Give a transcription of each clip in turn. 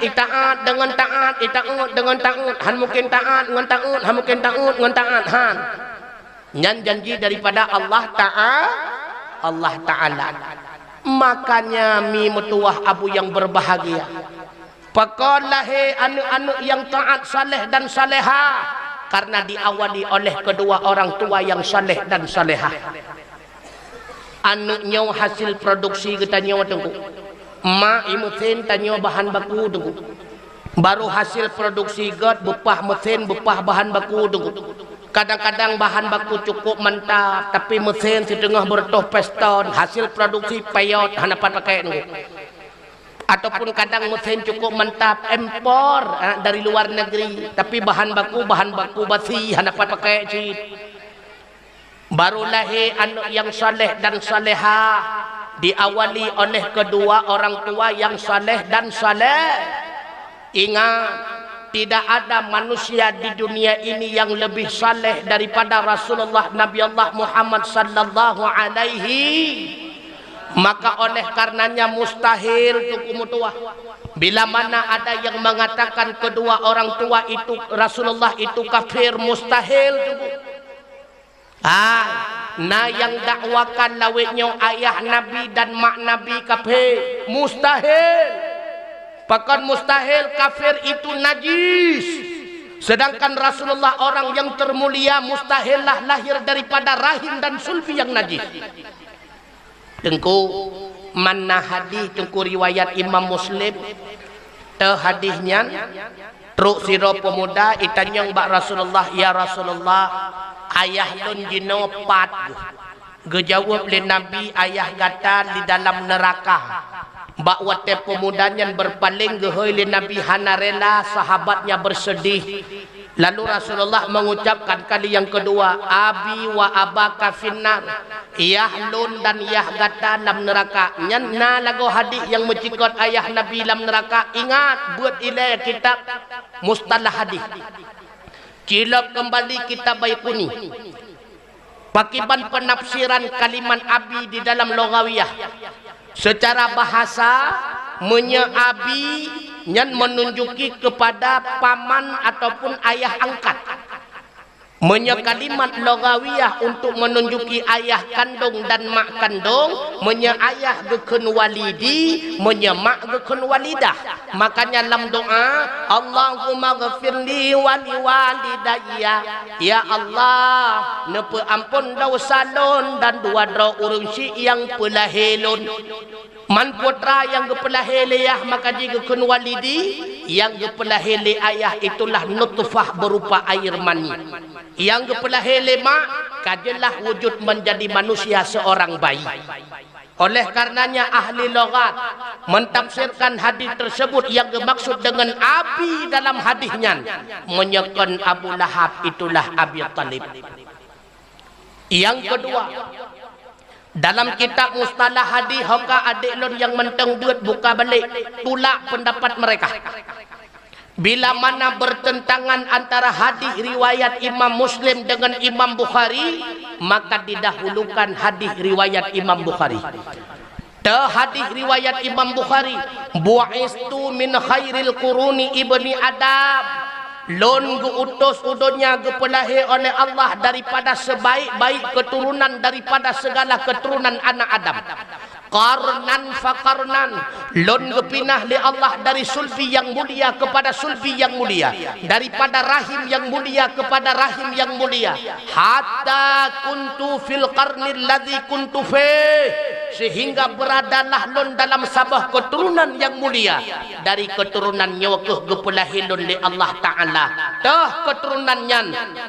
itaat dengan taat, itaat dengan taat, han mungkin taat dengan taat, han mungkin taat dengan taat, han. Nyan janji daripada Allah Ta'ala. Makanya mi metuah abu yang berbahagia. Pakolah anu-anu yang taat, saleh dan saleha, karena diawali oleh kedua orang tua yang saleh dan saleha. Anu nyaw hasil produksi kita nyaw tengku. Ma imutin tanyo bahan baku tengku. Baru hasil produksi god bepah mesin bepah bahan baku tengku. Kadang-kadang bahan baku cukup mantap, tapi mesin setengah bertoh peston, hasil produksi payot hanapan pakai tengku. Ataupun kadang mesin cukup mantap impor dari luar negeri, tapi bahan baku basi hanapan pakai cip. Barulah anak yang saleh dan saleha diawali oleh kedua orang tua yang saleh dan saleh. Ingat, tidak ada manusia di dunia ini yang lebih saleh daripada Rasulullah Nabi Allah Muhammad sallallahu alaihi. Maka oleh karenanya mustahil tuku mutuah. Bila mana ada yang mengatakan kedua orang tua itu Rasulullah itu kafir, mustahil tuku. Nah yang dakwakan lawetnya ayah Nabi dan mak Nabi kafir, mustahil. Bahkan mustahil kafir itu najis. Sedangkan Rasulullah orang yang termulia, mustahillah lahir daripada rahim dan sulbi yang najis. Tengku mana hadis tengku riwayat Imam Muslim te hadisnya truk siro pemuda itanyong bak Rasulullah, ya Rasulullah, ayah lun jino pat. Gejawab le Nabi, ayah gata di dalam neraka. Bak wate pemudanya berpaling gehoy le Nabi hanarela, sahabatnya bersedih. Lalu Rasulullah mengucapkan kali yang kedua, abi wa abaka finnar, yahlun dan yahgata dalam neraka. Nyanna lagu hadis yang mencikot ayah Nabi dalam neraka. Ingat, buat ilai kitab mustalah hadis. Kilap kembali kitab Baikuni. Pakiban penafsiran kalimat abi di dalam logawiyah. Secara bahasa menyeabi yang menunjuki kepada paman ataupun ayah angkat. Kalimat logawiyah untuk menunjuki ayah kandung dan mak kandung, ayah gekun walidi, mak gekun walidah. Makanya dalam doa, Allahumma ghafirli wali walidayya, ya Allah, nepe ampun dosa lon dan dua dra urungsi yang pelahilun. Man putra yang gepelahiliyah maka jika kun walidi, yang gepelahili ayah itulah nutfah berupa air mani. Yang gepelahili mak kajelah wujud menjadi manusia seorang bayi. Oleh karenanya ahli logat mentafsirkan hadis tersebut yang dimaksud dengan abi dalam hadisnya menyebutkan Abu Lahab itulah Abi Talib. Yang kedua, dalam kitab mustalah hadis hoka adik lon yang menteng duit buka balik tulak pendapat mereka. Bila mana bertentangan antara hadis riwayat Imam Muslim dengan Imam Bukhari, maka didahulukan hadis riwayat Imam Bukhari. Hadis riwayat Imam Bukhari, bu'istu min khairil quruni ibni Adam. Lon utus udonya gepelahi oleh Allah daripada sebaik-baik keturunan daripada segala keturunan anak Adam. Qarnan faqarnan, lon gepinah li Allah dari sulbi yang mulia kepada sulbi yang mulia, daripada rahim yang mulia kepada rahim yang mulia, hatta kuntu fil qarnil ladzi kuntu fi, sehingga beradalah lon dalam sabah keturunan yang mulia dari keturunan nyawakeh gepelahilun li Allah Ta'ala. Dah keturunannya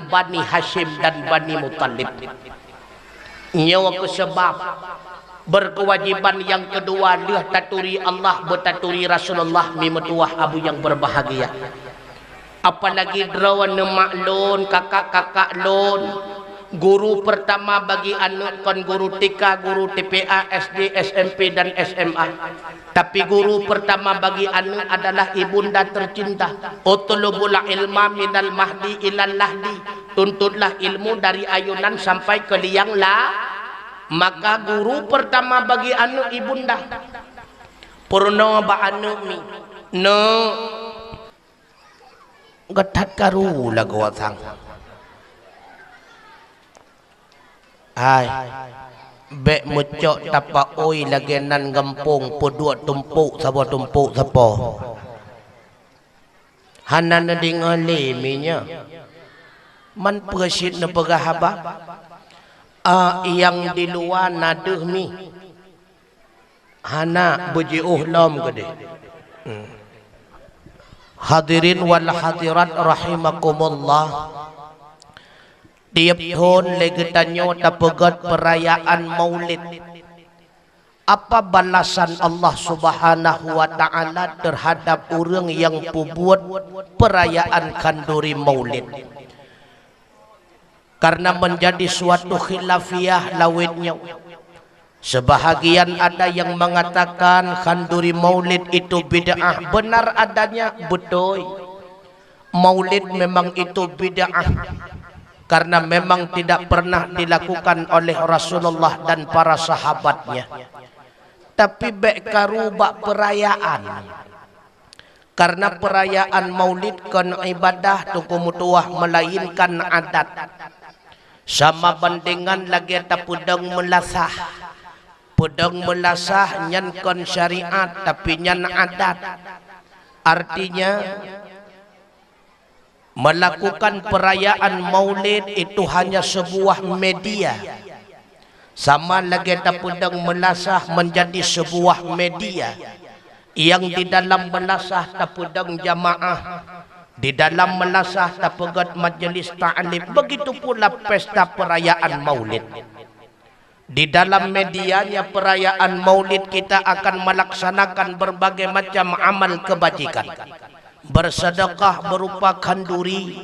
Bani Hashim dan Bani Muttalib. Nyawakeh sebab berkewajiban yang kedua lihat taturi Allah bertaturi Rasulullah mimetuah abu yang berbahagia. Apalagi drawan maklun kakak-kakak lon, guru pertama bagi anak kon guru TK, guru TPA, SD, SMP dan SMA. Tapi guru pertama bagi anak adalah ibunda tercinta. Utlubul ilma minal mahdi ilal lahdi, tuntutlah ilmu dari ayunan sampai ke liang lah. Maka guru pertama bagi anak ibunda purno ba anak mi no gatat karu lagu watang ai be mucok tapa oi lagenan gampung podua tumpuk sapo hanan dingale minya man persit na pagahaba yang di luar naduh mi hana buji uhlam gede. Hadirin wal hadirat rahimakumullah. Tiap tahun legetanyo tapegat perayaan Maulid. Apa balasan Allah Subhanahu wa taala terhadap orang yang buat perayaan kanduri Maulid? Karena menjadi suatu khilafiyah lawitnya. Sebahagian ada yang mengatakan kanduri Maulid itu bid'ah. Benar adanya, betul. Maulid memang itu bid'ah. Karena memang tidak pernah dilakukan oleh Rasulullah dan para sahabatnya. Tapi bekarubah perayaan. Karena perayaan Maulid kan ibadah tukumutuah melainkan adat. Sama bandingan lagi tak pudang melasah. Pedang melasah nyan kon syariat tapi nyan adat. Artinya melakukan perayaan Maulid itu hanya sebuah media. Sama lagi tak pedang melasah menjadi sebuah media yang di dalam melasah tak pedang jamaah, di dalam melasah tak pegat majlis ta'lim. Begitu pula pesta perayaan Maulid. Di dalam medianya perayaan Maulid kita akan melaksanakan berbagai macam amal kebajikan. Bersedekah berupa kanduri,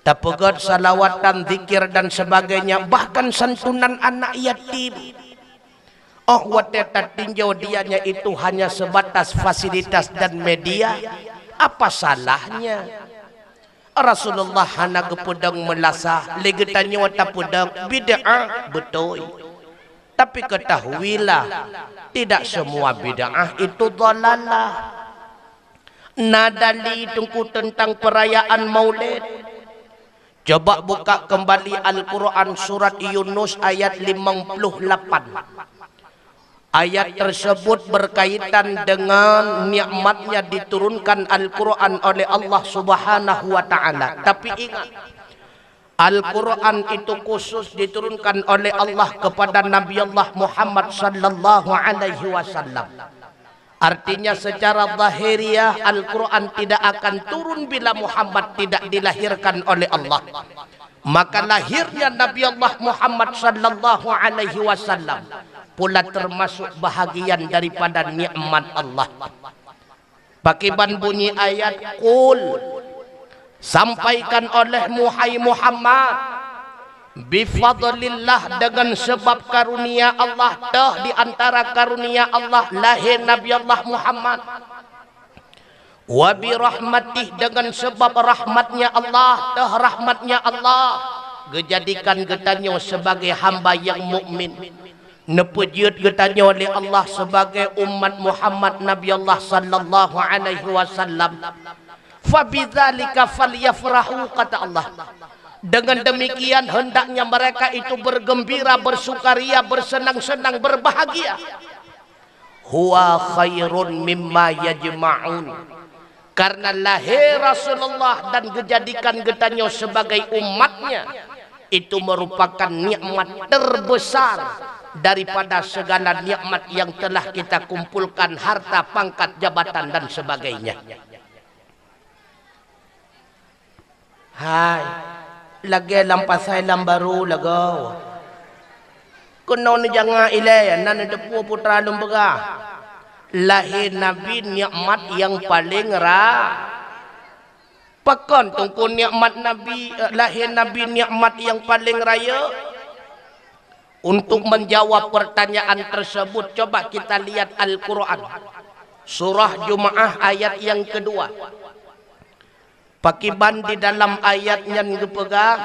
tapegat salawatan, zikir dan sebagainya. Bahkan santunan anak yatim. Oh wateta tinjau dianya itu hanya sebatas fasilitas dan media. Apa salahnya? Rasulullah hana kepedang melasah. Legetannya wata pedang bid'ah betul. Tapi ketahuilah, tidak semua bid'ah itu dhalalah. Nadali tungku tentang perayaan Maulid. Coba buka kembali Al-Quran surat Yunus ayat 58. Ayat tersebut berkaitan dengan nikmatnya diturunkan Al-Quran oleh Allah Subhanahu wa taala. Tapi ingat, Al-Quran itu khusus diturunkan oleh Allah kepada Nabi Allah Muhammad sallallahu alaihi wasallam. Artinya secara zahiriah Al-Quran tidak akan turun bila Muhammad tidak dilahirkan oleh Allah. Maka lahirnya Nabi Allah Muhammad sallallahu alaihi wasallam pula termasuk bahagian daripada nikmat Allah. Pakiban bunyi ayat qul, sampaikan olehmu hai Muhammad, bifadlillah, dengan sebab karunia Allah, dah di antara karunia Allah lahir Nabi Allah Muhammad. Wa birahmatih, dengan sebab rahmatnya Allah, dah rahmatnya Allah gejadikan getanyo sebagai hamba yang mukmin. Nepejut getanyo oleh Allah sebagai umat Muhammad Nabi Allah sallallahu alaihi wasallam. Fabidzalika falyafrahu, kata Allah. Dengan demikian hendaknya mereka itu bergembira, bersukaria, bersenang-senang, berbahagia. Huwa khairun mimma yajma'un. Karena lahir Rasulullah dan dijadikan getanyo sebagai umatnya itu merupakan nikmat terbesar daripada segala nikmat yang telah kita kumpulkan, harta, pangkat, jabatan dan sebagainya. Hai, lagi lampasai lambaru lagaw. Kuno ni jangan ilay, nan depu putra lumbaga. Lahir Nabi nikmat yang paling Pakon tungku nikmat Nabi, lahir Nabi nikmat yang paling raya. Untuk menjawab pertanyaan tersebut, coba kita lihat Al-Quran. Surah Jumu'ah ayat yang kedua. Pakiban di dalam ayat yang dipegang.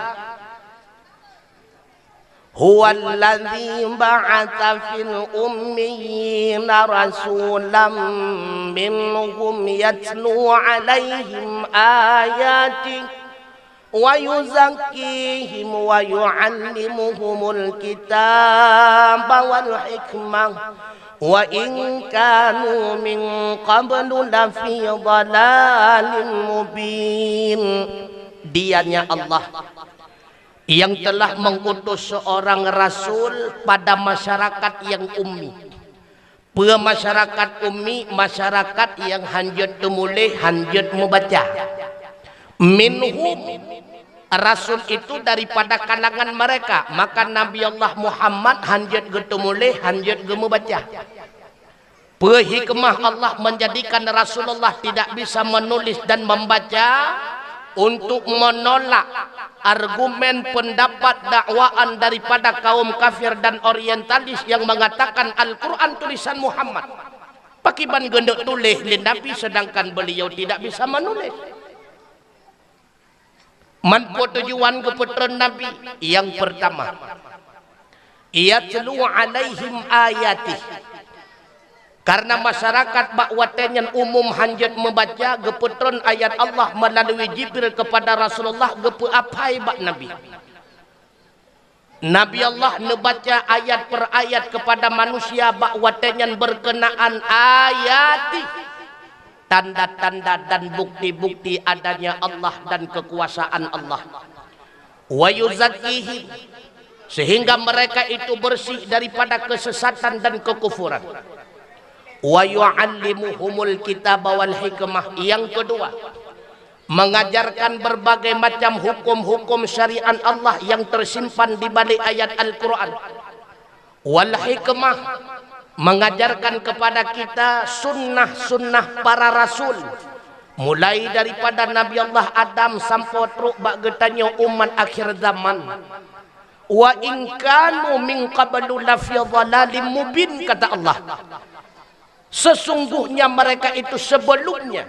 Huwallazi ba'atha fil ummiyina rasulam minhum yatlu alaihim ayatihi wa yuzakkihim wa yu'allimuhumul kitaba wal hikmah wa in kanu min qablu lafi dhalalin mubin. Dianya Allah yang telah mengutus seorang rasul pada masyarakat yang ummi. Masyarakat ummi, masyarakat yang hanjut temulih, hanjut membaca. Minhum, rasul itu daripada kalangan mereka, maka Nabi Allah Muhammad hanjut getemulih, hanjut membaca. Hikmah Allah menjadikan Rasulullah tidak bisa menulis dan membaca untuk menolak argumen pendapat dakwaan daripada kaum kafir dan orientalis yang mengatakan Al-Quran tulisan Muhammad. Pakiban gendek tulis li Nabi sedangkan beliau tidak bisa menulis. Manpo tujuan keputusan Nabi yang pertama, yatlu alaihim ayatih. Karena masyarakat bakwatenyan umum hanjat membaca geputron ayat Allah melalui Jibril kepada Rasulullah gepu apai bak Nabi. Nabi Allah membaca ayat per ayat kepada manusia bakwatenyan berkenaan ayati, tanda-tanda dan bukti-bukti adanya Allah dan kekuasaan Allah. Wa yuzakkihim, sehingga mereka itu bersih daripada kesesatan dan kekufuran. Wa yu'allimuhumul kitaba wal hikmah. Yang kedua, mengajarkan berbagai macam hukum-hukum syariat Allah yang tersimpan di balik ayat Al-Quran. Wal hikmah, mengajarkan kepada kita sunnah-sunnah para rasul, mulai daripada Nabi Allah Adam sampai teruk bak getanya umat akhir zaman. Wa in kanu min qablu lafi dhalalim mubin, kata Allah. Sesungguhnya mereka itu sebelumnya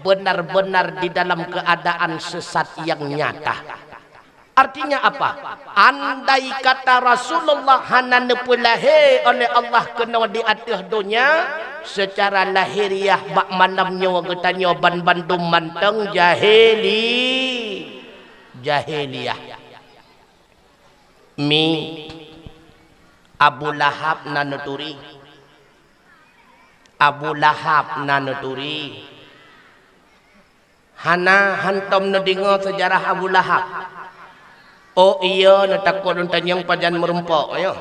benar-benar di dalam keadaan sesat yang nyata. Artinya apa? Andai kata Rasulullah hana nepulahe oleh Allah kena di atas dunia secara lahiriah bak malamnya wagetanya ban bandum manteng jahiliyah. Mi Abu Lahab nanuturi, Abu Lahab nanuturi. Hana hantom nedingo sejarah Abu Lahab. Oh iya, natakut tanyang pajan merempok. Ayo,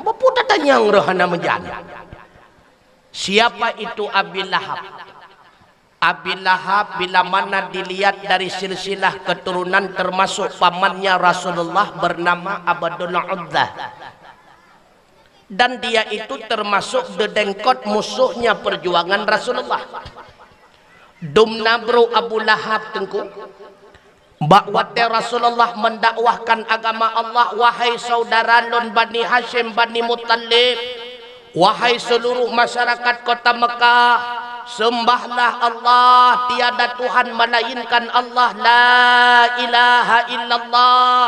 bapu tanyang rohana menjan. Siapa itu Abi Lahab? Abi Lahab bila mana dilihat dari silsilah keturunan termasuk pamannya Rasulullah bernama Abdullah Udzah. Dan dia itu termasuk dedengkot musuhnya perjuangan Rasulullah. Dumna bro Abu Lahab tengku. Bakwate Rasulullah mendakwahkan agama Allah. Wahai saudara lon Bani Hashim Bani Muttalib, wahai seluruh masyarakat kota Mekah, sembahlah Allah, tiada Tuhan melainkan Allah, la ilaha illallah.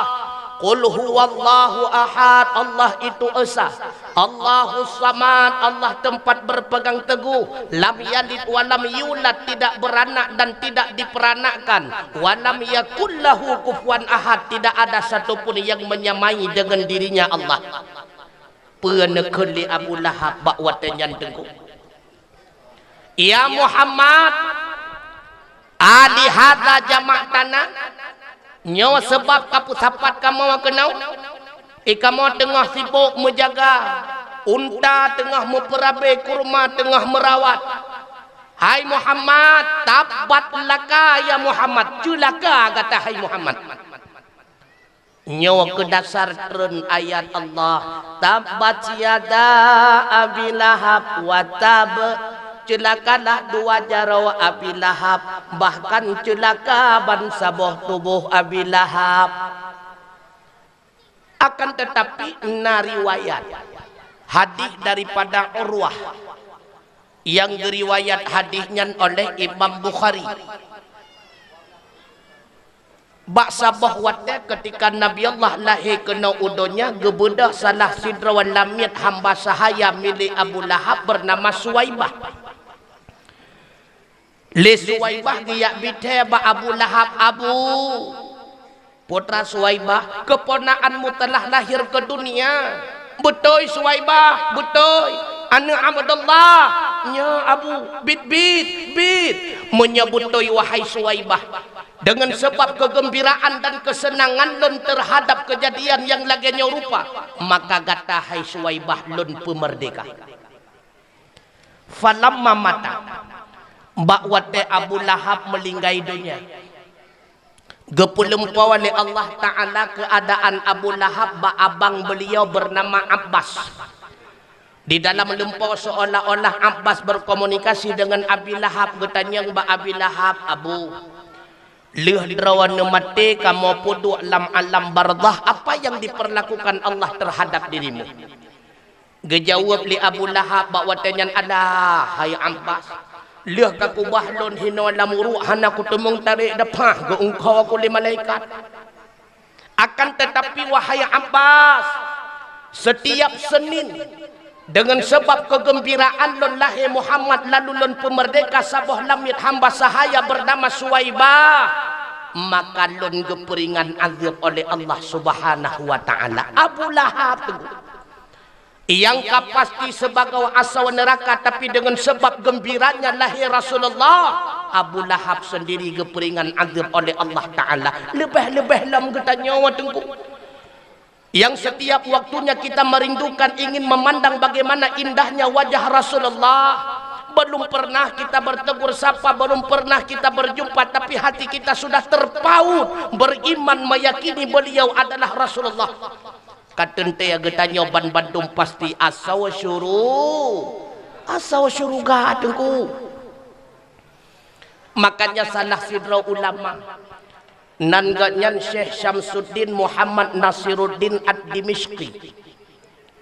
Qul huwallahu ahad, Allah itu esa. Allahus samad, Allah tempat berpegang teguh. Lam yalid wa lam yulad, tidak beranak dan tidak diperanakkan. Wa lam yakul lahu kufuwan ahad, tidak ada satupun yang menyamai dengan dirinya Allah. Penekeli Abu Lahab bakwatenyan teguh. Ya Muhammad, ali hadza jama'tana, nyawa sebab kapu sapat kamu kenau. Kamu tengah sibuk menjaga unta, tengah memperabai kurma, tengah merawat. Hai Muhammad, tabat laka ya Muhammad, celaka kata hai Muhammad. Nyawa ke dasar turun ayat Allah, tabat yada Abi Lahab wa tab. Celakalah dua jarawa Abi Lahab, bahkan celaka bangsa boh tubuh Abi Lahab. Akan tetapi nariwayat hadis daripada Urwah yang diriwayat hadisnya oleh Imam Bukhari. Bak sabah wate ketika Nabi Allah lahir kena udonya gebedah salah sidrawan lamit hamba sahaya milik Abu Lahab bernama Suwaibah. Le Suwaibah dia bite ba Abu Lahab Abu putra Suwaibah keponakanmu telah lahir ke dunia. Betul Suwaibah, betul. Ana Abdullah nya Abu bit menyebutoi wahai Suwaibah dengan sebab kegembiraan dan kesenangan lun terhadap kejadian yang lagi nyorupa, maka kata hai Suwaibah lun pemerdeka. Falamma mata bakwate Abu Lahab melinggai dunia. Gepulempau oleh Allah Ta'ala keadaan Abu Lahab ba abang beliau bernama Abbas. Di dalam lempau seolah-olah Abbas berkomunikasi dengan Abi Lahab. Bertanya ba Abi Lahab, Abu leh derawan mati kamu puduk lam alam bardah, apa yang diperlakukan Allah terhadap dirimu? Gejawab li Abu Lahab bahawa tanyan ada hai Abbas leh kaku bahlon hina lam ruhana ku temung tarik depah ge engkau aku li malaikat. Akan tetapi wahai Abbas, setiap Senin dengan sebab kegembiraan lon lahir Muhammad lalu lon pemerdeka sabah lamit hamba sahaya bernama Suwaibah, maka lon geperingan azab oleh Allah Subhanahu wa Ta'ala. Abu Lahab yang pasti sebagai asal neraka, tapi dengan sebab gembiranya lahir Rasulullah, Abu Lahab sendiri geperingan azab oleh Allah Ta'ala. Lebih-lebih lam kita nyawa tengku yang setiap waktunya kita merindukan ingin memandang bagaimana indahnya wajah Rasulullah. Belum pernah kita bertegur sapa, belum pernah kita berjumpa, tapi hati kita sudah terpaut beriman meyakini beliau adalah Rasulullah. Katente ya getanya ban Bandung pasti asaw syuruga tengku. Makanya salah sidra ulama nanganyan Syekh Syamsuddin Muhammad Nasiruddin Ad-Dimishqi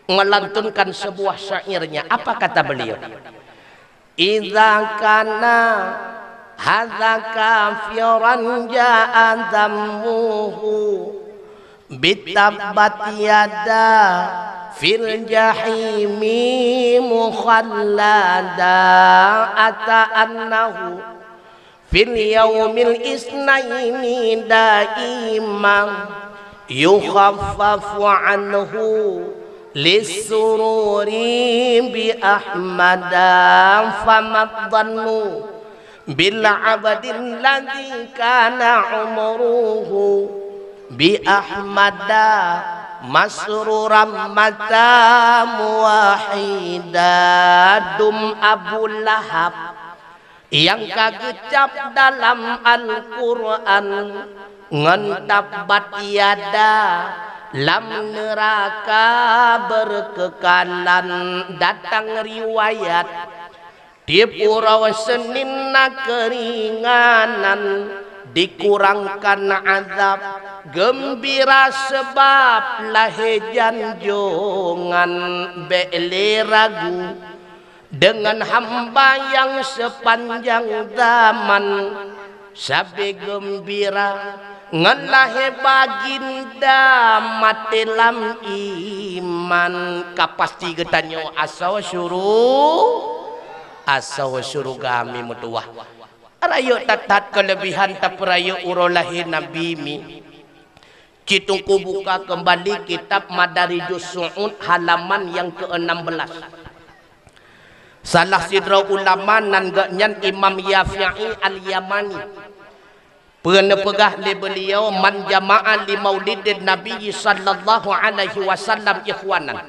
melantunkan sebuah syairnya. Apa kata beliau? Idza kana hadza kafiran ja'a dhammuhu bitabbat yada fil jahimi mukhallada ata annahu fil yaumil isnaini daimah yukhaffafu anhu lisururi bi ahmada famadhannu bil abadin ladzi kana umruhu bi ahmada masruram mata muwahida. Dum Abu Lahab yang kagecap dalam Al-Quran ngentabbat yada lam neraka berkekalan. Datang riwayat di Purau Senin keringanan dikurangkan azab gembira sebab lahejan jongan bele ragu dengan hamba yang sepanjang zaman sabe gembira ngalahe baginda matelam iman. Kapasti getanyo asaw syuruh kami mutuah rayo tatat kelebihan tapi rayo urolahi nabi mi. Kitungku buka kembali kitab Madarijus Su'ud halaman yang ke-16. Salah sidra ulama nan ganyan Imam Yafi'i Al-Yamani pernah pegah li beliau man jama'a li maulidin Nabi sallallahu alaihi wasallam ikhwanan.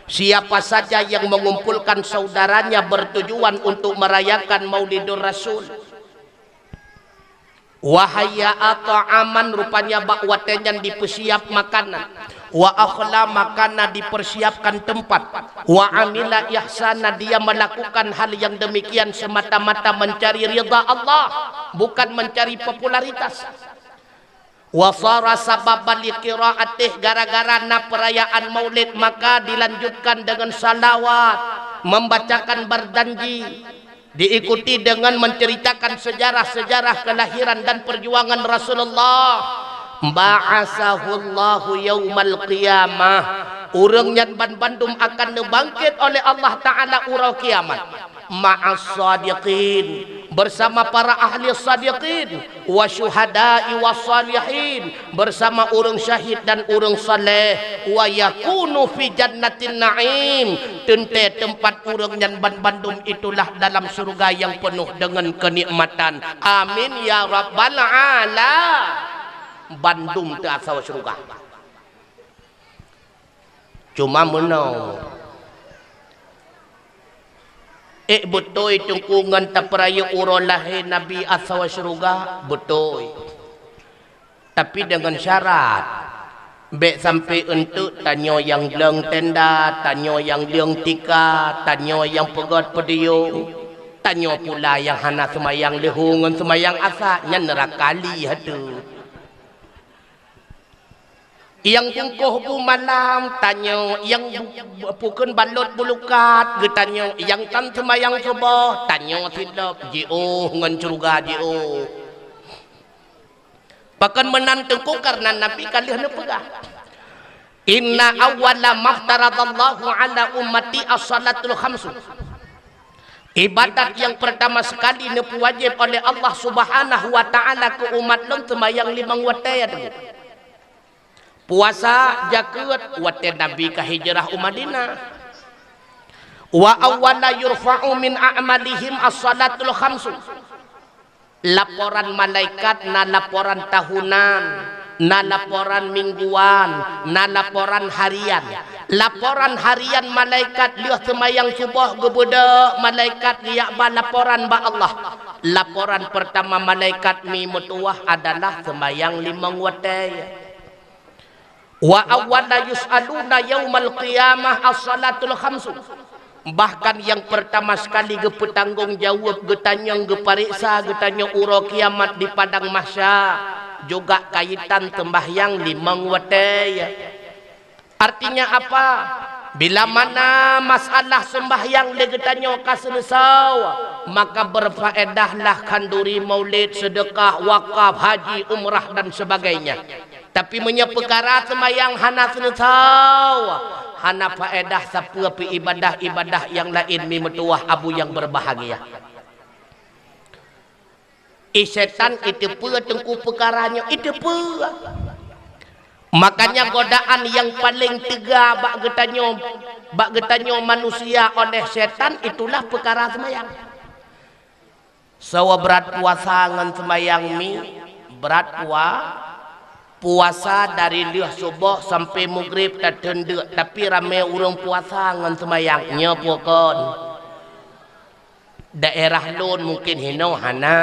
Siapa saja yang mengumpulkan saudaranya bertujuan untuk merayakan Maulidur Rasul. Wahaya atau aman rupanya bakwatenyan dipersiap makanan. Wa akhla makanan dipersiapkan tempat. Wa amila ihsana dia melakukan hal yang demikian semata-mata mencari ridha Allah, bukan mencari popularitas. Wa sara sababan liqiraatih gara-gara na perayaan Maulid maka dilanjutkan dengan salawat, membacakan berjanji, diikuti dengan menceritakan sejarah-sejarah kelahiran dan perjuangan Rasulullah. ba'asahullahu yaumal qiyamah. Urang yang bandum akan dibangkit oleh Allah Ta'ala urau kiamat. Ma'as sadiqin, bersama para ahli sadiqin, wa syuhada'i wa salihin, bersama urang syahid dan urang saleh, wa yakunu fi jannatin na'im, tente tempat urang yang bandum itulah dalam surga yang penuh dengan kenikmatan. Amin ya rabbal alamin. Bandum tu asal surga. Cuma menau betul tungkungan tak peraya urang lahir Nabi asal surga, betul. Tapi dengan syarat baik sampai untuk tanya yang leng tenda, tanya yang leng tika, tanya yang pegat pediung, tanya pula yang hana semayang lehungan semayang asaknya neraka kali hatu. Yang tungkuh bu malam tanya, yang pukun balut bulukat tanya, yang tan semayang subuh tanya silap jio ngan surga jio. Bahkan menantengku karena Nabi kalian pegah. Inna awwala maftaradallahu ala ummati as-salatul khamsu. Ibadat yang pertama sekali nepu wajib oleh Allah Subhanahu wa taala ke umat lem semayang 5 waktu. Puasa jaket waktu Nabi ke hijrah Madinah. Wa awwala yurfa'u min a'malihim as-salatul khamsu. Laporan malaikat na laporan tahunan, na laporan mingguan, na laporan harian. Laporan harian malaikat lihat semayang subuh gebuda malaikat lihat ba laporan ba Allah. Laporan pertama malaikat mi mutuah adalah semayang 5 waktu. Wa awwala yus'aluna yaumal qiyamah as-salatul khamsu. Bahkan yang pertama sekali bertanggung jawab getanya gepariksa getanya urau kiamat di padang mahsyar juga kaitan sembahyang 5 waktu. Artinya apa? Bila mana masalah sembahyang legetanya kaselesau, maka berfaedahlah kanduri maulid, sedekah, wakaf, haji, umrah dan sebagainya. Tapi perkara semayang hana selesau, hana faedah seperti ibadah-ibadah yang lain mi metuah abu yang berbahagia. Setan itu pula tengku perkaranya itu pula. Makanya godaan yang paling tiga bak getanyo manusia oleh setan itulah perkara semayang. Sawa berat puasa ngan semayang mi berat puasa dari liah subuh sampai maghrib tak tendek, tapi ramai orang puasa ngan semayangnya pokon. Daerah lon mungkin hino hana.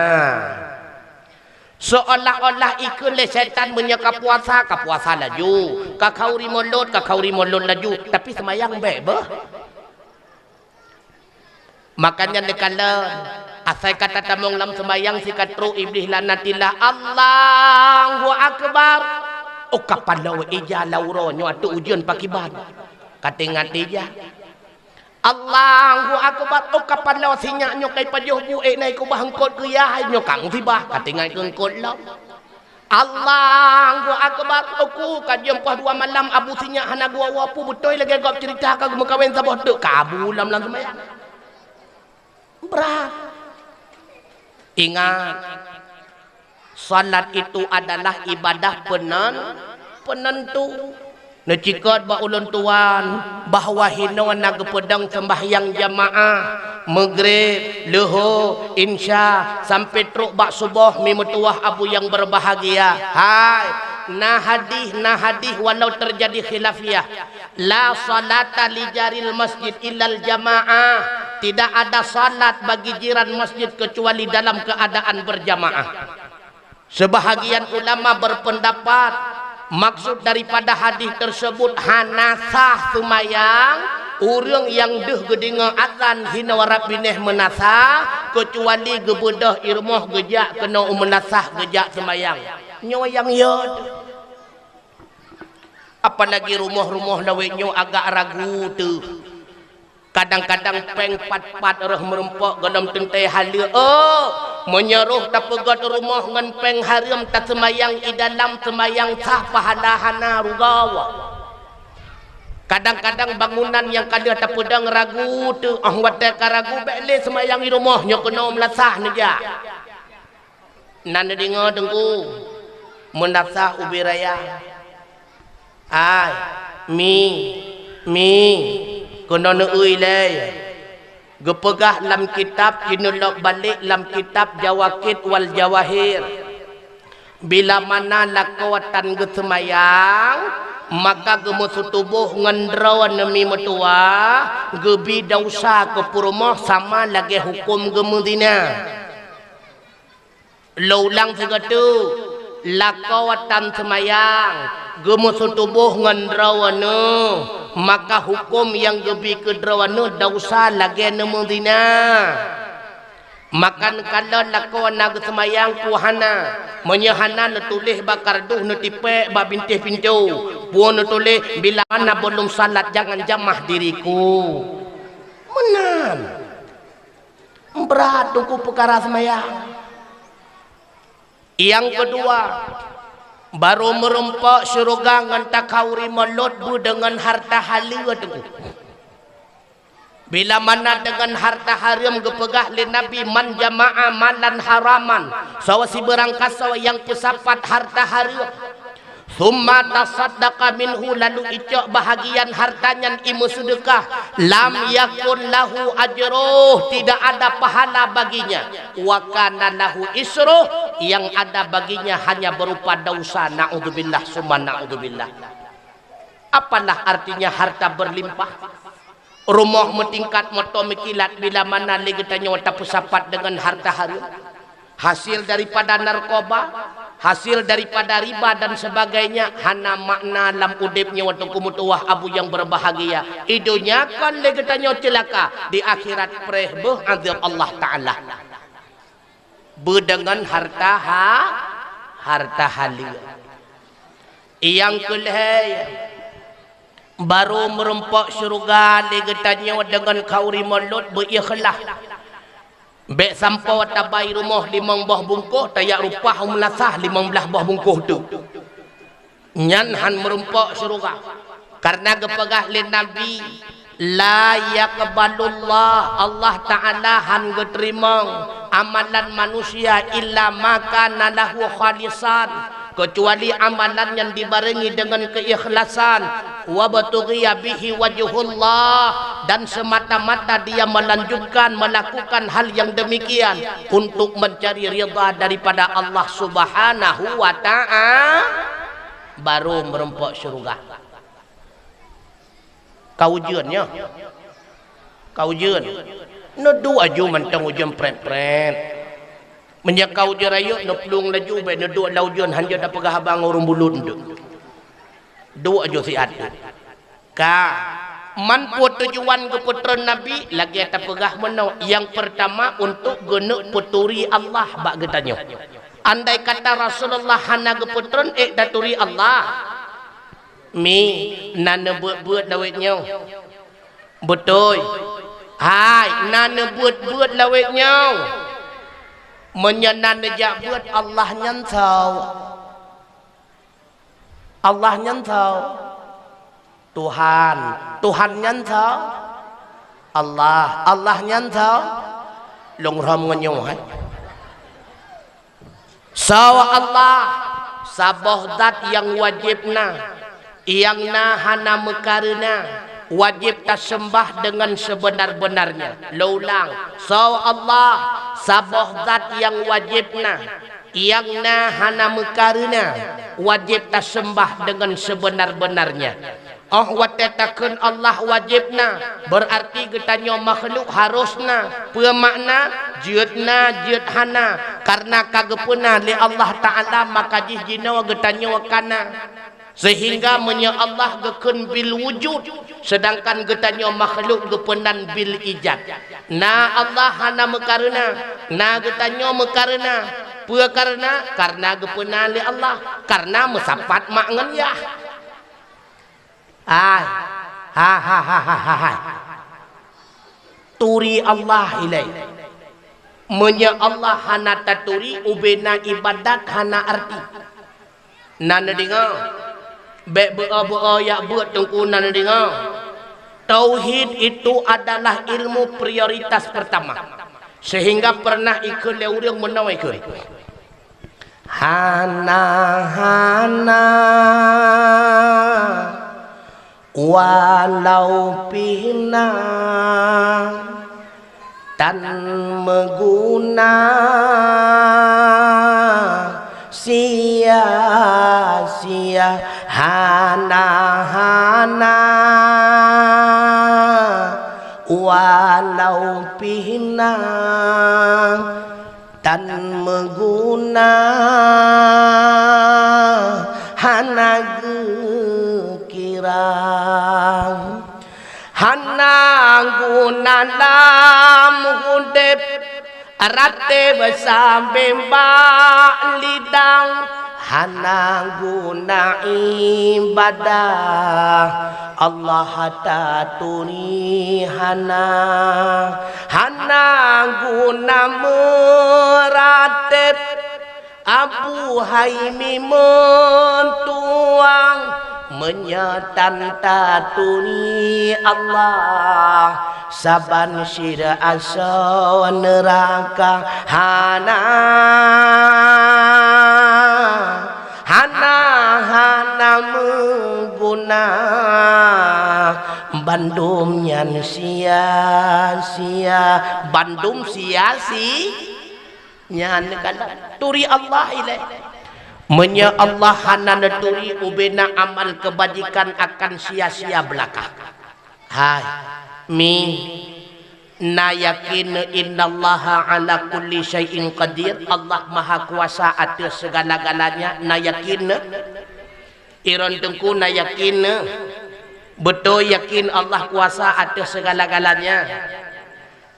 Seolah-olah ikut le setan menyeka puasa, ka puasa laju, ka kauri molot laju, tapi semayang baik bah. Makanya dekalan asai kata tamong lam semayang sikat ru iblis lanatillah Allahu akbar. Oh kapan lawa ija lauronyo atu ujian pakiban. Katingat ija. Allahu akbar. Oh kapan lawa sinyaknyo kay pajoh buek nai ko bahangkot kuyah nyo kang sibah katingat kengkot law. Allahu akbar. Aku kajam pah 2 malam abu sinyak hana gua wapu betul lagi gop cerita ka gumakawen sabah dek kabulam lang semayang. Berat. Ingat, salat itu adalah ibadah penentu. Necikot ba ulun tuan bahwa hinawan nagepedang sembahyang jamaah maghrib, luhur, insya sampai truk bak subuh mi metuah abu yang berbahagia. Hai, nah hadis walau terjadi khilafiyah. La salata li jaril masjid illal jamaah. Tidak ada salat bagi jiran masjid kecuali dalam keadaan berjamaah. Sebahagian ulama berpendapat maksud daripada hadis tersebut hanasah semayang orang yang deh gedinga azan hina warab bineh menasah kecuali gebedah irmoh gejak kena menasah gejak semayang. Nyawa yang yod. Apalagi rumah-rumah lawetnya agak ragu tu. kadang-kadang peng pat-pat reh merempok genom tentai halia menyeruh tak pegat rumah ngan peng haram tak semayang i dalam semayang sah pahala-hana rugawa. Kadang-kadang bangunan yang kada tak pedang ragu tu watai karagu bele semayang di rumahnya kena melasah neja. Nan dengar dengku menasah ubi raya. Ai mi kena neui le. Gepegah lam kitab jinulok balik lam kitab Jawakit wal Jawahir. Bila mana lakawatan gesemayang maka gemusuh tubuh ngendrawan nemi metua gebi dausa ke purmoh sama lagi hukum gemudina. Laulang segatu lakawatan semayang gemusuh tubuh ngendrawan maka hukum yang gebi kedrawan dausa lagi nemudina. Makan kalau lakuan naga semayang kuhana menyahana netulih bakar duh netipe babintih pintu puan netulih bila mana belum salat jangan jamah diriku menan berat tunggu perkara semayang. Yang kedua baru merempak syurga ngantak kauri melot bu dengan harta halia tunggu. Bila mana dengan harta haram gepegah li Nabi man jama'a malan haraman sawa si berangkas sawa yang pesapat harta haram summa tasaddaqa minhu lalu icok bahagian hartanya imu sedekah lam yakun lahu ajruh tidak ada pahala baginya wa kana lahu isruh yang ada baginya hanya berupa dosa. Naudzubillah summa naudzubillah. Apalah artinya harta berlimpah? Rumah metingkat motor mekilat bila mana lagi tanya wata pesapat dengan harta haram, hasil daripada narkoba, hasil daripada riba dan sebagainya. Hana makna lam udipnya waktu kumutuah abu yang berbahagia. Idunya kan lagi tanya celaka, di akhirat perih azab Allah Taala. Berdengan harta halia. Yang kelihaya baru merempak syurga legetanya dengan kauri mulut berikhlas. Bek sampau tabai rumah 5 buah bungkuh tayak rupah melasah 15 buah bungkuh tu. Nyan han merempak syurga. Karena gepegah le Nabi la yaqbalullah Allah Taala han geterima amalan manusia illa maka nalahu khalisan kecuali amalan yang dibarengi dengan keikhlasan wa batughiya bihi wajhullah dan semata-mata dia melanjutkan melakukan hal yang demikian untuk mencari ridha daripada Allah Subhanahu wa taala baru merempok syurga. Kaujiannya kaujian no dua ju mantang ujian pret-pret menjakau jerayu no pelung laju be no dua laujon hanja da pegah abang urung bulut nduk dua jo si adu ka man puat tujuan ke putra Nabi lagi ta pegah menau yang pertama untuk genek puturi Allah bak getanyo. Andai kata Rasulullah hana ke putron daturi Allah mi nana buat lawetnya betul hai nana buat lawetnya menyenan nejak buat Allah nyantau Tuhan nyantau Allah nyantau longram ngenyuhan sawa Allah sabah zat yang wajibna yang hana mekarena wajib tak sembah dengan sebenar-benarnya. Laulang saw Allah sabah zat yang wajibna yang hana mekarena wajib tak sembah dengan sebenar-benarnya. Watetakeun Allah wajibna berarti getanyo makhluk harusna pemakna jeutna jeut hana karena kagepeuna li Allah Taala maka jihjina getanyo kana sehingga menya Allah gekun bil wujud sedangkan getanyo makhluk gepenan bil ijad. Na Allah hana mekarena na getanyo mekarena pua karena gepena li Allah karena mesapat mak ngan ya turi Allah ilai menya Allah hana taturi ubena ibadat hana arti nana dengar be bea ya buat tungku nana dengar tauhid itu adalah ilmu prioritas pertama sehingga pernah ikut leurang menawai ikut hana walau pina tan meguna sia-sia hana walau pina tan meguna hana kirang hana guna dalam hudep rate besambe lidang hana guna ibadah Allah tatuni hana guna meratep Abu Haimi mentuang menyetan tatuni Allah saban sira asa neraka hana mengguna bandum nyan sia-sia bandum sia-si nyan kada turi Allah ilai menya Allah hana neturi ubena amal kebajikan akan sia-sia belaka hai mi na yakin innallaha ala kulli syai'in qadir Allah maha kuasa atas segala-galanya na yakin iron tengku na yakin betul yakin Allah kuasa atas segala-galanya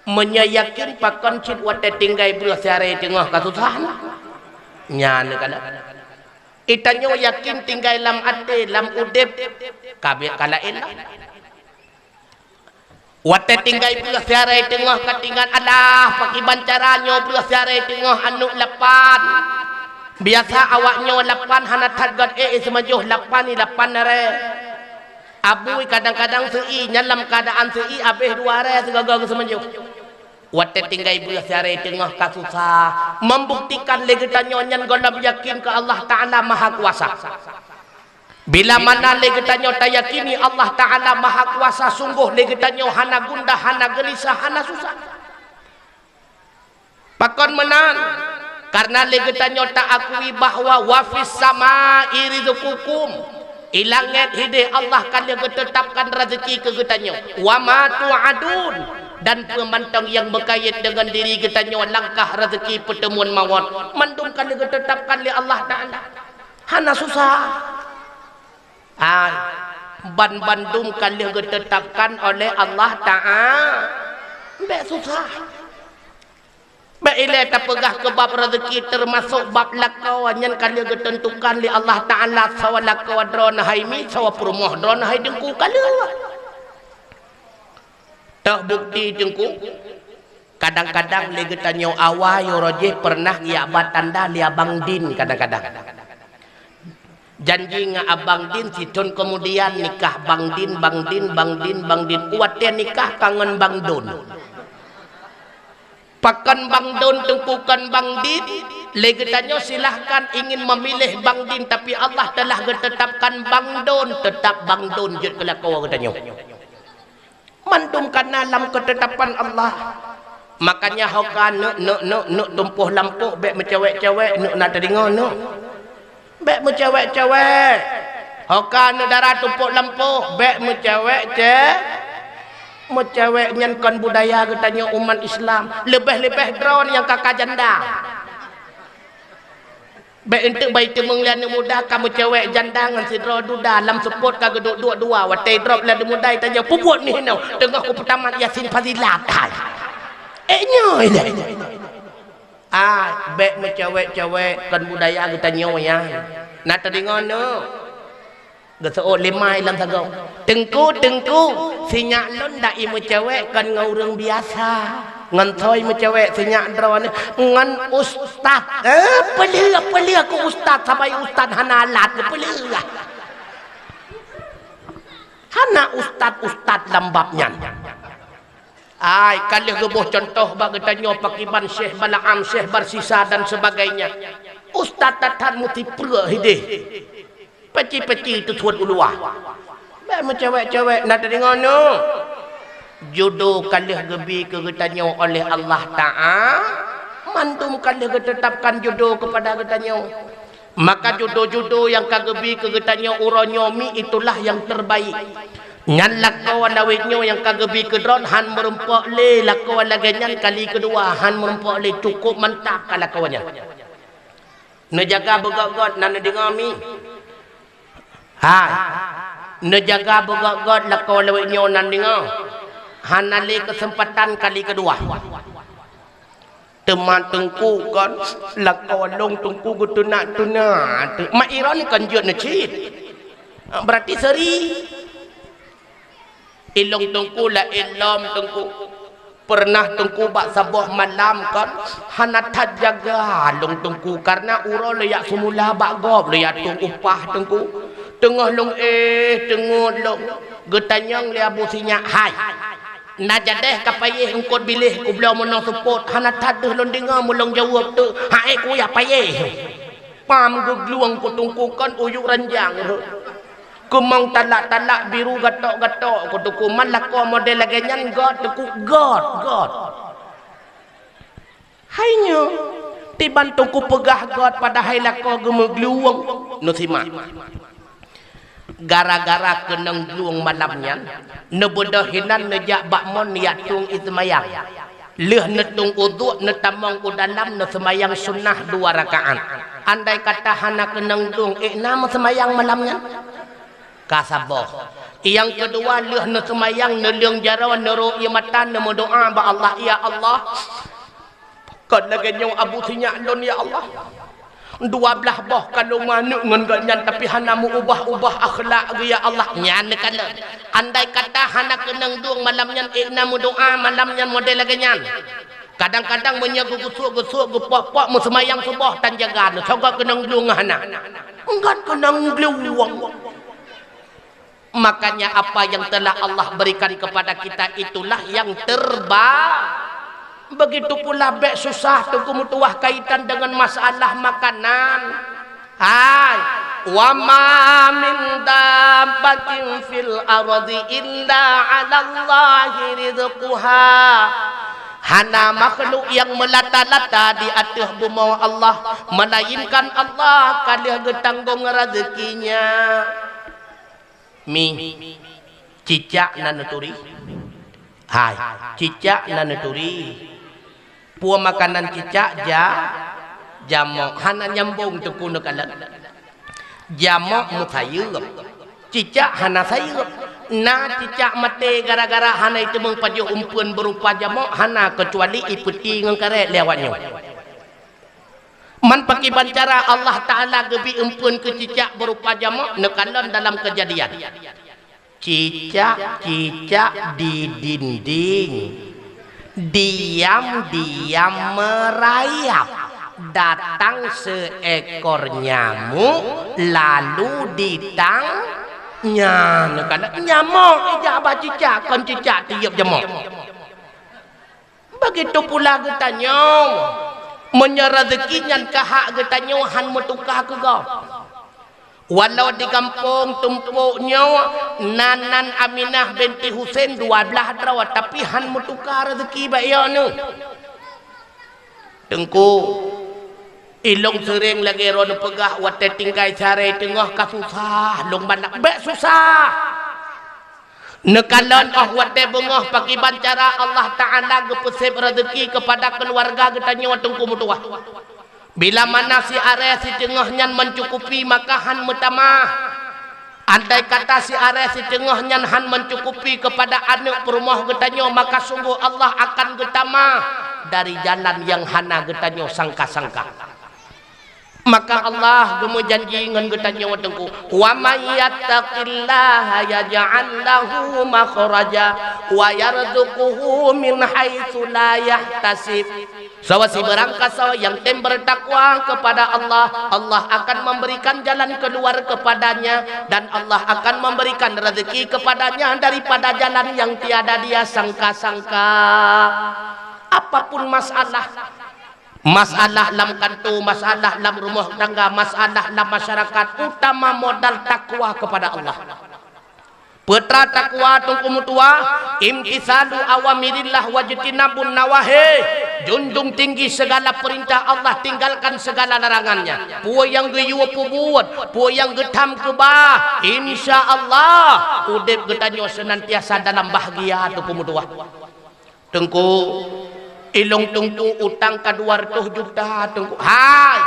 menyayakin pakon cit wate tinggai bersare tengah kasusahan nyan kada itanyo yakin tinggai lam ate lam udep kabeh kalain wate tinggai bersare tengah katingan alah pakiban caranyo bersare tengah anu lapan biasa awaknyo lapan hana target semajuh lapan ni lapan nare abui kadang-kadang sei nyalam keadaan sei abeh dua re segala semajuh wate tinggai bersare tengah kasusah membuktikan legetanyo nyan golab yakin ke Allah Ta'ala maha kuasa bila mana legetanyo tayakini Allah Ta'ala maha kuasa sungguh legetanyo hana gundah hana gelisah hana susah pakon menan karena legetanyo tak akui bahwa wafis sama irizukukum ilangnya hide Allah kan yang tetapkan rezeki ke getanyo wa ma tu'adun dan pemantang yang berkait dengan diri getanyo langkah rezeki pertemuan maut mandumkan yang tetapkan oleh Allah Ta'ala hana susah bandumkan yang ditetapkan oleh Allah Ta'ala mbak susah mbak ilai tak pegah ke bab rezeki termasuk bab lakau yang kalian ditentukan oleh Allah Ta'ala sawa lakau drona haimi sawa perumoh drona hai dengku kalian tak bukti dengku kadang-kadang legetanyo awal yoroje pernah ya batanda li abang din kadang-kadang janji nga abang din situn kemudian nikah bang din uatnya nikah kangen bang don pakan bang don tengkukan bang din legetanyo silahkan ingin memilih bang din tapi Allah telah ditetapkan bang don tetap bang don jut kelakau getanyo mandumkan dalam ketetapan Allah makanya hoka nuk tumpuh lampu bek mencewek-cewek nuk nak teringo nuk bek mencewek-cewek hoka nuk darah tumpuh lampu bek mencewek nyan kon budaya katanya umat Islam lebih-lebih drone yang kakak janda bek untuk bayi temenglian muda kamu cewek janda ngan sidro duda dalam support kagak dua watai drop lah muda tanya puput ni no tengah ku pertama yasin fadilat nyoy bek me cewek-cewek kan budaya kita nyoy ya nak teringon no Gesok lemai lam sagau. Tengku sinyak lon dak imu cewek kan ngurung biasa. Ngan toy mu cewek sinyak drawan ngan ustaz. Pelia ku ustaz sampai ustaz hanalat pelia. Hana ustaz lambapnya. Ai kalau gebuh contoh bagi tanya pakiban Syekh Balaam, Syekh Barsisa dan sebagainya. Ustaz tatan muti perah hidih. Peci-peci itu tuan uluah. Baik cewek-cewek nak dengar no. Jodoh kalih gebi kegetanya oleh Allah Ta'ala. Mantum kalih ketetapkan jodoh kepada getanya. Maka jodoh-jodoh yang kagebi kegetanya uronyomi itulah yang terbaik. Ngan lakawan lawitnya yang kagebi kedron han merempak le lakawan laganyan kali kedua han merempak le cukup mantap kalakawannya. Nejaga begagot nana dengami. Hai. Nejaga begagot lakawan lawitnya nan dengar. Han ale kesempatan kali kedua. Teman tengku kan lakawan long tengku gutuna mak iran kan jut necit. Berarti seri ilong tengku la ilom tengku pernah tengku bak sabuh malam kan hanatat jaga long tengku karena uro leyak semula bak gob leyak tung upah tengku tengah long tengah long getanyang le abu sinyak hai najadeh kapayeh engkot bilih ku belau menang support hanatat deh long dengar mulong jawab tu hai ku ya payeh pam gegluang ku tengku kan uyuk ranjang kumang talak biru gatok kutuku man lako model laganyan god hanya tiban tuku pegah god pada hai lako gemegluang nusima gara-gara kenang gluang malamnya nebodohinan nejak bakmon yatung ismayang leh netung uduk netamang udalam nesemayang sunnah 2 rakaat andai kata hana kenang gluang nama semayang malamnya kasaboh. Yang kedua leh ne semayang ne leung jarawan ne ru'ya matan ne doa ba Allah ya Allah. Kad lagi nyong abu sinyak lon ya Allah. 12 boh kalau manuk ngan ganyan tapi hana mu ubah akhlak ya Allah nyan kala. Andai kata hana kenang duang malamnya ikna mu doa malamnya model lagi nyan. Kadang-kadang menyagu gusuk gepok-pok mu semayang subuh tan jaga ne soga kenang duang hana. Enggak kenang duang. Makanya apa yang telah Allah berikan kepada kita itulah yang terbaik. Begitu pula bek susah tunggu mutuah kaitan dengan masalah makanan. Hai, wa ma min dabbatin fil ardi illa 'ala Allahi rizquha. Hana makhluk yang melata-lata di atas bumi Allah melainkan Allah kalih getanggung rezekinya. Mi cicak nanuturi hai cicak nanuturi pua makanan cicak jamok hana nyambung tuku nekalan jamok musayup cicak hana sayup na cicak mate gara-gara hana itu mengpajuh umpun berupa jamok hana kecuali ipeti ngengkaret lewatnya man pakai bancara Allah Ta'ala gebi empun ke cicak berupa jamak nekalan dalam kejadian cicak di dinding diam merayap datang seekor nyamuk lalu ditangnya nekalan nyamuk ijabah cicak kan cicak tiap jamak begitu pula getanya menyerah rezekinya kahak getanya han metukah ke kau walau di kampung tumpuknya nanan Aminah binti Husain 12 drawat tapi han metukah rezeki bayanu tengku ilong sering lagi ron pegah wate tingkai cari tengah kasusah long banyak bek susah nekalan wate bengah pakai bancara Allah Ta'ala gepesep rezeki kepada keluarga getanya watungku mutuah bila mana si are si tengahnya mencukupi maka han mutamah andai kata si are si tengahnya han mencukupi kepada anak perumah getanya maka sungguh Allah akan getamah dari jalan yang hana getanya sangka-sangka Maka Allah gemu janji ngan kita nyawa tengku wa may yattaqillaha yaj'al lahu makhraja wa yarzuquhu min haitsu la yahtasib. Sawasi berangkasa yang bertakwa kepada Allah, Allah akan memberikan jalan keluar kepadanya dan Allah akan memberikan rezeki kepadanya daripada jalan yang tiada dia sangka-sangka. Apapun masalah lam kantu, masalah lam rumah tangga, masalah lam masyarakat, utama modal takwa kepada Allah. Putra takwa tungku mutua imtisalu awamirillah wajtinabun nawahi. Junjung tinggi segala perintah Allah, tinggalkan segala larangannya. Puo yang geyu buat, puo yang getam kebah, insyaallah udip getanyo senantiasa dalam bahagia tungku mutua. Tengku ilung tungku utang ka 200 juta tungku. Hai,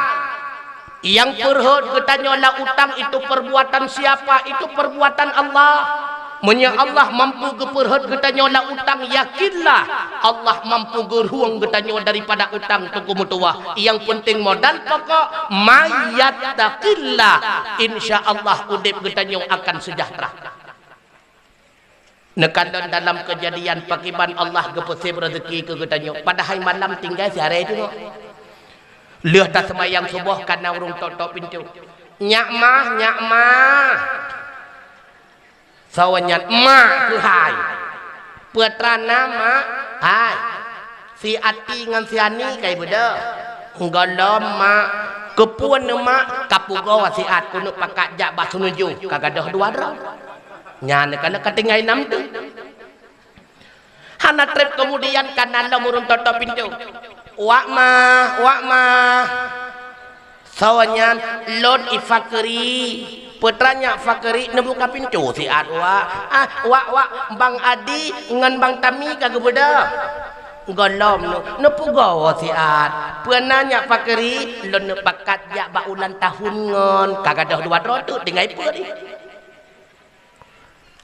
yang perhut katanya lah utang itu perbuatan siapa? Itu perbuatan Allah. Menya Allah mampu geperhut katanya lah utang, yakinlah Allah mampu geruang katanya daripada utang tungku mutua. Yang penting modal pokok mayattaqillah, insyaallah udip katanya akan sejahtera. Nekadon dalam kejadian pakiban Allah gepesib rezeki ke katanya. Padahal malam tinggal sehari itu. Leuh tak sembahyang subuh karena urung tok pintu. Nyak mah. Sawanya mak ke hai. Putrana mak hai. Si ati ngan si ani kai beda. Ngolom mak kepuan mak kapugo si at kuno pakak jak basunuju kagadah 200. Nyane kana katinggai 6 tu. Hana trip kemudian kana lamurun tok pintu. Wak mah sawanya lon ifakri putranya fakri nebuka pintu si adwa wak bang adi ngan bang tami kagak beda golom nepugawa si ad penanya fakri lon bakat jak ba ulan tahun ngon kagak dah 200 dengan peri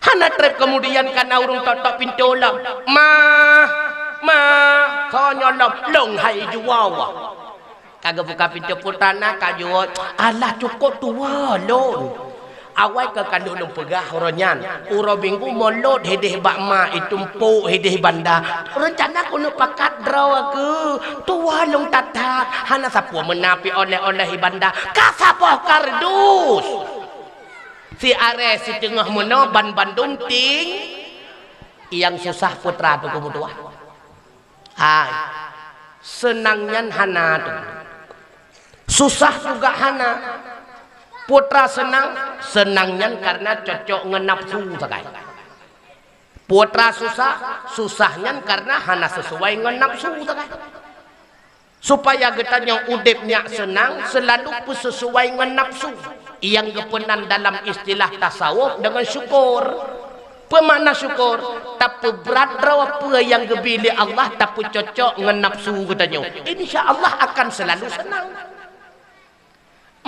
hana trip kemudian kana urung tok pintu lah kau nyolong long hai juawa kagak buka pintu putana kajuot alah cukup tua lon awai ke kandung pegah ronyan uro minggu molot hedeh bakma itumpu hedeh banda rencana kuno pakat draw ke tua long tatat hana sapu menapi oleh-oleh banda kasapoh kardus si are si tengah meno ban Bandung ting yang susah putra tu kemudian. Hai, senangnya hana tu, susah juga hana. Putra senangnya karena cocok ngenapsu sakai. Putra susahnya karena hana sesuai ngenapsu sakai. Supaya getanya udipnya senang selalu sesuai ngenapsu. Yang kepenan dalam istilah tasawuf dengan syukur. Pemakna syukur tapi berat apa yang gebili Allah tapi cocok dengan nafsu katanya insyaallah akan selalu senang.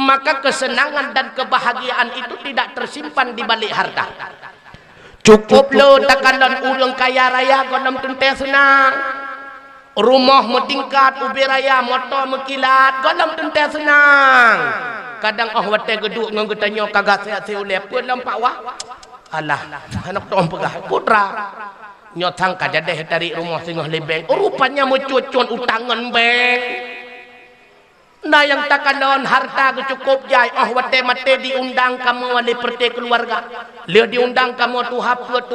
Maka kesenangan dan kebahagiaan itu tidak tersimpan di balik harta. Cukup lo takalan urang kaya raya gonom tente senang. Rumah metingkat ubi raya motor mekilat gonom tente senang. Kadang wate geduk ngan katanya kagak sehat ulep pun nampak wah. Alah, anak tuan pegah putra nyotang kajadeh dari rumah singah lebeng. Rupanya mencucun utangan beng. Nah yang takalon harta kecukup jai. Wate mate diundang kamu wali perti keluarga. Lihat diundang kamu tuh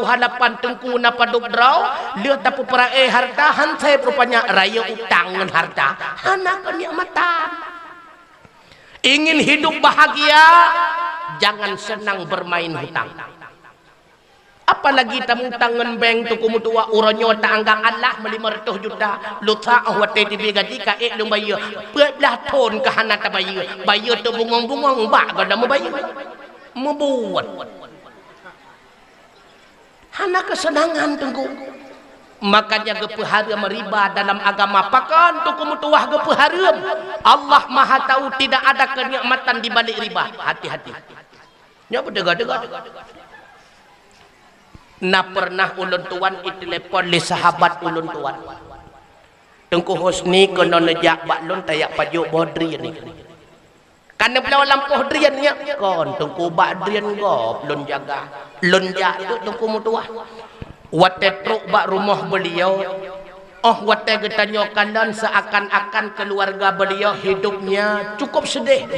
halapan tengku napaduk draw. Lihat tapu para harta hansai rupanya raya utangan harta. Anak kenikmatan. Ingin hidup bahagia, jangan senang bermain hutang. Apalagi tamu tangan bank tu kumutua uronyo tanggang Allah 500 juta luta wate tibi gaji ka lung bayu belah ton ke hana ta bayu tu bungong-bungong ba gada mo bayu membuat hana kesenangan tunggu makanya gepehareum riba dalam agama pakan tu kumutua gepehareum Allah Maha tahu tidak ada kenikmatan di balik riba hati-hati nya bedega-dega. Na pernah ulun tuan itelepon li sahabat ulun tuan. Tengku Husni kono nejak baklun tayak pajuk bodri ni. Karena belau lampuh driannya kon tungku bak drian gop lun jaga. Lun jak tu tungku mutuah. Wate truk bak rumah beliau. Oh wate getanyo kanan seakan-akan keluarga beliau hidupnya cukup sedih.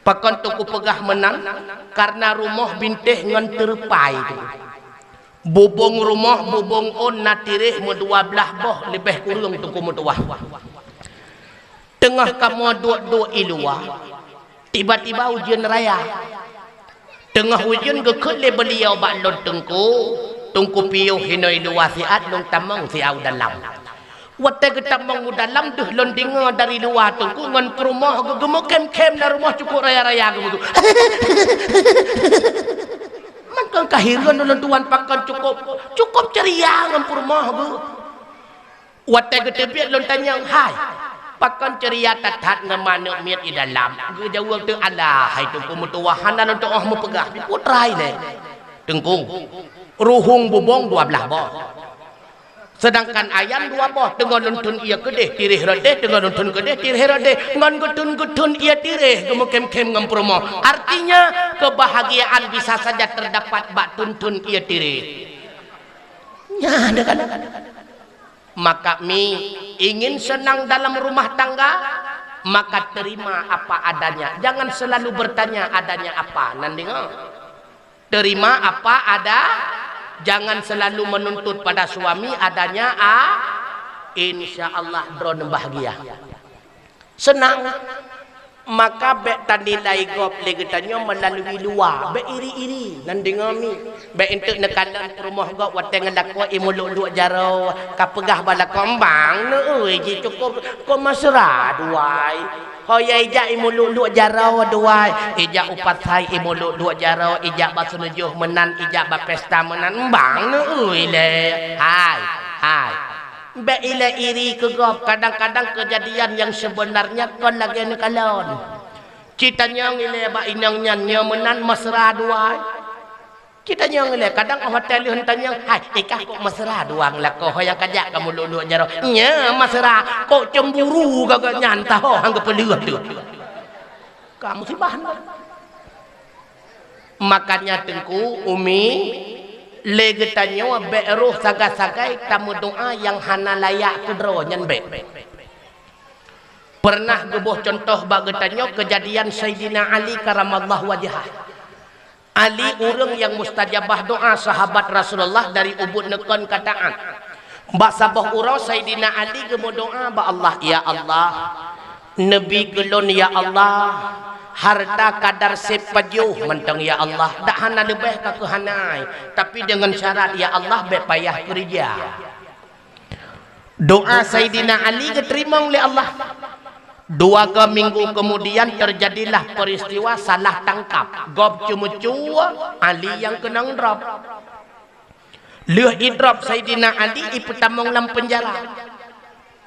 Pakan tungku pegah menang karena rumah bintih ngan terpai tu. Bubung rumah bubung on natirih medua belah boh lebih kurang tungku mutuah. Tengah kamu dua-dua ilua. Tiba-tiba ujian raya. Tengah ujian kekele beliau baklon tungku piuh hinoi luar siat long tamang siau dalam. Wate getamang dalam tuh lon dengar dari luar tungku ngan ke rumah gemuk kem-kem na rumah cukup raya-raya gitu. Makan kahiran lon tuan pakan cukup ceria ngan rumah bu. Wate getepiat lon tanya hai. Pakan ceria tatat ngamana miat di dalam. Gejawab tu Allah. Hai tungku mutuahan dan untuk oh mepegah. Putrai le. Tengku. Ruhung bubong dua belah boh. Sedangkan ayam dua boh. Tengah nuntun ia kedeh. Tirih radeh. Tengah nuntun kedeh. Tirih radeh. Ngan getun ia tirih. Gemukem-kem ngampromo. Artinya kebahagiaan bisa saja terdapat bak tuntun ia tirih. Ya ada kan. Maka ingin senang dalam rumah tangga, maka terima apa adanya. Jangan selalu bertanya adanya apa. Nanti terima apa ada. Jangan selalu menuntut pada suami adanya insya Allah drone bahagia. Senang. Maka bek tandilai gop legetannya melalui luar. Bek iri-iri. Nanti ngami. Bek untuk nekalan rumah gop. Watengan lakwa imuluk-luk jarau. Kapegah bala kombang. Ui, cukup. Kau mesra duai. Hoya ijak imuluk-luk jarau duai. Ijak upat sai imuluk-luk jarau. Ijak basunujuh menan. Ijak bapesta menan. Bang. Ui le. Hai. Bek ila iri ke gop. Kadang-kadang kejadian yang sebenarnya kon lagi nekalon. Citanya ngile ba inang nyannya menan mesra dua. Citanya ngile kadang hotel hentanya hai ikah kok mesra doang lah kau yang kajak kamu lulu jaro. Nya mesra kok cemburu gak nyantah oh anggap lihat tu. Kamu sih bahan. Makanya tengku Umi legetannya beruh sagai-sagai tamu doa yang hana layak kedro nyan be. Pernah gebuh contoh bagetannya kejadian Sayyidina Ali karamallahu wajhah. Ali urang yang mustajabah doa sahabat Rasulullah dari ubud nekon kataan. Mbak sabah urang Sayyidina Ali gebuh doa ba Allah ya Allah. Nabi gelon ya Allah. Harta kadar sepajuh mentang ya Allah. Tak hana lebih ke kehanai. Tapi dengan syarat ya Allah berpayah kerja. Doa Sayyidina Ali diterima oleh Allah. 2 minggu kemudian terjadilah peristiwa salah tangkap. Gob cumucu Ali yang kenang drop. Leuh idrop Sayyidina Ali iputamong lam penjara.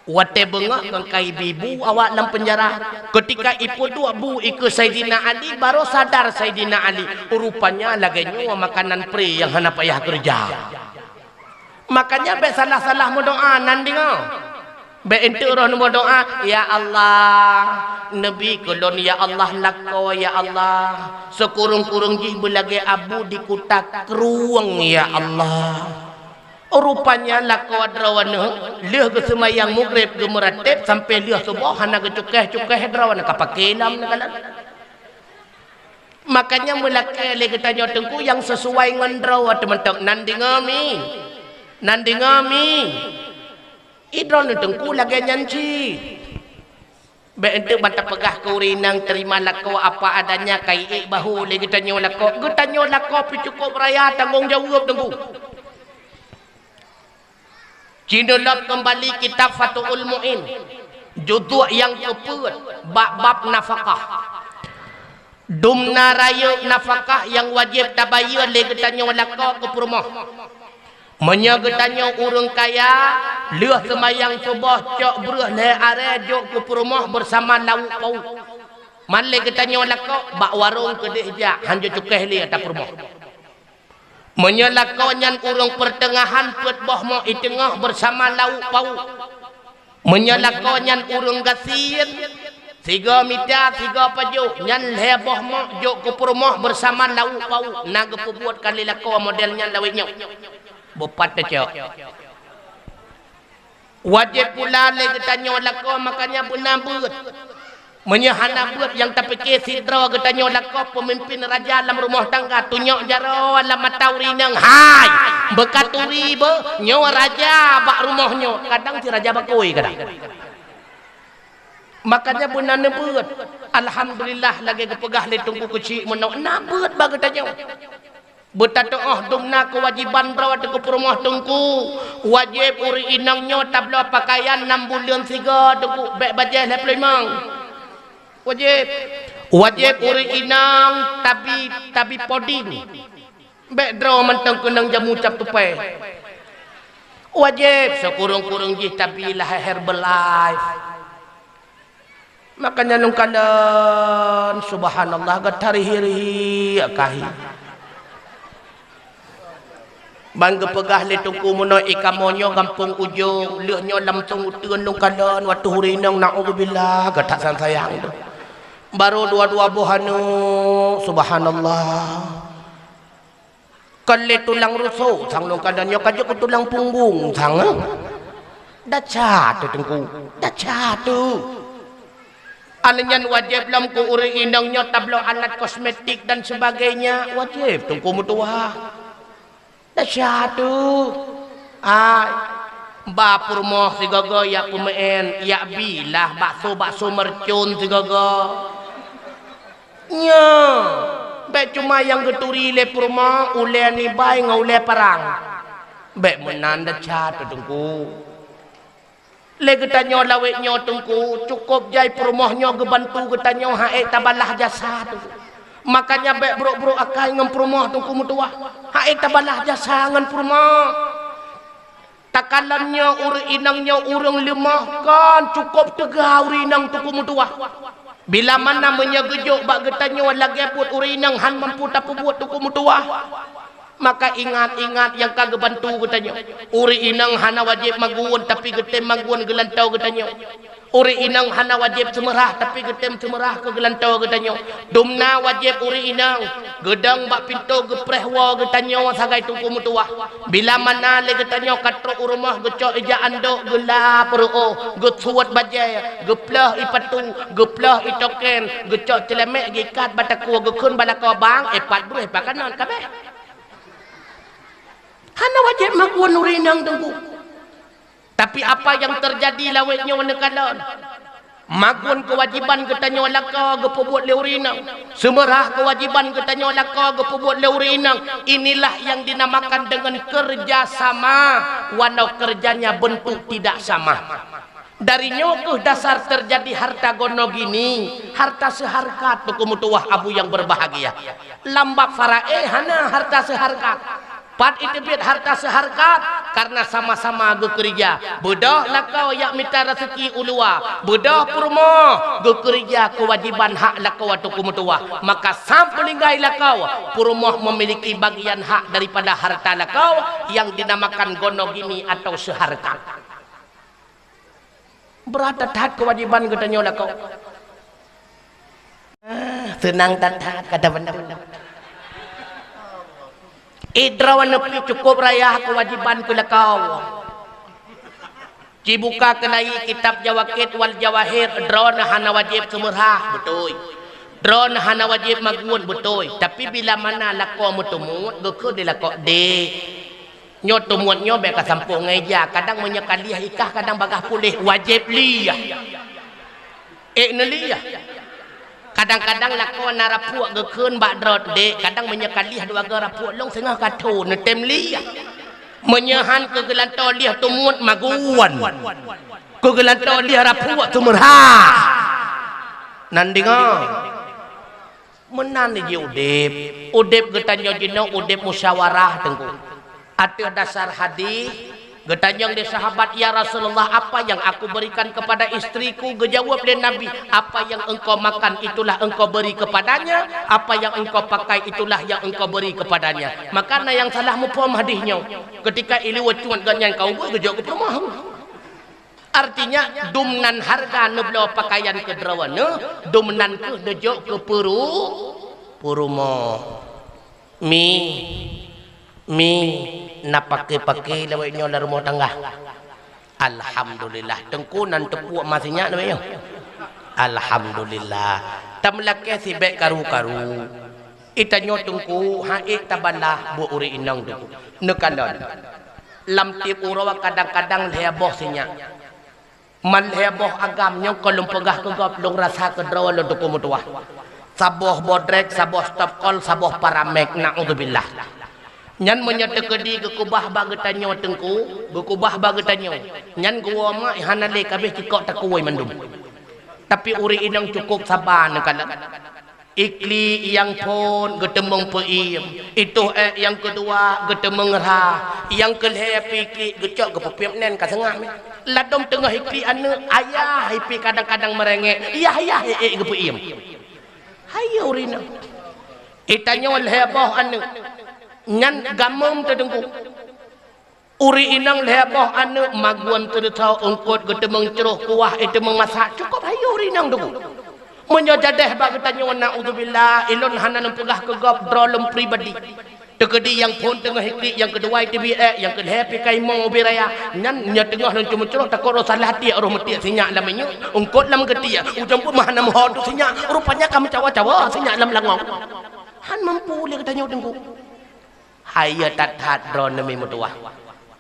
Wate bengak ngangkai bibu awak dalam penjara. Ketika ipu dua bu ikut Sayyidina Ali baru sadar Sayyidina Ali. Rupanya laganya makanan pri yang hana payah kerja. Makanya be salah-salah mendoa nanti ngau. Be ente orang mendoa ya Allah. Nabi kolon ya Allah lakau ya Allah. Sekurung-kurung jih belagi abu di kutak ruang ya Allah. Rupanya lakau adrawana leuh ke semayang maghrib ke meratib sampai leuh subuh hana ke cukeh adrawana kapakelam nakalan. Makanya mulake le ketanya tengku yang sesuai dengan drawa teman-teman nandi ngami idron tengku lagi nyanci be ente banta pegah kurinang terima lakau apa adanya kai bahu le ketanya lakau cukup raya tanggung jawab tengku. Cinulap kembali kitab Fathul Mu'in judul yang keempat bab nafkah. Dumna raya nafkah yang wajib tabayun legetanya lakau ke rumah. Menyagetanya urang kaya leuh semayang subuh cok beruh le are jok ke rumah bersama lauk pauk. Man legetanya lakau bak warung kedeh jak hanjo cukeh li atas rumah. Menyalakonyan urang pertengahan pet boh mo itengah bersama lauk pauk. Menyalakonyan urang gasien Tiga mita, tiga pajuk. Nyan heboh mak, juk ke perumah bersama lauk pauk. Naga perbuat kali lakau modelnya lawik nyok. Bopat dah. Wajib pula lagi tanya lakau makanya benar beut. Menyahana beut yang tak fikir sidra ke tanya lakau pemimpin raja dalam rumah tangga. Tunyok jaro alam matauri nang. Hai! Bekaturi be, nyawa raja bak rumahnya. Kadang si raja bakoi kadang. Makanya benar beut. Alhamdulillah lagi kepegah le tunggu kecil menau. Nak beut bagi tanya. Betatoh dumna kewajiban rawat ke rumah tungku. Wajib uri inangnya tablo pakaian 6 bulan 3 tungku bek bajah leplemang. Wajib uri inang tabi podin. Bek draw mentang kenang jamu cap tupai. Wajib sekurung-kurung jih tapi lah Herbalife. Makanya nung kalan subhanallah gatari-hiri akahi. Bangga pegah le tungku mono ikamonyo kampung ujung leunyo lamtung uteun nung kalan waktu hurinang naudzubillah gatak san sayang tu. Baru dua-dua bohanu subhanallah. Kale tulang rusuk sang nung kalan nyo kajo ku tulang punggung sang. Dacat tu tungku. Dacat tu. Alanyan wajib lam ku uri inangnya tablo alat kosmetik dan sebagainya wajib tungku mutuah. Dah syatu. Bapur moh si gaga ya pemain ya bilah bakso mercun si gaga. Nya. Bek cuma yang geturi le purma ule ni bai ngau le perang. Bek menanda syatu tungku. Le getanyo lawek nyo tungku cukup jai perumahnya gebantu getanyo hae tabalah jasa tu. Makanya bek bro-bro akai ngam perumah tungku mutuah. Hae tabalah jasa ngan perumah. Takalannya uri inangnya urang lemah kan cukup tegah uri inang tungku mutuah. Bila mana menyegejuk bak getanyo lagi put uri inang han mampu tapu buat tungku mutuah. Maka ingat-ingat yang kagak bantu getanyo. Uri inang hana wajib maguan tapi getem maguan gelantau getanyo. Uri inang hana wajib semerah tapi getem semerah ke gelantau getanyo. Dumna wajib uri inang gedang bak pintu geprehwa getanyo sagai tungku mutuah. Bila mana le getanyo katro urumah gecok ija andok gelap ruo gesuat bajai geplah ipatu geplah itoken gecok celemek gikat bataku gekun balaka bang epat bro epakanan kabeh. Hana wajib makuan urinang tunggu. Tapi apa yang terjadi lawetnya menekalan. Makuan kewajiban ketanyo laka gepebuat le urinang. Semerah kewajiban ketanyo laka gepebuat le urinang. Inilah yang dinamakan dengan kerjasama. Walau kerjanya bentuk tidak sama. Darinya ke dasar terjadi harta gono gini. Harta seharkat tukumutuah abu yang berbahagia. Lambak farae hana harta seharkat. Pat itu biar harta seharkat karena sama-sama bekerja. Bedah lakau yak minta rezeki ulua. Bedah purmo bekerja kewajiban hak lakau atau kumutua. Maka sampelinggai lakau purmo memiliki bagian hak daripada harta lakau yang dinamakan gono gini atau seharkat. Berat taat kewajiban katanya lakau. Senang taat kata benda-benda. Idrawan nepi cukup raya kewajiban kelakau. Cibuka kenai kitab Jawakit wal Jawahir drone hana wajib semerah betul. Drone hana wajib magun betul. Tapi bila mana lakau mutumut geke di lakau de. Nyo tumut nyo beka sampung ngeja kadang menyekaliah ikah kadang bagah pulih wajib liyah. Neliyah. Kadang-kadang lakau narapuak gekun bak drot dek kadang menyekaliah dua garapuak long tengah katu netem liah menyahan kegelantau liah tumut maguan kegelantau liah rapuak tumerah nandinga menan di udep getanyo jino udep musyawarah tengku ada dasar hadis getanyang di sahabat ya Rasulullah apa yang aku berikan kepada istriku gejawab dia Nabi apa yang engkau makan itulah engkau beri kepadanya apa yang engkau pakai itulah yang engkau beri kepadanya makana yang salah mupom hadisnya ketika ili wacuan ganyan kau gejawab ke rumah Artinya dumnan harga neblo pakaian ke drawana, dumnan ke dejok ke purumo. Mi na pakai lawai nyola rumah tangga. Alhamdulillah tengkunan tepuk masihnya namanya. Alhamdulillah. Tamlake si bek karu-karu. Ita nyotungku haik tabanlah bu uri inang tu. Nekalon. Lam tip urawa kadang-kadang heboh sinya. Man heboh agamnya kalau pegah ke goblong rasa ke drawa lo tuku mutuah. Saboh bodrek, saboh stop call, saboh paramek, na'udzubillah. Nyan menyata kedi ke kubah bagi tanyo tengku, berkubah bagi tanyo. Nyan gua mak hanale kabeh cikok tak kuai mandum. Tapi uri inang cukup sabar nakala. Ikli yang pun getemeng peim. Itu yang kedua getemeng ra. Yang kelih pikli gecok ke pepiap nen ka sengah. Ladom tengah ikli anu ayah ipi kadang-kadang merengek. Iya ke peim. Hayo urina. Itanya leheboh anu. Nyan gamum terdengku. Uri inang leheboh anu maguan tertau ungkut getemeng ceruh kuah itu memasak cukup hayo uri inang dengku. Menyojadeh bagi tanya na'udzubillah ilun hanan pegah ke gop drolem pribadi. Tekedi yang pun tengah hikli yang kedua itu yang kedua pikai mau biraya nyan nya tengah nan cuma ceruh takut salah hati roh meti sinyak lamanya ungkut lam ketia ujung pun mahana mohon sinyak rupanya kamu cawa-cawa sinyak lam langong han mampu le katanya tengku haya tat dron demi mutuah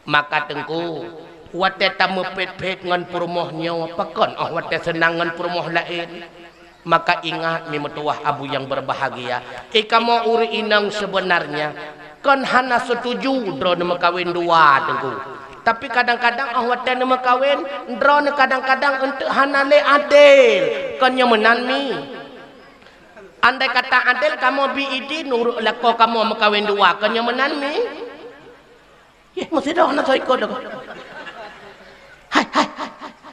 maka tengku wate tamu pet-pet ngan perumohnya pakon wate senang ngan perumoh lain maka ingat mi mutuah abu yang berbahagia kamu uri inang sebenarnya kan hana setuju drone makawin dua tengku tapi kadang-kadang awat dan makawin drone kadang-kadang untuk hana le adil kan yang menani andai kata adil kamu biidi nurut lako kamu makawin dua kan yang menani ya masih dah hana saya ikut hai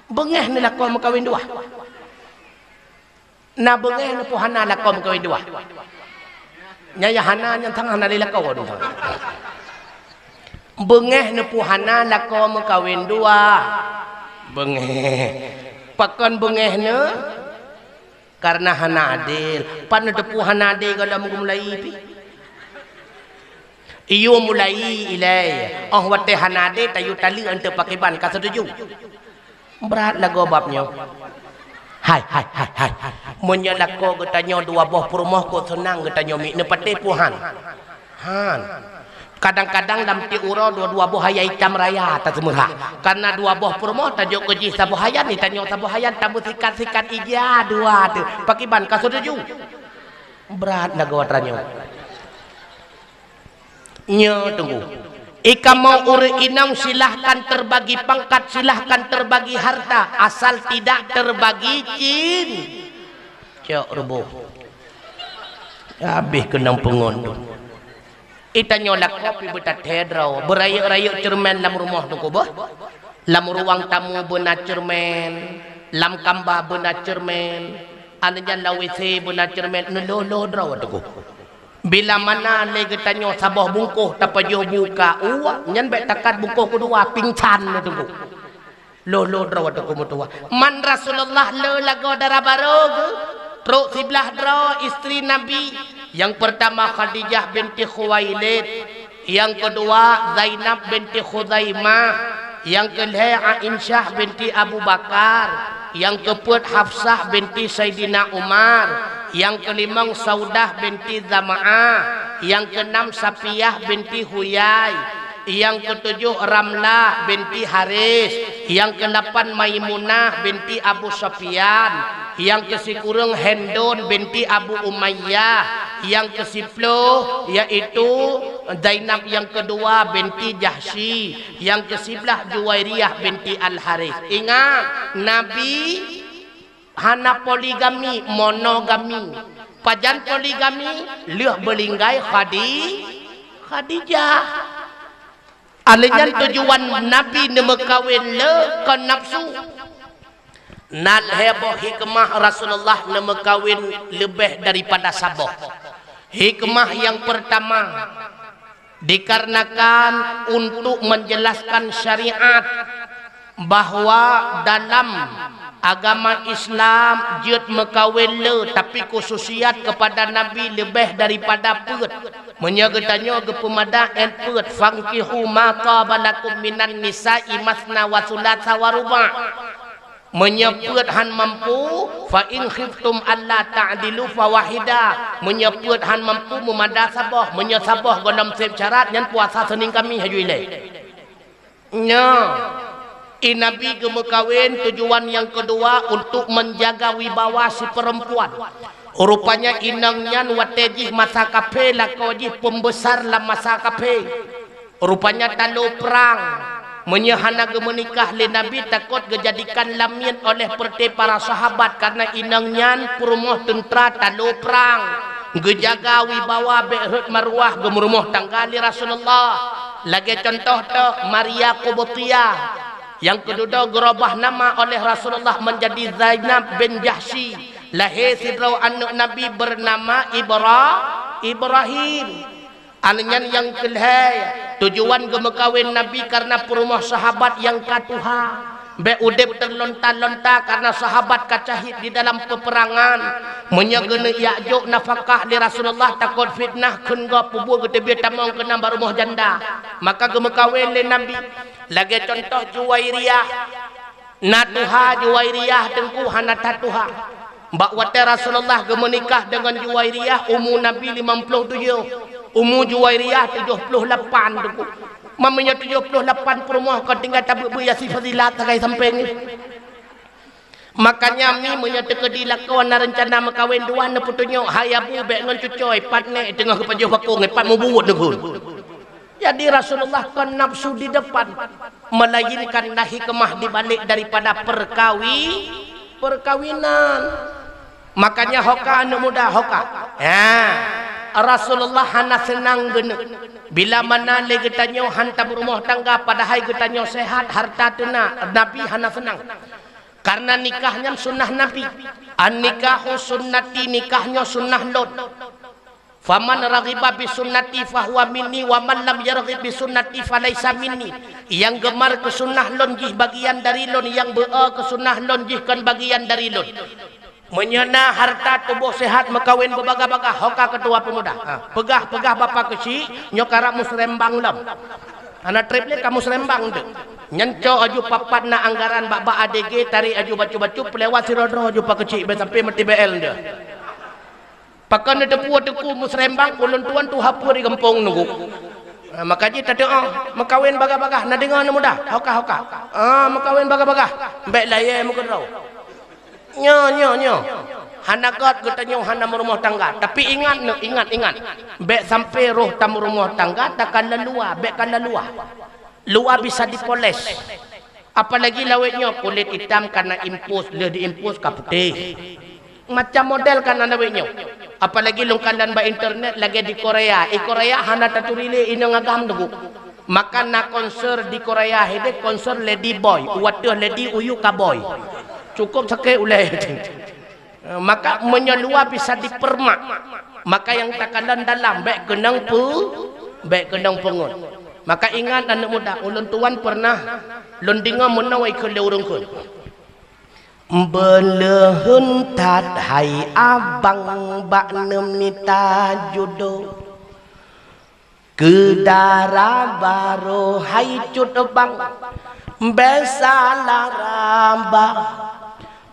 bengeh ni lako makawin dua na bengeh na po hana lakom kawin dua. Nyaya hana yang tang hana lilakaw dun. Bengeh na po hana lakom kawin dua. Bengeh. Pakon bengeh na karena hana adil. Paano na po hana adil kalau mo mulai pi? Iyo mulai ilay. Oh wate hana adil tayo tali ante pakiban kasetuju. Berat lagu babnya. Hai. Menyalako getanyo dua boh perumah ko senang getanyo mi nepate puhan. Han. Kadang-kadang dalam ti uro dua boh haya hitam raya ta semurah. Karena dua boh perumah tajuk keji sabu hayan ni tanyo sabu hayan tabu sikat-sikat ija dua tu. Pakiban ka setuju. Berat lagu watranyo. Nyo tunggu. Ika mau uri inang silahkan terbagi pangkat, silahkan terbagi harta, asal tidak terbagi cin. Cok rubuh. Habis kenang pengondo. Ita nyolak kopi betat hedrau, berayak-rayak cermen lam rumah tu ko bah. Lam ruang tamu benar cermen, lam kamba benar cermen, anajan la WC benar cermen, nelo draw tu ko. Bila mana lagi tanya sabah bungkuh tapajo buka uwa nyan bet takat bungkuh kedua pingsan tu lo draw tu mutua man Rasulullah lo lago darabarog tro siblah draw istri Nabi yang pertama Khadijah binti Khuwailid yang kedua Zainab binti Khuzaimah yang kedua Aisyah binti Abu Bakar yang keempat Hafsah binti Sayyidina Umar yang kelima Saudah binti Zama'ah, yang keenam Safiyah binti Huyai, yang ketujuh Ramlah binti Haris, yang kedelapan Maimunah binti Abu Sufyan, yang kesekurang Hendon binti Abu Umayyah, yang kesepuluh yaitu Zainab yang kedua binti Jahsy, yang kesebelah Juwairiyah binti Al-Harith. Ingat Nabi hana poligami, monogami. Pajan poligami, leuh belinggai Khadijah. Alenyan tujuan Nabi nemekawin le kon nafsu. Nal heboh hikmah Rasulullah nemekawin lebih daripada saboh. Hikmah yang pertama dikarenakan untuk menjelaskan syariat, bahwa dalam agama Islam jut mekawin le tapi khususiat kepada Nabi lebih daripada put menyagetanya ke pemada and put fangkihu ma qabalakum minan nisa'i masna wa thulatha wa ruba' menyebut han mampu fa in khiftum alla ta'dilu fa wahida menyebut han mampu memada sabah menyasabah gondam sep syarat nyan puasa sening kami haju ile nya Nabi gemekawin tujuan yang kedua untuk menjaga wibawa si perempuan. Rupanya inangnya watejih masa kape lakojih pembesar lah masa kape. Rupanya talo perang menyahana gemenikah le Nabi takut dijadikan lamin oleh perti para sahabat karena inangnya perumuh tentera talo perang. Gejaga wibawa be'rut marwah gemurumuh tanggali Rasulullah. Lagi contoh tu Maria Qubutiyah. Yang kedua gerabah nama oleh Rasulullah menjadi Zainab bin Jahsy. Lahir sidrau anak Nabi bernama Ibrahim. Alnyan yang kelihai tujuan gemekawin Nabi karena perumah sahabat yang katuha. Be udep terlonta-lonta karena sahabat kacahid di dalam peperangan. Menyagena Ya'juj nafkah di Rasulullah takut fitnah kun go pubu gede biar tamang kena barumah janda. Maka gemekawin le Nabi. Lagi contoh Juwairiyah. Natuha Juwairiyah tengku hana tatuha. Mbak wate Rasulullah gemenikah dengan Juwairiyah umur Nabi 57. Umur Juwairiyah 78 tengku. Mamanya 78 perumah kau tinggal tabuk berhiasi fadilat takai samping ni. Makanya mi menyata kedilakuan rencana makawin dua na putunya hayabu bek ngan cucoy patne tengah kepajo bakung pat mau buat degun. Jadi Rasulullah kan nafsu di depan melainkan nahi kemah dibalik daripada perkawinan. Makanya hoka anu muda hoka. Ya. Rasulullah hana senang gene. Bila mana le getanyo hantam rumah tangga padahal getanyo sehat harta tena Nabi hana senang. Karena nikahnya sunnah Nabi. An nikahu sunnati nikahnya sunnah lon. Faman raghiba bi sunnati fahuwa minni wa man lam yarghib bi sunnati falaysa minni. Yang gemar ke sunnah lon jih bagian dari lon, yang bea ke sunnah lon jih kan bagian dari lon. Menyana harta tubuh sehat makawin berbaga-baga hoka ketua pemuda. Pegah bapa kecil nyokara musrembang lam. Anak triplet kamu serembang tu. Nyanco aju papat na anggaran baba ADG tarik aju bacu-bacu pelewat sirodro aju pak kecil sampai mati BL dia. Pakan ada puat teku musrembang ulun tuan tu hapur di kampung nunggu. Makanya tadi makawin baga-baga na dengar na muda hoka. Makawin baga-baga. Baik laye muka rau. Nyo. Hanakat katanya hana rumah tangga. Tapi ingat. Bek sampai roh tamu rumah tangga takkan lelua, bek kan lelua. Lua bisa dipoles. Apalagi lawetnya kulit hitam karena impus, dia diimpus ke putih. Macam model kan lawetnya. Apalagi lungkalan ba internet lagi di Korea. Korea hana taturile ina ngagam dugu. Maka na konser di Korea hede konser lady boy, watuh lady uyu ka boy. Cukup sakit ulai. Maka menyelua bisa dipermak. Maka yang takalan dalam baik kenang pengun. Maka ingat anak muda, ulun tuan pernah lundinga menawai ke leurungkun. Belehun tat hai abang bak nemita judo. Kedara baro hai cudebang besalah rambah.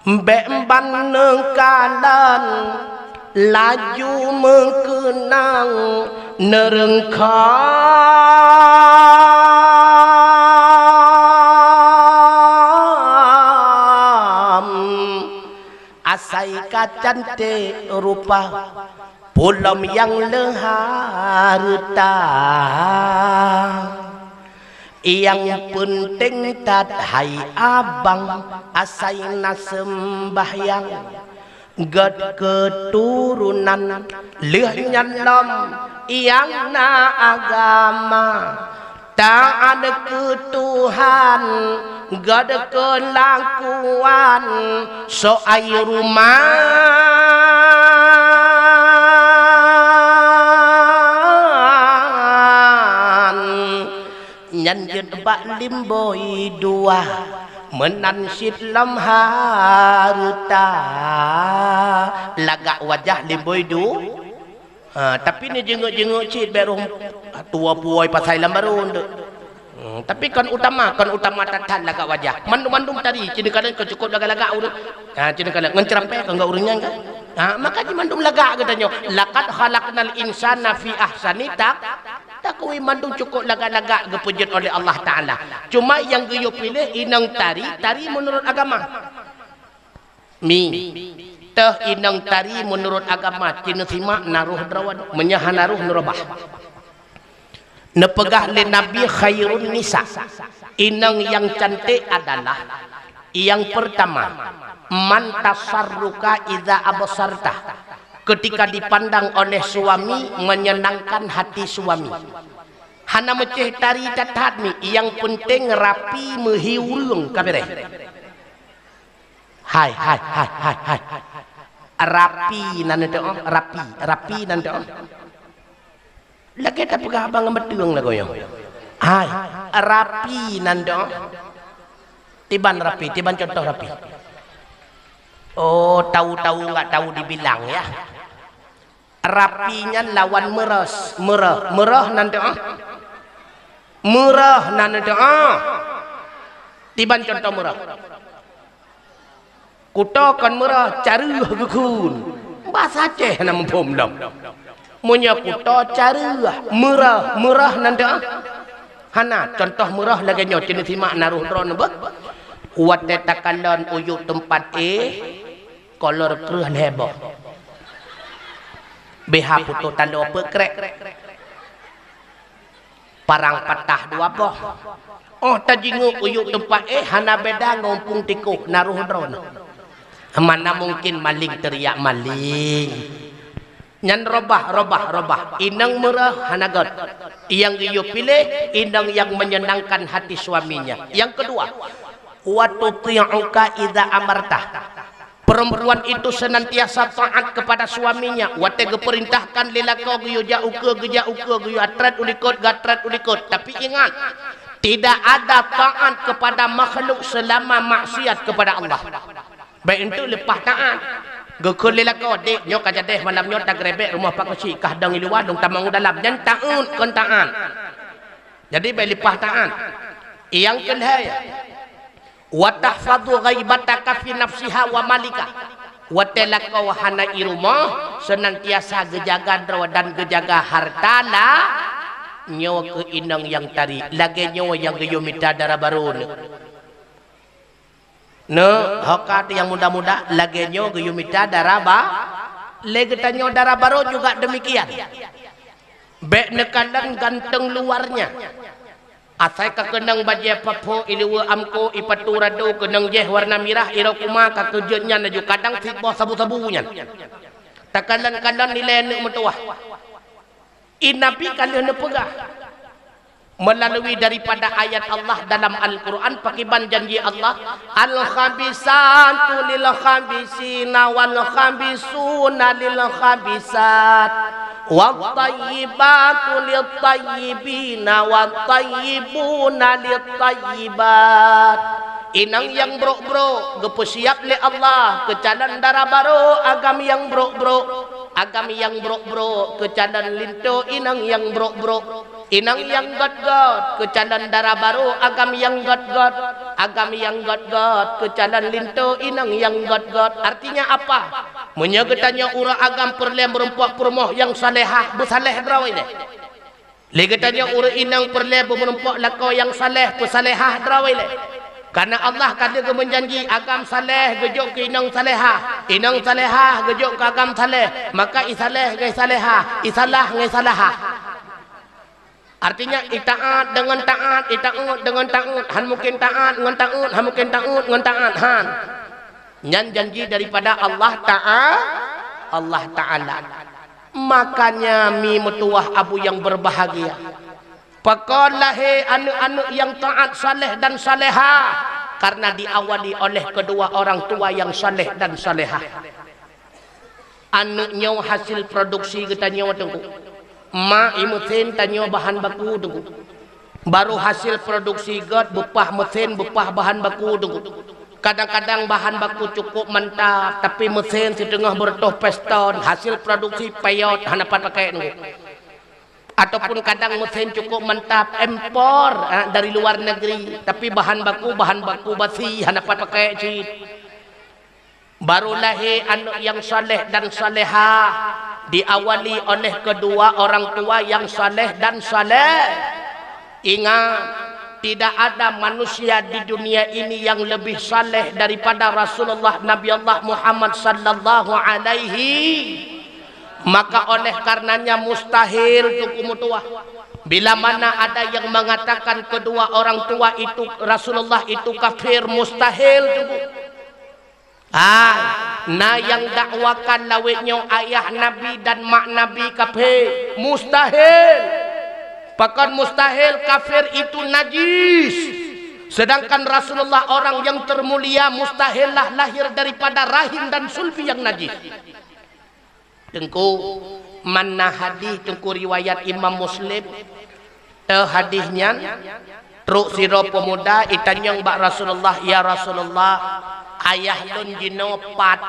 Bemban nengkalan laju mengkenang nerengkam asai kacan te rupa pulam yang leharta. Yang penting tat hai abang asai na sembahyang gad keturunan lehnya lam yang na agama tak ada ketuhan gad kelakuan so ai rumah nyan jet bak limboi dua menansid lam harta lagak wajah limboi du. Tapi ni jenguk-jenguk cik berum tua puai pasai lambarun. Tapi kan utama tatan lagak wajah. Mandum tadi cina kadang cukup lagak-lagak urut. Cina kadang ngencrampe kan enggak urutnya kan. Maka mandum lagak katanya. Laqad khalaqnal insana fi ahsani takwi mandum cukup lagak-lagak gepujut oleh Allah Taala. Cuma yang geyo pilih inang tari menurut agama. Teh inang tari menurut agama cina simak naruh derawan menyahan naruh nurabah. Nepegah le Nabi khairun nisa. Inang yang cantik adalah yang pertama man tasarruka idza absarta. Ketika dipandang oleh suami menyenangkan hati suami. Hana meceh tari tatat ni yang penting rapi mehiulung kabere. Hai. Rapi nanti rapi nanti. Lagi tak pegah abang betung lah goyang. Hai, rapi nanti. Tiban rapi, tiban contoh rapi. Oh, tahu-tahu enggak tahu dibilang ya. Rapinya lawan merah nanti. Murah nanti. Tiban contoh murah. Kutokan murah caruh gekun. Bahasa Aceh nama pomdam. Munya kuto caruh murah nanti. Hana contoh murah lagi nyo cina simak naruh drone ba. Kuat tetakalon uyuk tempat kolor kerah leboh. BH putu tanda pekrek. Parang patah dua boh. Oh tajingu uyuk tempat hana beda ngompung tikuh naruh drone. Mana mungkin maling teriak maling. Nyan robah. Inang murah hanagot. Yang dia pilih inang yang menyenangkan hati suaminya. Yang kedua, wa tuti'uka idza amarta. Perempuan itu senantiasa taat kepada suaminya. Wa tege perintahkan lelaki geyo jauke geyo atrat ulikot gatrat ulikot. Tapi ingat, tidak ada taat kepada makhluk selama maksiat kepada Allah. Baik itu lepas taat. Gekul lelaki dek nyok aja deh malam nyok tak grebek rumah pak kecil kah dang iluan dong tamang dalam dan taat kon taat. Jadi baik lepas taat. Yang kedua wa tahfadhu ghaibataka fi nafsiha wa malika. Wa talaka wa hana irumah senantiasa gejaga drawa dan gejaga hartala nyawa ke inang yang tari lagi nyawa yang geyo mita darah barun. Hokat yang muda-muda lagi nyo geyumita daraba lagi tanyo darah baru juga demikian. Bek nekalan ganteng luarnya. Asai ka kenang baje papo iliwa amko ipatura do kenang jeh warna merah ira kuma ka kejennya naju kadang sipo sabu-sabunya. Takalan-kalan nilai nek metuah. Inapi kalian pegah. Melalui daripada ayat Allah dalam Al-Quran pakiban janji Allah al-khabisatu lil-khabisina wal-khabisuna lil-khabisat wat-tayyibatu lit-tayyibina wat-tayyibuna lit-tayyibat. Inang yang bro-bro gepesiap le Allah kecadan darah baru agam yang bro-bro agam yang bro-bro kecadan linto inang yang bro-bro. Inang yang got-got kecadan darah baru agam yang got-got agam yang got-got kecadan linto inang yang got-got. Artinya apa? Menyegetanya ura agam perlem berempuak permoh yang salehah bersaleh drawai deh. Legetanya ura inang perlem berempuak lakau yang saleh bersalehah drawai deh. Karena Allah kata menjanji agam saleh gejok ke inang salehah gejok ke agam saleh, maka isaleh ngai salehah isalah ngai salahah. Artinya itaat dengan taat, itaat dengan taat, han mungkin taat dengan taat, han mungkin taat dengan taat, han. Nyan janji daripada Allah Ta'ala. Makanya mi metuah abu yang berbahagia. Pakolah anu-anu yang taat, saleh dan salehah. Karena diawali oleh kedua orang tua yang saleh dan salehah. Anu nyawa hasil produksi kita nyawa tunggu. Ma imutin tanyo bahan baku tunggu. baru hasil produksi god bupah mesin bupah bahan baku dulu. Kadang-kadang bahan baku cukup mantap tapi mesin setengah bertoh piston hasil produksi payot hanapan pakai dulu. Ataupun kadang mesin cukup mantap impor dari luar negeri tapi bahan baku basi hanapan pakai cit. Baru lahir anak yang saleh dan salehah diawali oleh kedua orang tua yang saleh dan saleh. Ingat, tidak ada manusia di dunia ini yang lebih saleh daripada Rasulullah Nabi Allah Muhammad sallallahu alaihi. Maka oleh karenanya mustahil untuk umutuah. Bila mana ada yang mengatakan kedua orang tua itu Rasulullah itu kafir, mustahil juga. Nah yang dakwakan lawetnya ayah Nabi dan mak Nabi kafir, mustahil. Bahkan mustahil kafir itu najis. Sedangkan Rasulullah orang yang termulia mustahillah lahir daripada rahim dan sulbi yang najis. Tengku mana hadis tengku riwayat Imam Muslim. Hadisnya truk siro pemuda itanyang bak Rasulullah, ya Rasulullah ayah lun jino pat.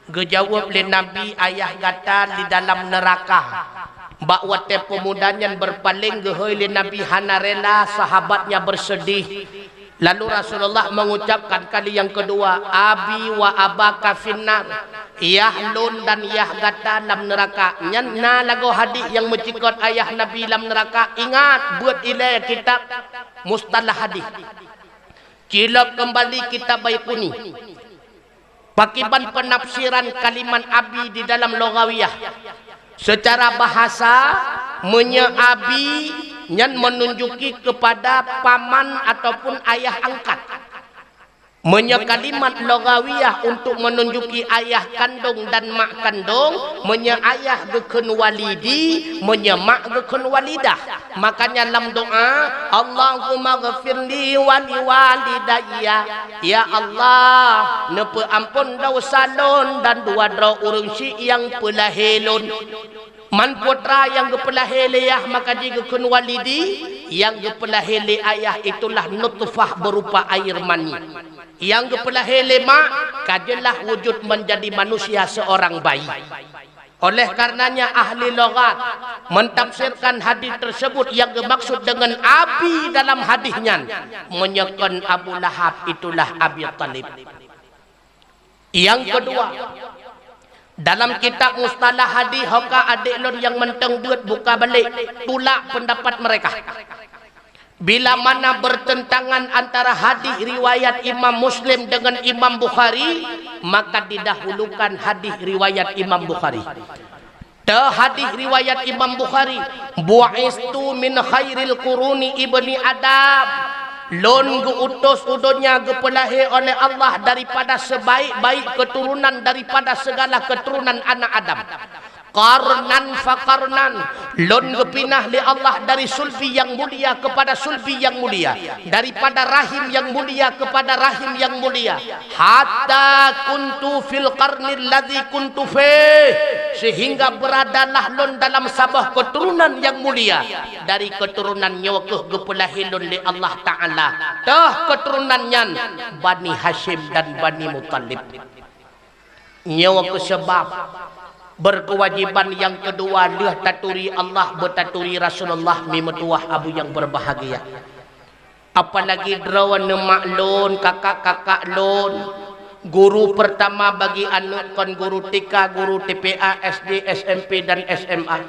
Gejawab le Nabi ayah gata di dalam neraka. Bak wate pemudanya berpaling gehoy le Nabi hanarela sahabatnya bersedih. Lalu Rasulullah mengucapkan kali yang kedua, abi wa abaka finnar, yahlun dan yahgata dalam neraka. Nyana lagu hadis yang mencikot ayah Nabi dalam neraka. Ingat buat ilai kitab mustalah hadis. Cilok kembali kitab Baikuni. Pakiban penafsiran kalimat abi di dalam logawiyah. Secara bahasa menyeabi yang menunjuki kepada paman ataupun ayah angkat. Menye kalimat logawiyah untuk menunjuki ayah kandung dan mak kandung. Menye ayah gekun walidi, menye mak gekun walidah. Makanya dalam doa, Allahumma ghafirli wali walidayya. Ya Allah, nepe ampun dosa lon dan dua dra urang si yang pelahilun. Man putra yang gepelahiliyah maka jika kun walidi, yang gepelahili ayah itulah nutfah berupa air mani. Yang gepelahili mak kajelah wujud menjadi manusia seorang bayi. Oleh karenanya ahli loghat mentafsirkan hadis tersebut yang dimaksud dengan abi dalam hadisnya menyekon Abu Lahab itulah Abi Talib. Yang kedua, dalam kitab mustalah hadis hoka adik lon yang menteng buat buka balik tulak pendapat mereka. Bila mana bertentangan antara hadis riwayat Imam Muslim dengan Imam Bukhari, maka didahulukan hadis riwayat Imam Bukhari. Hadis riwayat Imam Bukhari, bu'istu min khairil quruni ibni Adam. Lon geutus udonya gepelahi oleh Allah daripada sebaik-baik keturunan daripada segala keturunan anak Adam. Qarnan faqarnan, lon gepinah li Allah dari sulbi yang mulia kepada sulbi yang mulia, daripada rahim yang mulia kepada rahim yang mulia, hatta kuntu fil qarnil ladzi kuntu fi, sehingga beradalah lon dalam sabah keturunan yang mulia dari keturunan nyawakeh gepelahi lon li Allah Ta'ala. Tah keturunannya Bani Hashim dan Bani Muttalib. Nyawakeh sebab berkewajiban yang kedua leh taturi Allah bertaturi Rasulullah mimetuah abu yang berbahagia. Apalagi drawan mak lon, kakak-kakak lon, guru pertama bagi anak kon guru TK, guru TPA, SD, SMP dan SMA.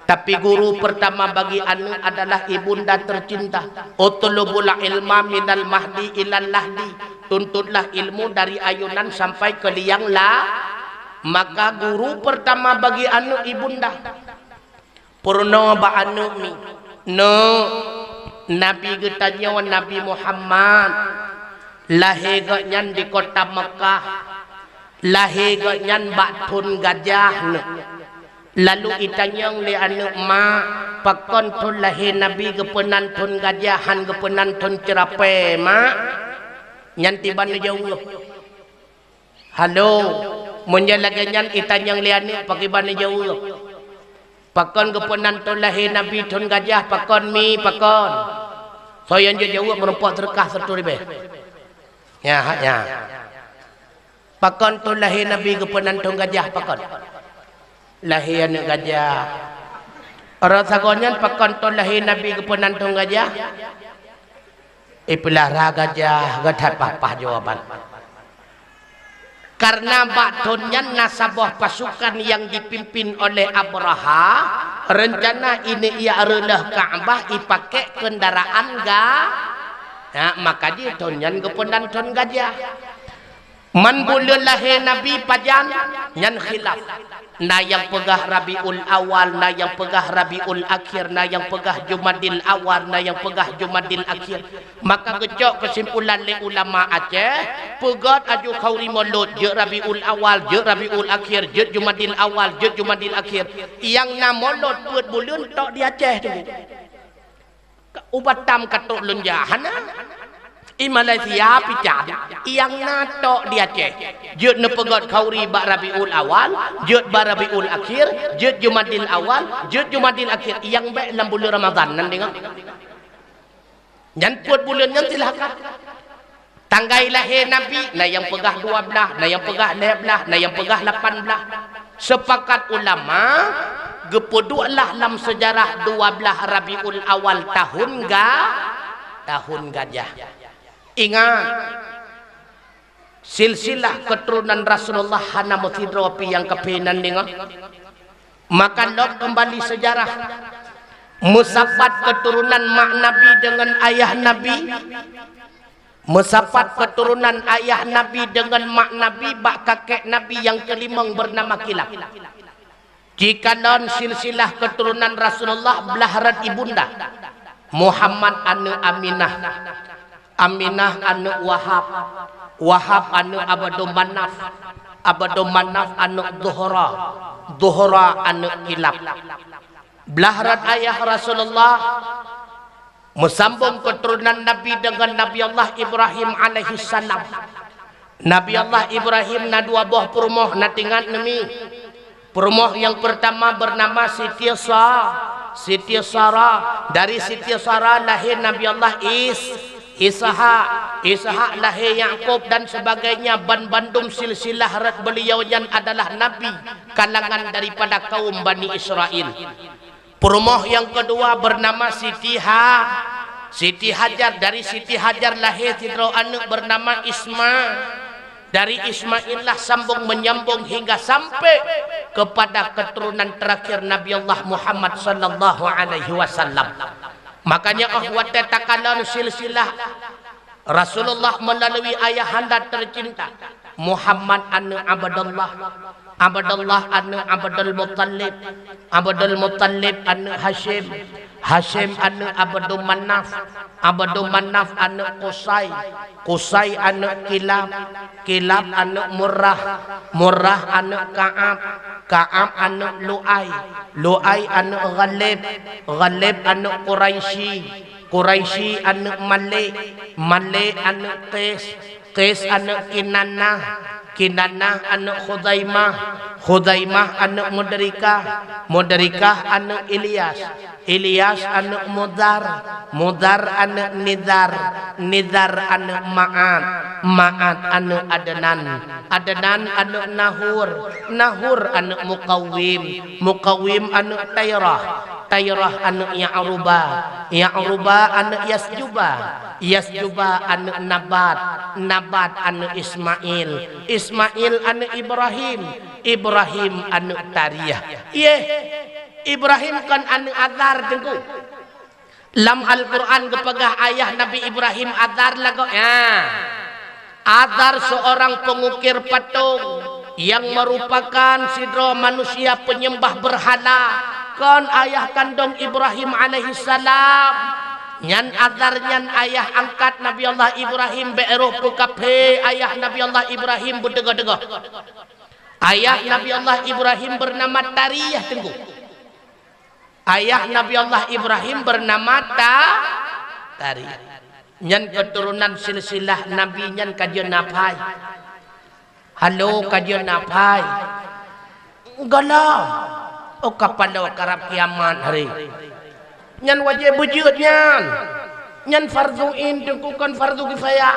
Tapi guru pertama bagi anak adalah ibunda tercinta. Utlubul ilma minal mahdi ilal lahdi. Tuntutlah ilmu dari ayunan sampai ke liang lah. Maka guru pertama bagi anu ibunda purno ba anu mi no Nabi getanya Nabi Muhammad lahir nyan di kota Mekah, lahir nyan batun gajah ne. Lalu itanyang li anu ma pakon tun lahir Nabi gepenan tun gajahan gepenan tun cerape ma nyan tiban jauh. Halo menjalaganyan itanyang liani pakai bani jauh. Pakon gepenan tu lahir Nabi tun gajah pakon mi pakon. So yang dia jawab merempak terkah serta ribe. Ya. Pakon tu lahir Nabi ke penantung gajah pakon. Lahir anak gajah. Orang sagonyan pakon tu lahir Nabi ke penantung gajah. Pelihara gajah gadat papah jawaban. Karena baktonyan nasabah pasukan yang dipimpin oleh Abraha, rencana ini ia relah Ka'bah ipakai kendaraan ya, maka dia tonyan ke penanton gajah. Man bulan lahir Nabi pajan nyan khilaf. Na yang pegah Rabiul Awal, na yang pegah Rabiul Akhir, na yang pegah Jumadil Awal, na yang pegah Jumadil Akhir. Maka gecok kesimpulan le ulama Aceh, pegat aju khauri mulut je Rabiul Awal, je Rabiul Akhir, je Jumadil Awal, je Jumadil Akhir. Yang na mulut buat bulan tok di Aceh tu. Ubat tam katuk lunjahana. I Malaysia pican yang nato di Aceh jut ne pegot khauri ba Rabiul Awal, jut ba Rabiul Akhir, jut Jumadil Awal, jut Jumadil Akhir yang baik dalam bulan Ramadan nan tengok. Jan puat bulan yang silakan. Tanggai lahir Nabi, na yang pegah 12, na yang pegah 11, na yang pegah 18. Sepakat ulama gepedulah dalam sejarah 12 Rabiul Awal tahun gajah. Ingat silsilah keturunan Rasulullah hana mutidropi yang kepenan dengar. Maka log kembali sejarah musafat keturunan mak Nabi dengan ayah Nabi, musafat keturunan ayah Nabi dengan mak Nabi, bak kakek Nabi yang kelimang bernama Kilab. Jika non silsilah keturunan Rasulullah belaharat ibunda Muhammad anu Aminah, Aminah anu Wahab, Wahab anu Abdul Manaf, Abdul Manaf anu Zuhra, Zuhra anu Kilab. Belaharat ayah Rasulullah mesambung keturunan Nabi dengan Nabi Allah Ibrahim alaihi salam. Nabi Allah Ibrahim na dua buah perumoh na tingkat nemi. Perumoh yang pertama bernama Siti Sarah. Dari Siti Sarah lahir Nabi Allah Ishak lahir Yaqub dan sebagainya. Bandum silsilah rat beliau yang adalah Nabi kalangan daripada kaum Bani Israel. Perumoh yang kedua bernama Siti Hajar. Dari Siti Hajar lahir tidro anak bernama Ismail. Dari Ismail lah sambung menyambung hingga sampai kepada keturunan terakhir Nabi Allah Muhammad sallallahu alaihi wasallam. Makanya ahwate takalan silsilah Rasulullah melalui ayahanda tercinta Muhammad anu Abdullah, Abdullah anu Abdul Muttalib, Abdul Muttalib anu Hashim, Hashim anu Abdul Manaf, Abdul Manaf anu Qusay, Qusay anu Kilab, Kilab anu Murrah, Murrah anu Ka'ab, Ka'ab anu Lu'ay, Lu'ay anu Ghalib, Ghalib anu Quraisy, Quraisy anu Malik, Malik anu Qais, Qais anu Kinanah, Kinanah anu Khuzaimah, Khuzaimah anu Mudrikah, Mudrikah anu Ilyas, Ilyas anu Mudar, Mudar anu Nidar, Nidar anu Ma'ad, Ma'ad anu Adnan, Adnan anu Nahur, Nahur anu Muqawwim, Muqawwim anu Tayrah, Tayrah anu Ya'ruba, Ya'ruba anu Yasjuba, Yasjuba anu Nabat, Nabat anu Ismail, Ismail anu Ibrahim, Ibrahim anu Tariyah. Ibrahim kan anu Azar tengku. Lam Al-Quran kepegah ayah Nabi Ibrahim Azar lagu. Azar seorang pengukir patung yang merupakan sidro manusia penyembah berhala. Kan ayah kandung Ibrahim alaihi salam. Nyan Azar nyan ayah angkat Nabi Allah Ibrahim be'eruh pukape ayah Nabi Allah Ibrahim berdega-dega. Ayah Nabi Allah Ibrahim bernama Tariyah tengku. Ayah Nabi Allah Ibrahim bernama Tariyah. Nyan keturunan silsilah Nabi nyan kajian napai. Halo kajian napai. Galau. Oh kapal karab kiamat hari. Nyan wajib bujud nyan. Nyan farduin tengku kan fardu kifayah.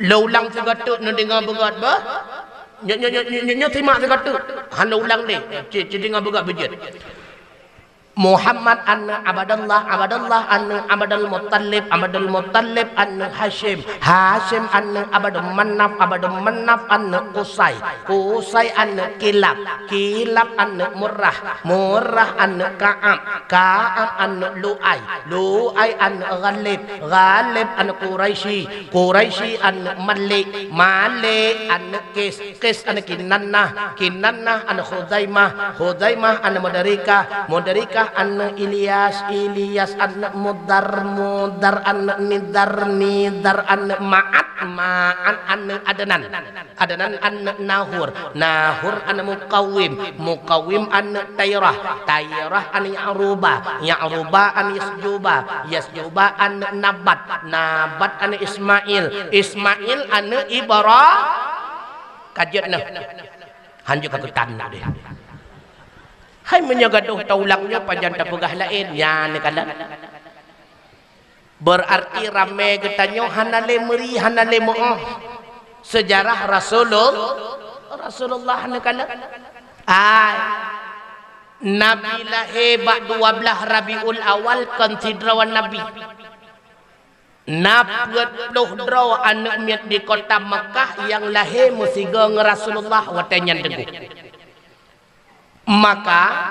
Laulang segatu nu dengar begat ba? Nya terima segatu. Han ulang ni. Ci dengar begat bejit. Muhammad anna Abdullah anna Abdul Muttalib anna Hashim anna Abdul Manaf anna Qusay anna Kilab anna Murrah anna Ka'ab anna Lu'ay anna Ghalib anna Quraisy anna Malik anna Qis anna Kinannah anna Khuzaimah anna Mudarika anna Ilyas anna Mudar anna Nidar anna Ma'an anna Adnan anna Nahur anna Muqawim anna Tayrah anna Ya'ruba anna Yasjuba anna Nabat anna Ismail anna Ibrahim kajetna hanjuk aku tanah deh. Hai menyagaduh taulangnya panjang tapugah lain ya nekalan. Berarti rame getanyo hanale meri hanale mo'oh. Sejarah Rasulullah nekalan. Nabi lahir 12 Rabiul Awal konsidrawan Nabi. Napet draw anak miat di kota Makkah yang lahir musiga Rasulullah watenyan teguh. Maka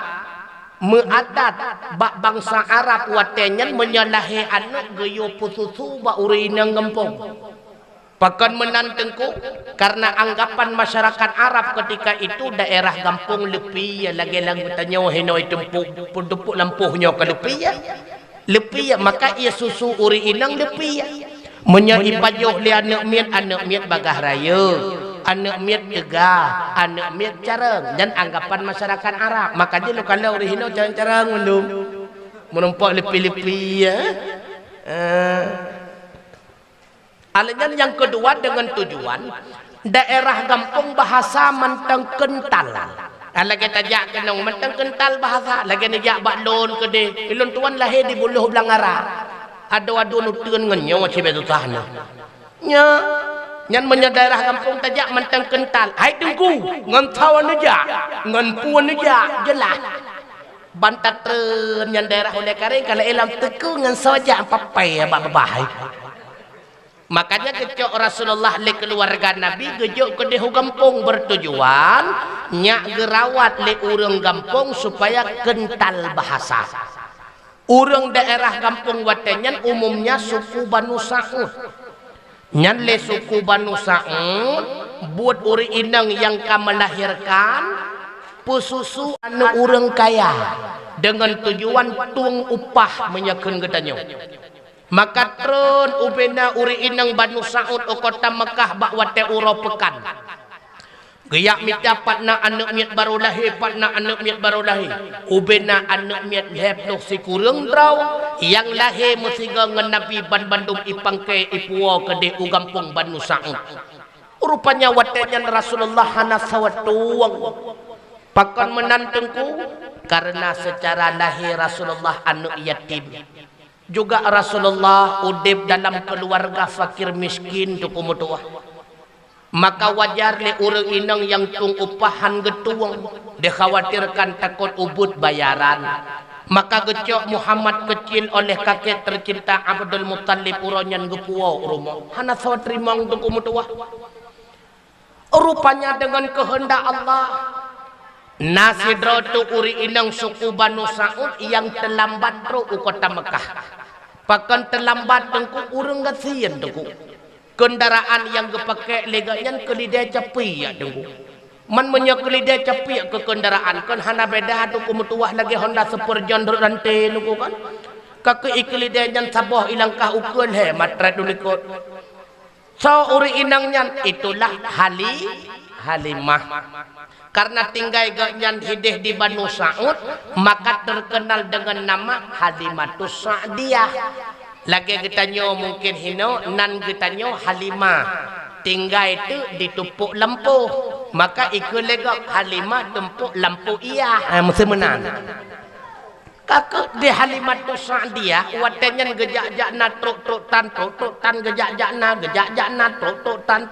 meadat bak bangsa Arab watenyan menyalahi anak geyo pususu ba urinang gempong. Pakan menantengku karena anggapan masyarakat Arab ketika itu daerah gampung lepi ya lagi-lagi tanya henoi tempuk lampuhnya ke lepi ya. Lepi ya maka ia susu uri inang lepi ya. Menyai bajuh li anak miat bagah raya. Anak miat tegah, anak miat carang dan anggapan masyarakat Arab. Makanya lu kalau rihino carang-carang mendung menumpak lepi-lepi ya. Alasan yang kedua dengan tujuan daerah kampung bahasa mentang kental. Lagi tajak kenong mentang kental bahasa. Lagi nejak baklon kede. Ilun tuan lahir di buluh belangara. Ado nutun ngenyo cibe tutahna. Nya nyan menyadairah kampung tajak mentang kental. Hai tengku, ngan tawan nejak, ngan puan nejak, jelas. Bantat tren nyan daerah oleh karing kalau elam teku ngan saja papai babahai. Makanya kecok Rasulullah le keluarga Nabi gejok ke dehu kampung bertujuan nyak gerawat le urang kampung supaya kental bahasa. Urang daerah kampung watenyan umumnya suku Banu Sa'ud. Nyan le suku Banu Sa'ud buat uri inang yang melahirkan pesusu anu urang kaya dengan tujuan tuang upah menyakeun getanyo. Maka tron ubena uri inang Banu Sa'ud o kota Mekah bak wate uro pekan. Geyak mit dapat na anak miat baru lahir, pat na anak miat baru lahir. Ubena anak miat heploh si kurang draw yang lahir mesiga ngenabi ban bandung ipangke ipuwa kede ugampung Banu Sa'ud. Rupanya watenyan Rasulullah hana sawatuang. Pakan menantengku karena secara lahir Rasulullah anak yatim. Juga Rasulullah udip dalam keluarga fakir miskin tukumutuah. Maka wajar le urang inang yang tung upahan getuang dikhawatirkan takut ubud bayaran. Maka gecok Muhammad kecil oleh kakek tercinta Abdul Muttalib uronyan gepuwa rumah. Hana sawa terimang tukumutuah. Rupanya dengan kehendak Allah nasidro tu uri inang suku Banu Sa'ud yang terlambat ro kota Mekah. Pakan terlambat tengku urang gasian tengku. Kendaraan yang dipakai leganyan kelidai capi ya tengku. Man menyak kelidai capi ke kendaraan kan hana beda tu kumutuah lagi Honda Super John rante nuku kan. Kaki ikelidai yang sabah ilangkah ukul he matrat dulikot. So uri inangnya itulah Halimah. Karena tinggal ganyan hidih di Banu Sa'ud maka terkenal dengan nama Halimatus Sa'diyah. Lagi getanyo mungkin hino nan getanyo Halimah. Tinggal itu ditumpuk lampu. Maka ikut legak Halimah tumpuk lampu iya. Mesti menang. kakek di Halimatu Sa'diyah watenyan gejak-jakna truk-trukan gejak-jakna truk-trukan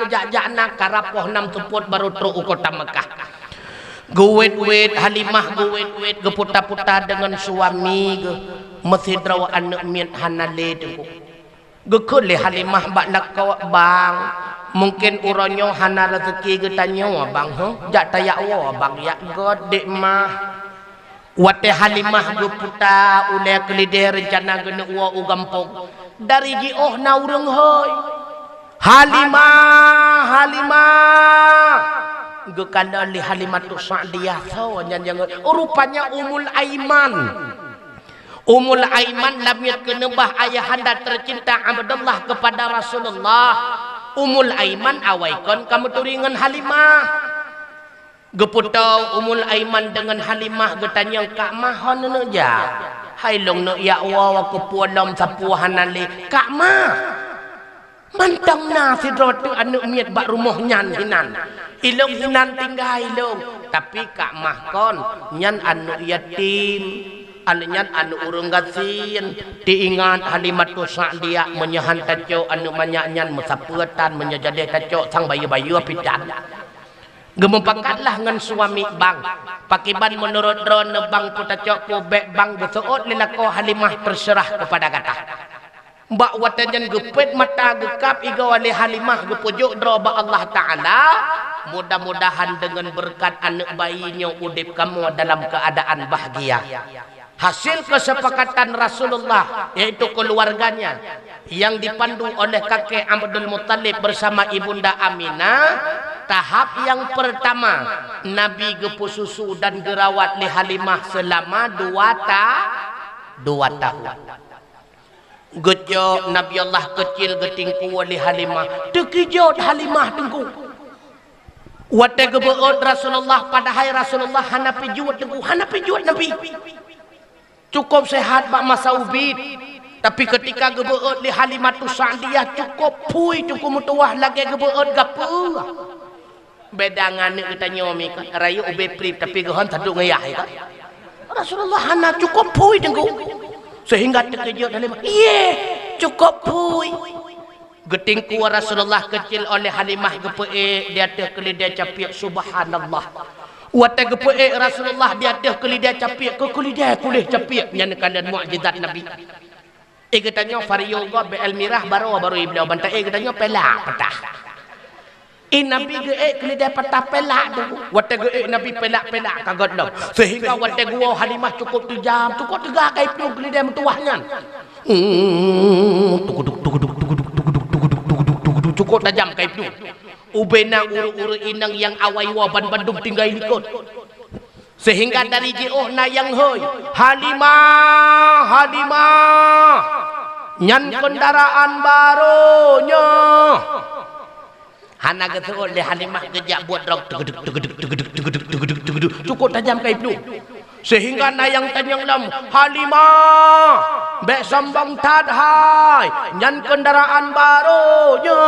gejak-jakna karapoh 6 teput baru truk kota Mekah. Guwet-wet Halimah guwet-wet geputa-puta dengan suami ge masih draw anak miet hanale tu. Gekule Halimah bak nak kawak bang. Mungkin uronyo hana rezeki ge tanyo bang jak tayak wa bang yak god dek mah. Wate Halimah geputa ule kelide rencana gena wa u gampong. Dari ji oh na urang hoy. Halimah gekana li Halimatu Sa'diyah sawanyan yang rupanya Ummul Aiman lamit kenebah ayahanda tercinta Abdullah kepada Rasulullah. Ummul Aiman awaikon kamu turingan Halimah geputau Ummul Aiman dengan Halimah getanya kak mahon nu ja hai long nu ya wa kepualam sapuhanale kak mah mantang na si rotu anu miet bak rumah nyan hinan ilong hinan tinggal ilong tapi kak mah kon nyan anu yatim anu nyan anu urung gasin diingat Halimatu Sa'diyah menyahan taco anu banyak nyan mesapuatan menyajade taco sang bayu-bayu pidan gemempakatlah ngan suami bang pakiban menurut drone bang putaco kubek bang besuot lelako Halimah terserah kepada kata mbak watajan gepet mata gekap iga wali Halimah gepujuk droba Allah Ta'ala mudah-mudahan dengan berkat anak bayinya udip kamu dalam keadaan bahagia. Hasil kesepakatan Rasulullah yaitu keluarganya yang dipandu oleh kakek Abdul Muttalib bersama ibunda Aminah. Tahap yang pertama Nabi gepu susu dan gerawat li Halimah selama 2 tahun. Gejo Nabi Allah kecil getingku wali Halimah tekijot Halimah tengku wate gebeot Rasulullah padahal Rasulullah hanapi juat tengku hanapi juat Nabi cukup sehat bak masa ubid tapi ketika gebeot li Halimatu Sa'diyah cukup pui cukup mutuah lagi gebeot gapu bedangan kita nyomi rayu ube prip tapi gehon taduk ngayah kan Rasulullah hana cukup pui tengku sehingga terkejut Halimah iye cukup pui getingku Rasulullah kecil oleh Halimah gepee dia teh kelidah capiak subhanallah wate gepee Rasulullah dia teh kelidah capiak ke kelidah kulih capiak nyanakan mukjizat Nabi katanya varioga be almirah baru ibnu banta katanya pelak petah Nabi ge kelidah patah pelak tu wate ge Nabi pelak kagot dah sehingga wate gua Halimah cukup 2 jam cukup 3 kai tu kelidah mentuahnya cukup tajam kai tu ubena uru-uru inang yang awai waban bandung tinggal likut sehingga dari ji'oh na yang hoy Halimah nyan kendaraan barunya hana getuh le Halimah gejak buat rok cukup tajam kai tu sehingga nayang tanyang lam Halimah be sambang tadhai nyan kendaraan barunya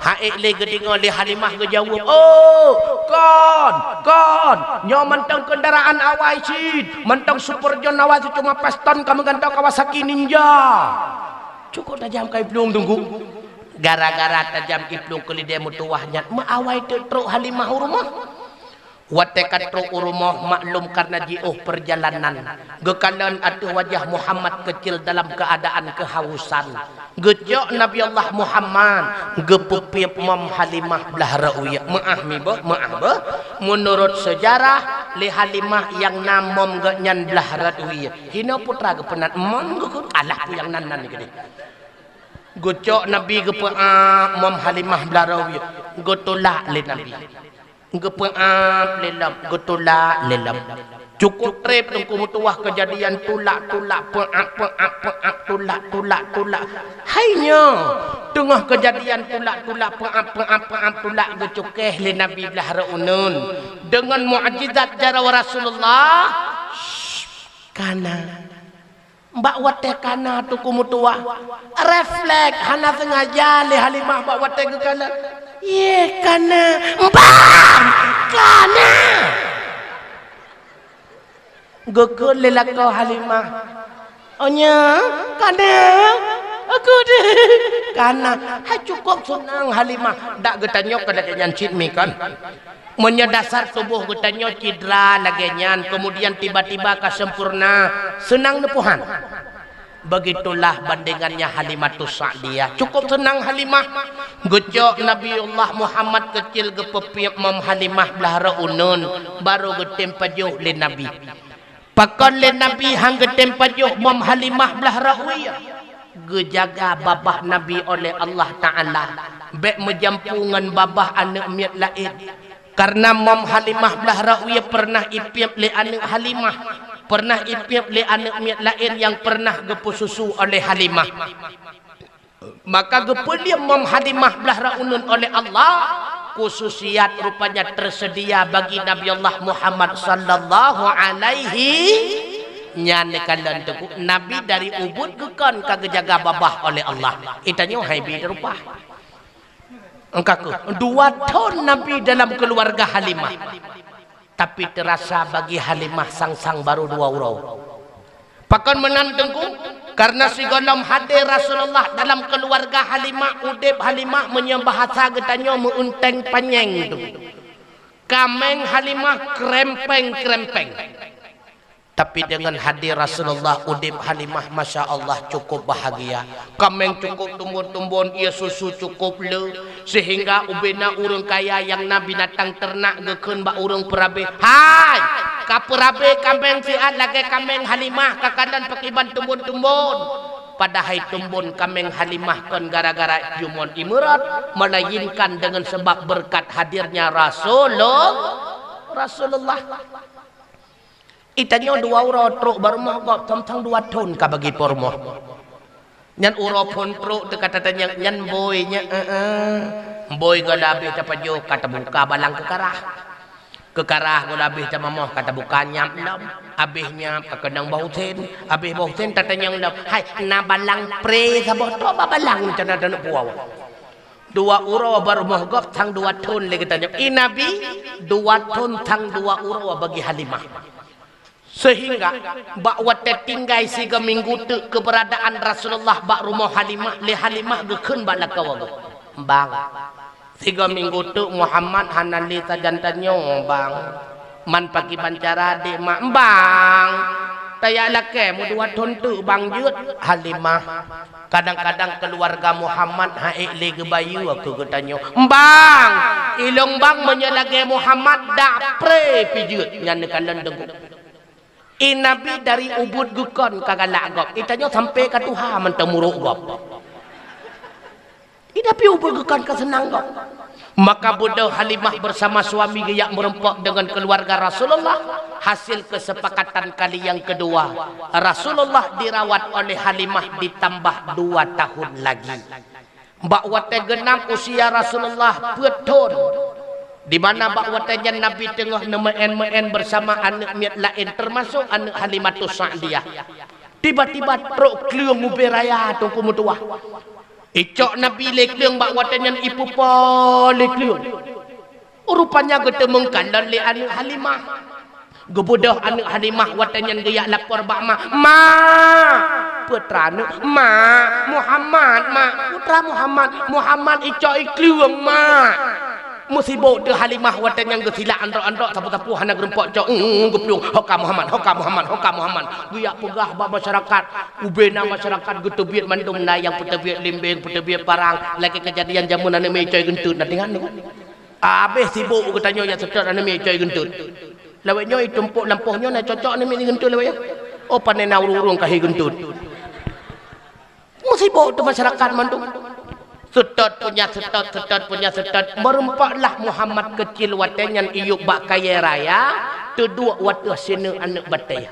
haik le gedingo le Halimah gejawab oh kon nyo mentang kendaraan awai cid mentang super john awai cuma peston kamu gantau Kawasaki Ninja cukup tajam kai belum tunggu gara-gara tajam iplung kelideh mutuahnya maawai truk Halimah urumah wate truk urumah maklum karena ji'uh perjalanan gekalan atuh wajah Muhammad kecil dalam keadaan kehausan gejok Nabi Allah Muhammad gepupip Mam Halimah belah ra'uyah maaf menurut sejarah li Halimah yang namom genyan belah ra'uyah hina putra gepenat mam gekut alah yang nanan gede gocok Nabi gepeap Mam Halimah belarawi gotolak le Nabi gepeap lelam gotolak lelam cukup trip tengku mutuah kejadian tulak peap tulak hanya tengah kejadian tulak peap tulak gecukeh le Nabi belaraunun dengan mukjizat jara Rasulullah kana mbak wate kana tu kumutua refleks hana sengaja le Halimah mbak wate ke kana ye kana mbak kana Gekun lelaki Halimah. Onya, kana aku deh. Kana, hai cukup senang Halimah. Dak getanyok kada nyancit mi kan. Menyedasar tubuh getanyok cidra lagi nyan. Kemudian tiba-tiba kasempurna. Senang nepuhan. Begitulah bandingannya Halimatus Sa'diyah. Cukup senang Halimah. Gejok Nabiullah Muhammad kecil gepepiap Mam Halimah belah raunun. Baru getem pajuh le Nabi. Pakon le Nabi hang getem pajuh Mam Halimah belah rauyah. Gejaga babah Nabi oleh Allah Ta'ala. Bek menjampungan babah anak miat lain. Karena Mam Halimah belah rauyah pernah ipiap le anak Halimah. Pernah ipiap le anak miat lain yang pernah gepu susu oleh Halimah. Maka gepeliam Mam Halimah belah raunun oleh Allah. Khususiat rupanya tersedia bagi Nabi Allah Muhammad sallallahu alaihi nyanakan teku Nabi dari Ubud gekon kage jaga babah oleh Allah. Itanya haibi rupa. Engkaku 2 tahun Nabi dalam keluarga Halimah. Tapi terasa bagi Halimah sang-sang baru 2 urau. Pakon menantengku karena si golom hadir Rasulullah dalam keluarga Halimah. Udip Halimah menyembahasa getanya meunteng panyeng tu. Kameng Halimah krempeng-krempeng. Tapi dengan hadir Rasulullah, udip Halimah Masya Allah cukup bahagia. Kameng cukup tumbun-tumbun, ia susu cukup le. Sehingga ubena urang kaya yang Nabi datang ternak geken ba urang perabe. Hai, ka perabe kameng siat lagi kameng Halimah kakadan pakiban tumbun-tumbun. Padahal tumbun kameng Halimah kon gara-gara jumon imurat. Melainkan dengan sebab berkat hadirnya Rasulullah. Itanya 2 uro truk baru mau kok tentang 2 tahun ka bagi pormo. Nyan uro pun truk dekatatan nyan boynya boy galabi tapajo kata buka balang kekarah galabi tamamoh kata buka nyam abihnya pakadang bautin abih bautin tatanyang lap hai na balang pre sabot to balang cana dan puaw 2 uro baru mau kok tang 2 tahun lagi tanya inabi 2 tahun tang 2 uro bagi Halimah. Sehingga bakwat tinggai siga minggu tu keberadaan Rasulullah bak rumah Halimah le Halimah gekun bak lakawa bang 3 minggu tu Muhammad hanali tajantanyo bang man pagi bancara de mak bang taya lake mu 2 tahun tu bang jut Halimah kadang-kadang keluarga Muhammad haik le gebayu aku getanyo bang ilong bang menyelage Muhammad dak pre pijut nyan kalan dengku Nabi dari Ubud gukon kagalak gop. Itanya sampai ke Tuhan mentemuruk gop. Nabi Ubud gukon kesenang gop. Maka Buddha Halimah bersama suami gayak merempok dengan keluarga Rasulullah. Hasil kesepakatan kali yang kedua. Rasulullah dirawat oleh Halimah ditambah 2 tahun lagi. Bakwate genap usia Rasulullah petun. Di mana bakwatanya Nabi tengah nemen bersama anak miat lain termasuk anak Halimatus Sa'diyah. Tiba-tiba truk kliung muberaya tungku mutua. Icok Nabi lekliung bakwatanya ipu po lekliung. Rupanya getemengkan le anak Halimah. Gebudah anak Halimah watanya gaya lapor bak ma putra anu ma Muhammad ma putra Muhammad icok ikliung ma. Musibuk de Halimah watan yang gesila androk-androk sapu-sapu hana gerempok cok geplung hoka Muhammad guyak pegah ba masyarakat ubena masyarakat getebiat mandum na yang petebiat limbing petebiat parang lagi kejadian jamunan ame coy gentut na dengan tu abeh sibuk getanyo yang sedot ame coy gentut lawe nyoy tumpuk lampuhnya na cocok ame gentut lawe oh panena urung kahi gentut musibuk tu masyarakat mandum Sedot punya sedot merempaklah Muhammad kecil watenyan iyuk bak kaya raya kedua watu sini anak batai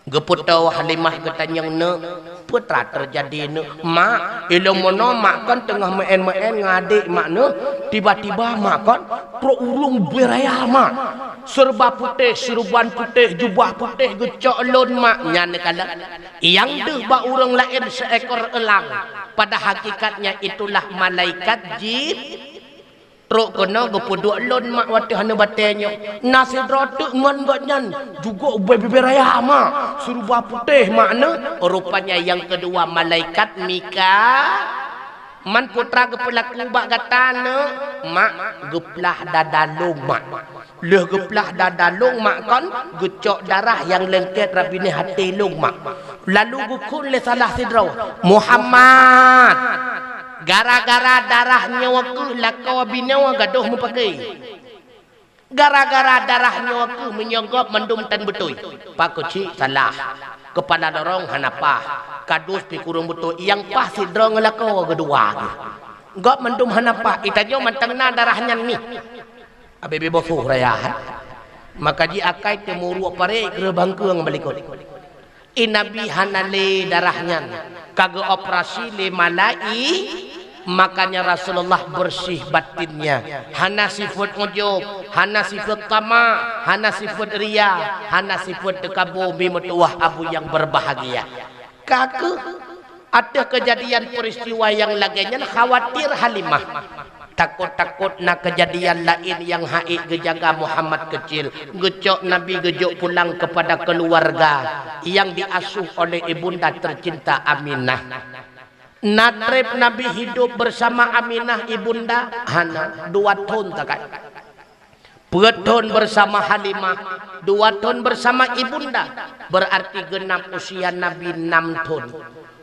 geputau Halimah getanyang ne putra terjadi ne mak ilmu mono mak kan tengah main ngadik mak ne tiba-tiba mak kan pro urung beraya mak serba putih serban putih jubah putih gecok lon mak nyane kala yang deh ba urang lain seekor elang pada hakikatnya itulah malaikat Jibril Truk kena gepuduk lon mak wati hana batenya. Nasi drotuk ngan gatnyan. Juga bebe raya mak. Serba putih makna. Rupanya yang kedua malaikat Mika. Man putra gepelaku bak gatana. Mak geplah dadalung mak. Leh geplah dadalung mak kan. Gecok darah yang lengket rabini hati lung mak. Lalu gukun le salah sidraw. Muhammad. Gara-gara darahnya waku lakau binawa gaduh mu pakai. Gara-gara darahnya waku menyogop mendum tan betul. Pak kecil salah. Kepala dorong hanapa. Kadus pikurung betul. Yang pasti dorong lakau kedua. Gop mendum hanapa. Itanyo mantangna darahnya ni. Abebe bosuh raya. Maka di akai temuru pare gerbang keung balikot. Inabi hanale darahnya. Kagak operasi le malai. Makanya Rasulullah bersih batinnya. Hana sifat ujub, hana sifat tama, hana sifat ria, hana sifat tekabur bimutuah abu yang berbahagia. Kakak ada kejadian peristiwa yang laginya khawatir Halimah. Takut-takut nak kejadian lain yang haik gejaga Muhammad kecil. Gecok Nabi gejok pulang kepada keluarga yang diasuh oleh ibunda tercinta Aminah. Natrib Nabi hidup bersama Aminah ibunda Hana 2 tahun takat. 2 tahun bersama Halimah, 2 tahun bersama ibunda. Berarti genap usia Nabi 6 tahun.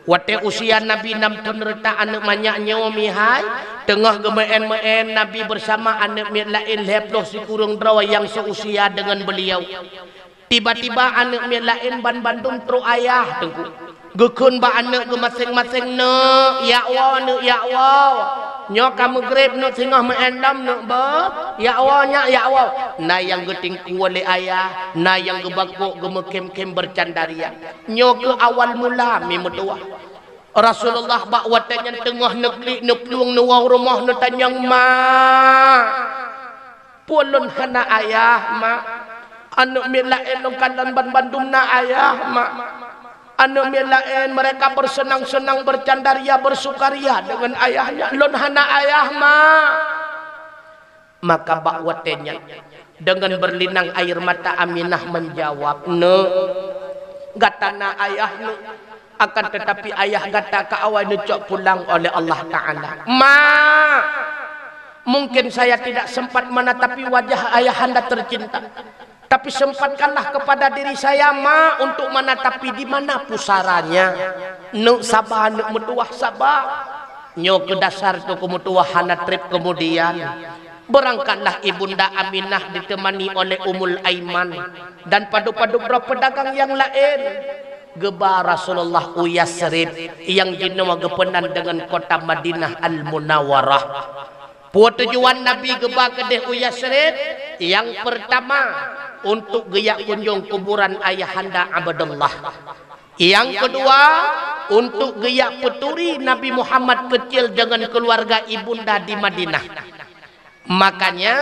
Wate usia Nabi 6 tahun reta anak manyaknya mihai. Tengah gemeen-meen Nabi bersama anak lain leploh si kurung drawa yang seusia dengan beliau. Tiba-tiba anak lain ban Bandung tru ayah tengku. Gekun ba anak ke masing-masing ne ya Allah ne ya Allah nyo kamu grep ne singah meendam ne ba ya Allah nya ya Allah na yang geting kuole ayah na yang gebakok gemekem-kem bercandaria nyo ke awal mula mi medua Rasulullah bak watanya tengah negeri ne pluang ne wang rumah ne tanyang ma pulun hana ayah ma anak mi lain kalan ban Bandung na ayah ma. Anak lain mereka bersenang-senang bercandaria bersukaria dengan ayahnya. Lon hana ayah ma. Maka bakwatenya dengan berlinang air mata Aminah menjawab, "Ne, gatana ayah ne akan tetapi ayah gata ka awal necok pulang oleh Allah Taala." Ma, mungkin saya tidak sempat menatapi wajah ayahanda tercinta. Tapi sempatkanlah kepada diri saya ma untuk menatapi di mana pusaranya. Nuk sabah nuk mutuah sabah. Nyo ke dasar tu kemutuah hanatrip kemudian. Berangkatlah ibunda Aminah ditemani oleh Ummul Aiman dan padu-padu beberapa pedagang yang lain. Geba Rasulullah Uyasrib yang jenama gepenan dengan kota Madinah Al-Munawwarah. Puat tujuan Nabi geba kedeh Uyasrib yang pertama untuk geyak kunjung kuburan ayahanda Abdullah. Yang kedua untuk geyak peturi Nabi Muhammad kecil dengan keluarga ibunda di Madinah. Makanya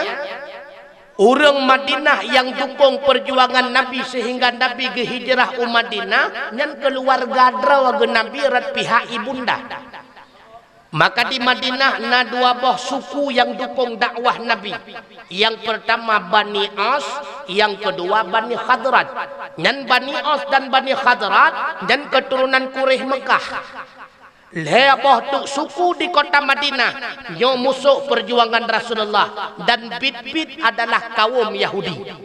orang Madinah yang dukung perjuangan Nabi sehingga Nabi ke hijrah Madinah dan keluarga drawa Nabi rat pihak ibunda. Maka di Madinah na 2 boh suku yang dukung dakwah Nabi. Yang pertama Bani Aus, yang kedua Bani Khadrat. Dan Bani Aus dan Bani Khadrat dan keturunan Quraisy Mekah. Leboh tu suku di kota Madinah yang musuh perjuangan Rasulullah dan bit-bit adalah kaum Yahudi.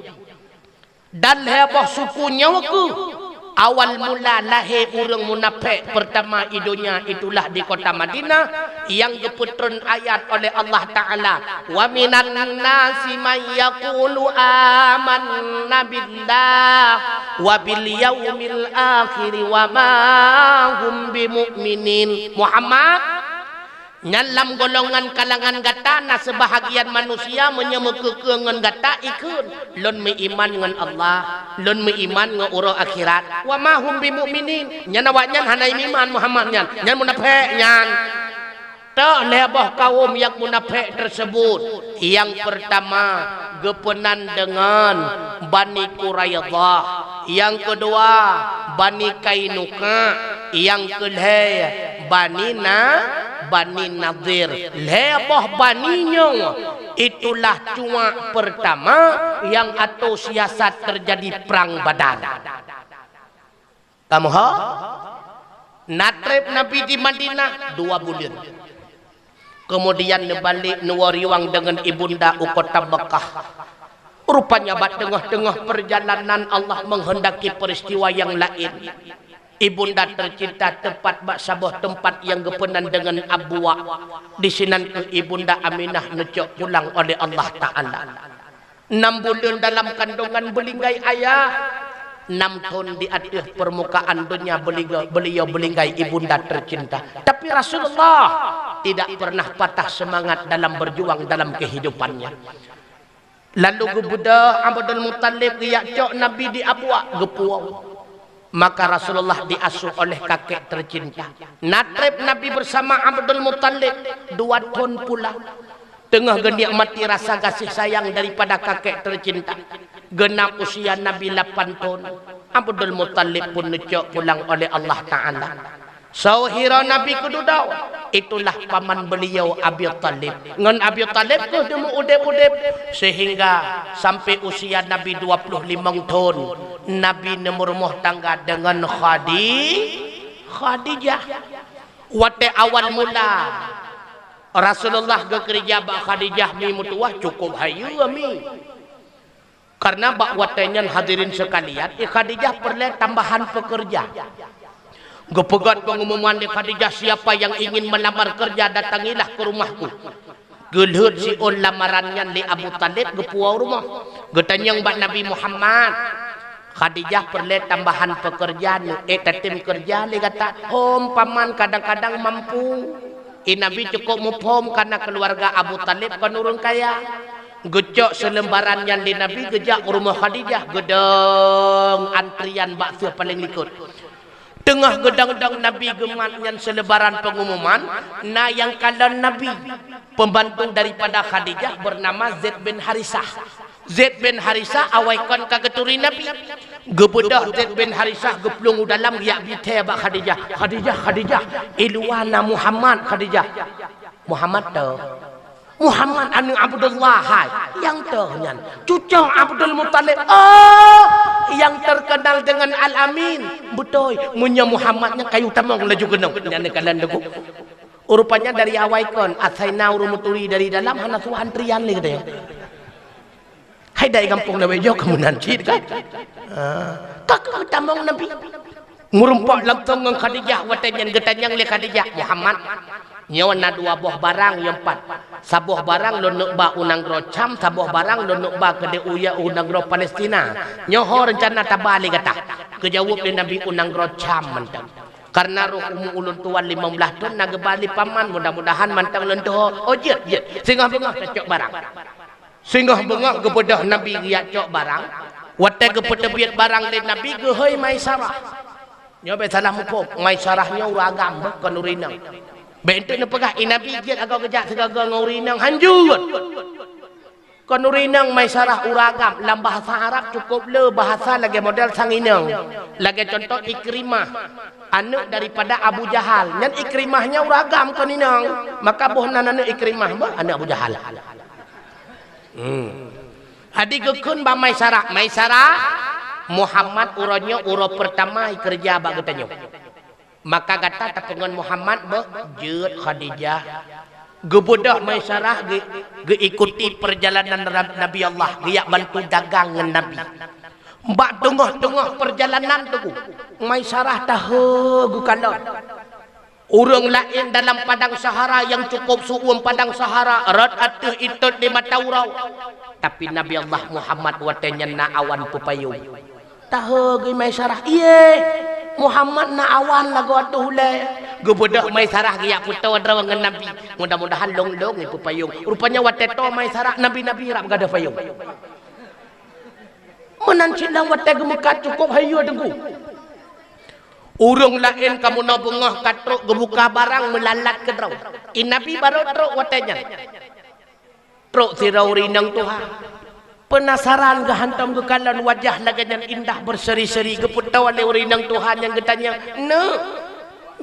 Dan leboh sukunya waku awal mula lahir orang munafik pertama idonya itulah di kota Madinah yang diputun ayat oleh Allah Ta'ala, wa minan nasi may yaqulu amanna billah wa bil yaumil akhir wa ma hum bimu'minin. Muhammad, dalam golongan kalangan gatana sebahagian manusia menyemukekeungan gata ikut lon meiman dengan Allah, lon meiman dengan uro akhirat. Wa ma hum bimu'minin. Nya nawanya hanai iman Muhammad nyan, nyan munafik nyan. Tak lebah kaum yang munafik tersebut. Yang pertama gepenan dengan Bani Quraidah, yang kedua Bani Kainuka, yang kedua Bani Nadir. Lebah baninya itulah cuma pertama yang atau siasat terjadi perang Badar. Kamu ha? Natrib Nabi di Madinah 2 bulan. Kemudian balik nuwariwang dengan ibunda ke kota Mekah. Rupanya bat tengah-tengah perjalanan Allah menghendaki peristiwa yang lain. Ibunda tercinta tepat bak sebuah tempat yang gepenan dengan Abwa. Di sinan ke ibunda Aminah necok pulang oleh Allah Ta'ala. 6 bulan dalam kandungan belinggai ayah. 6 tahun di atas permukaan dunia beliau belinggai ibunda tercinta. Tapi Rasulullah tidak pernah patah semangat dalam berjuang dalam kehidupannya. Lalu gebuda Abdul Muttalib dia cok Nabi di Abwa gepuau. Maka Rasulullah diasuh oleh kakek tercinta. Natrib Nabi bersama Abdul Muttalib 2 tahun pula. Tengah menikmati rasa kasih sayang daripada kakek tercinta. Genap usia Nabi 8 tahun. Abdul Muttalib pun necok pulang oleh Allah Ta'ala. Sauhira Nabi kedudau. Itulah paman beliau Abi Talib. Ngan Abi Talib tu demu udep-udep. Sehingga sampai usia Nabi 25 tahun. Nabi nemurmuh tangga dengan Khadijah. Wate awal mula. Rasulullah gekerja bak Khadijah mi mutuah cukup hayu mi. Karena bak watenya hadirin sekalian, Khadijah perlu tambahan pekerja. Gepegat pengumuman di Khadijah, siapa yang ingin melamar kerja datangilah ke rumahku. Gelhut si on lamarannya li Abu Talib gepuau rumah. Getanyang bak Nabi Muhammad. Khadijah perlu tambahan pekerjaan. Tim kerja li kata, hom paman kadang-kadang mampu. Nabi cukup mufhum karena keluarga Abu Talib penurun kaya. Gejok selembaran yang di Nabi gejak rumah Khadijah. Gedang antrian bakso paling likut. Tengah gedang-gedang Nabi geman yang selebaran pengumuman. Nah yang kalan Nabi. Pembantu daripada Khadijah bernama Zaid bin Harisah. Zaid bin Harisah awaikan kageturi Nabi. Gebedah Zaid bin Harisah geplung dalam yak bite bak Khadijah. Khadijah. Iluana Muhammad Khadijah. Muhammad tu. Muhammad anu Abdullah hai. Yang tu nyan. Cucung Abdul Muttalib. Oh, yang terkenal dengan Al-Amin. Betul. Munya Muhammadnya kayu tamang laju genong. Nyan kalan deku. Rupanya dari awaikan asaina urumuturi dari dalam hana su antrian le gede. Hai dari kampung na bejo kamu nanti kan. Kakak tamang Nabi. Ngurumpak langsung dengan Khadijah watanya getanyang le Khadijah Muhammad. Nyawana 2 buah barang yang 4. Sabuh barang lo nuk ba unang gro Cam, sabuh barang lo nuk ba kede uya unang gro Palestina. Nyoho rencana tabali kata. Kejawab dengan Nabi unang gro Cam mantang. Karena roh ulun tuan 15 tahun naga bali paman mudah-mudahan mantang lentuh. Oh jet. Singgah bengah cok barang. Singgah bengah kepada Nabi dia cok barang. Wate kepada biat barang le Nabi gehoi Maisarah. Nyobe salah mupuk. Maisarahnya uragam bukan urinang. Bentuk na pegah Nabi dia agak kejak segaga ngurinang hanjut. Konurinang Maisarah uragam dalam bahasa Arab cukup le bahasa lagi model sanginang. Lagi contoh Ikrimah. Anak daripada Abu Jahal. Dan Ikrimahnya uragam koninang. Maka bohnan anak Ikrimah bah anak Abu Jahal. Adik gekun ba Maisarah. Maisarah Muhammad uronya uro pertama kerja ba getanyo. Maka kata tapungan Muhammad bejut Khadijah gebudak Maisarah ge ikuti perjalanan Nabi Allah dia bantu dagang dengan Nabi. Mbak tengah-tengah perjalanan tu Maisarah tahu gukalon. Urang lain dalam padang Sahara yang cukup suum padang Sahara rat atuh itut di mata urau. Tapi Nabi Allah Muhammad watenya na awan pupayung. Tahu ge Maisarah iye Muhammad na awan lagu atuh le. Gebudak Maisarah giyak putu draw dengan Nabi. Mudah-mudahan long-long ipu payung. Rupanya wateto Maisarah nabi-nabi rap gada payung. Menancilang wate gemuka cukup hayu dengku. Urung lain kamu na bengah katruk gebuka barang melalat ke draw. Nabi baru truk watenya. Truk sirauri nang Tuhan. Penasaran ke hantam ke kalan wajah lagi yang indah berseri-seri geputau oleh urinang Tuhan yang getanya. No.